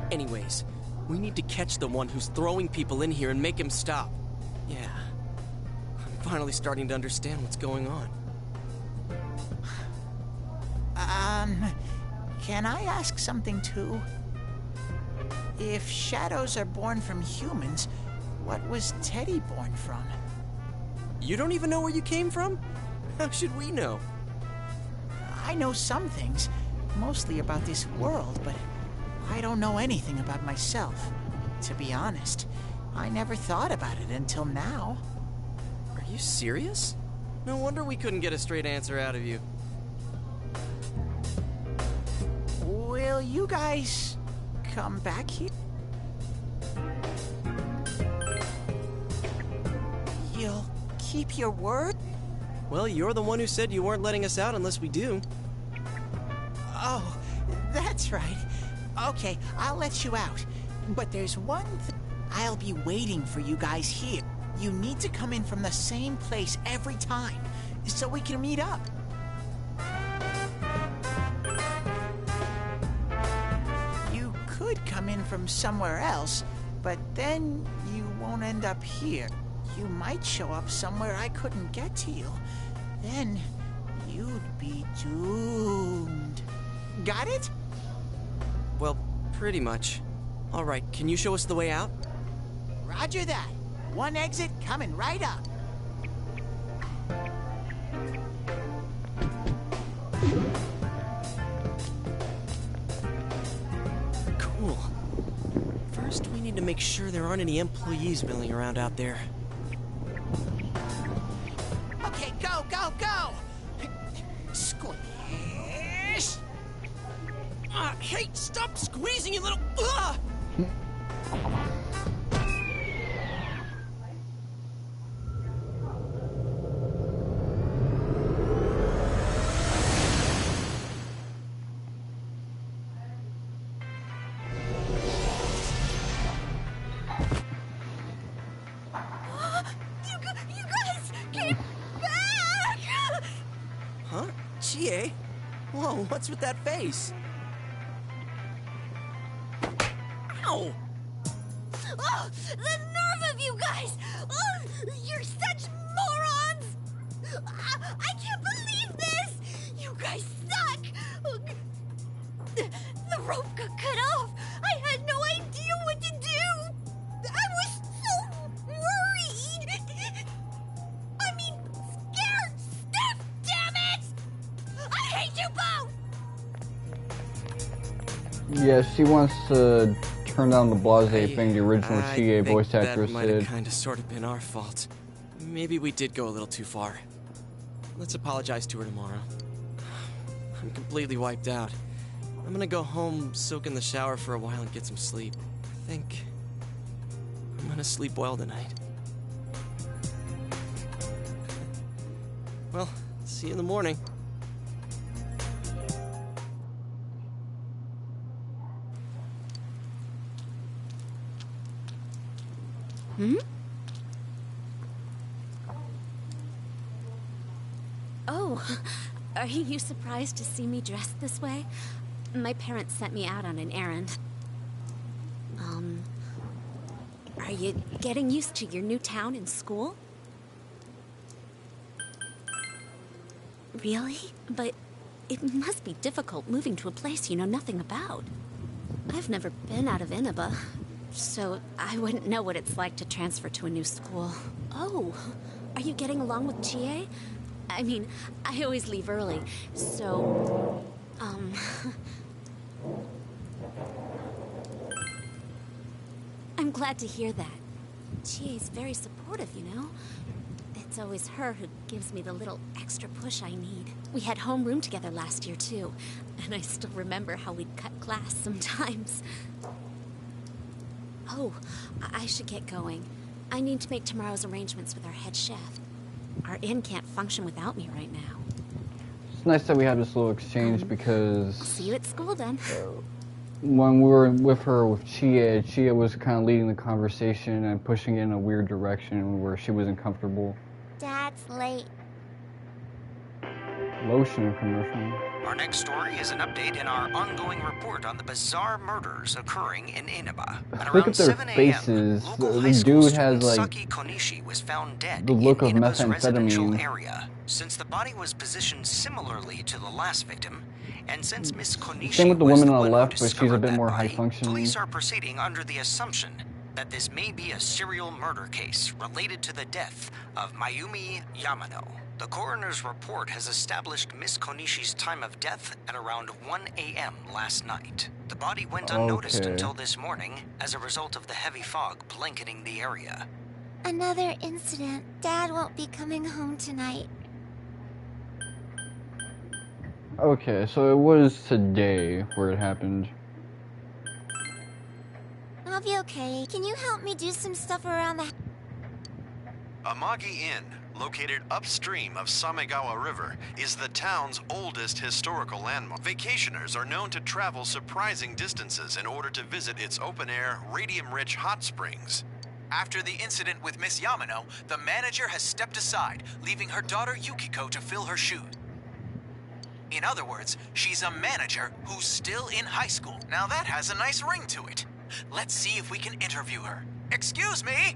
Anyways, we need to catch the one who's throwing people in here and make him stop. Yeah. I'm finally starting to understand what's going on. Can I ask something too? If shadows are born from humans, what was Teddy born from? You don't even know where you came from? How should we know? I know some things, mostly about this world, but I don't know anything about myself. To be honest, I never thought about it until now. Are you serious? No wonder we couldn't get a straight answer out of you. Will you guys come back here? You'll keep your word? Well, you're the one who said you weren't letting us out unless we do. Oh, that's right. Okay, I'll let you out. But there's one thing. I'll be waiting for you guys here. You need to come in from the same place every time, so we can meet up. You could come in from somewhere else, but then you won't end up here. You might show up somewhere I couldn't get to you. Then you'd be doomed. Got it? Well, pretty much. All right, can you show us the way out? Roger that. One exit coming right up. Cool. First, we need to make sure there aren't any employees milling around out there. Okay, go, go, go! Squish! Hey, stop squeezing, you little... You guys came back! Huh? Chie? Whoa, what's with that face? Ow! Oh, the nerve of you guys! Oh, you're such morons! I can't believe this! You guys suck! The rope got cut off! I had no idea what to do! I was so worried! I mean, scared stiff, damn it! I hate you both! Yeah, she wants to turn down the blase thing the original Chie voice actress that might have did. kind of sort of been our fault. Maybe we did go a little too far. let's apologize to her tomorrow. I'm completely wiped out. I'm gonna go home, soak in the shower for a while, and get some sleep. I think I'm gonna sleep well tonight. Well, see you in the morning. Oh, are you surprised to see me dressed this way? My parents sent me out on an errand. Are you getting used to your new town and school? Really? But it must be difficult moving to a place you know nothing about. I've never been out of Inaba, so I wouldn't know what it's like to transfer to a new school. Oh, are you getting along with Chie? I mean, I always leave early, so, I'm glad to hear that. Chie's very supportive, you know? It's always her who gives me the little extra push I need. We had homeroom together last year, too, and I still remember how we'd cut class sometimes. Oh, I should get going. I need to make tomorrow's arrangements with our head chef. Our inn can't function without me right now. It's nice that we had this little exchange because... I'll see you at school then. When we were with her, with Chie was kind of leading the conversation and pushing it in a weird direction where she wasn't comfortable. Dad's late. Lotion commercial. Our next story is an update in our ongoing report on the bizarre murders occurring in Inaba. At Look around at their 7 a.m., faces. local The high school dude has student like Saki Konishi was found dead the look in of Inaba's residential methamphetamine. area. Since the body was positioned similarly to the last victim, and since Miss Konishi Same with the was woman the on one the who left, but she's a discovered bit that more body, high functioning. police are proceeding under the assumption that this may be a serial murder case related to the death of Mayumi Yamano. The coroner's report has established Miss Konishi's time of death at around 1 a.m. last night. The body went unnoticed Okay. until this morning as a result of the heavy fog blanketing the area. Another incident. Dad won't be coming home tonight. Okay, so it was today where it happened. I'll be okay. Can you help me do some stuff around the... Amagi Inn, located upstream of Samegawa River, is the town's oldest historical landmark. Vacationers are known to travel surprising distances in order to visit its open-air, radium-rich hot springs. After the incident with Miss Yamano, the manager has stepped aside, leaving her daughter Yukiko to fill her shoes. In other words, she's a manager who's still in high school. Now that has a nice ring to it. Let's see if we can interview her. Excuse me?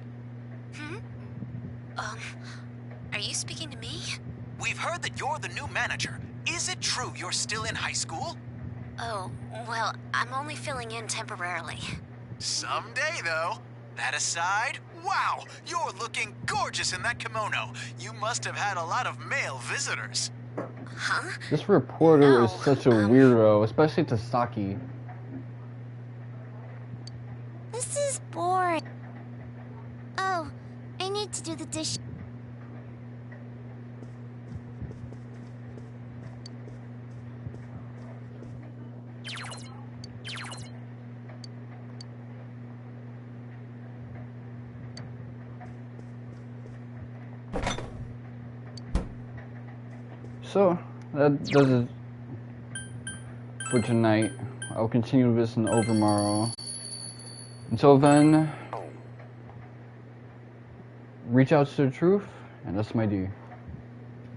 Are you speaking to me? We've heard that you're the new manager. Is it true you're still in high school? Oh, well, I'm only filling in temporarily. Someday, though. That aside, wow, you're looking gorgeous in that kimono. You must have had a lot of male visitors. Huh? This reporter is such a weirdo, especially to Saki. This is boring. Oh, I need to do the dish. So, that does it for tonight. I'll continue this in Overmorrow. Until then, reach out to the truth, and that's my D.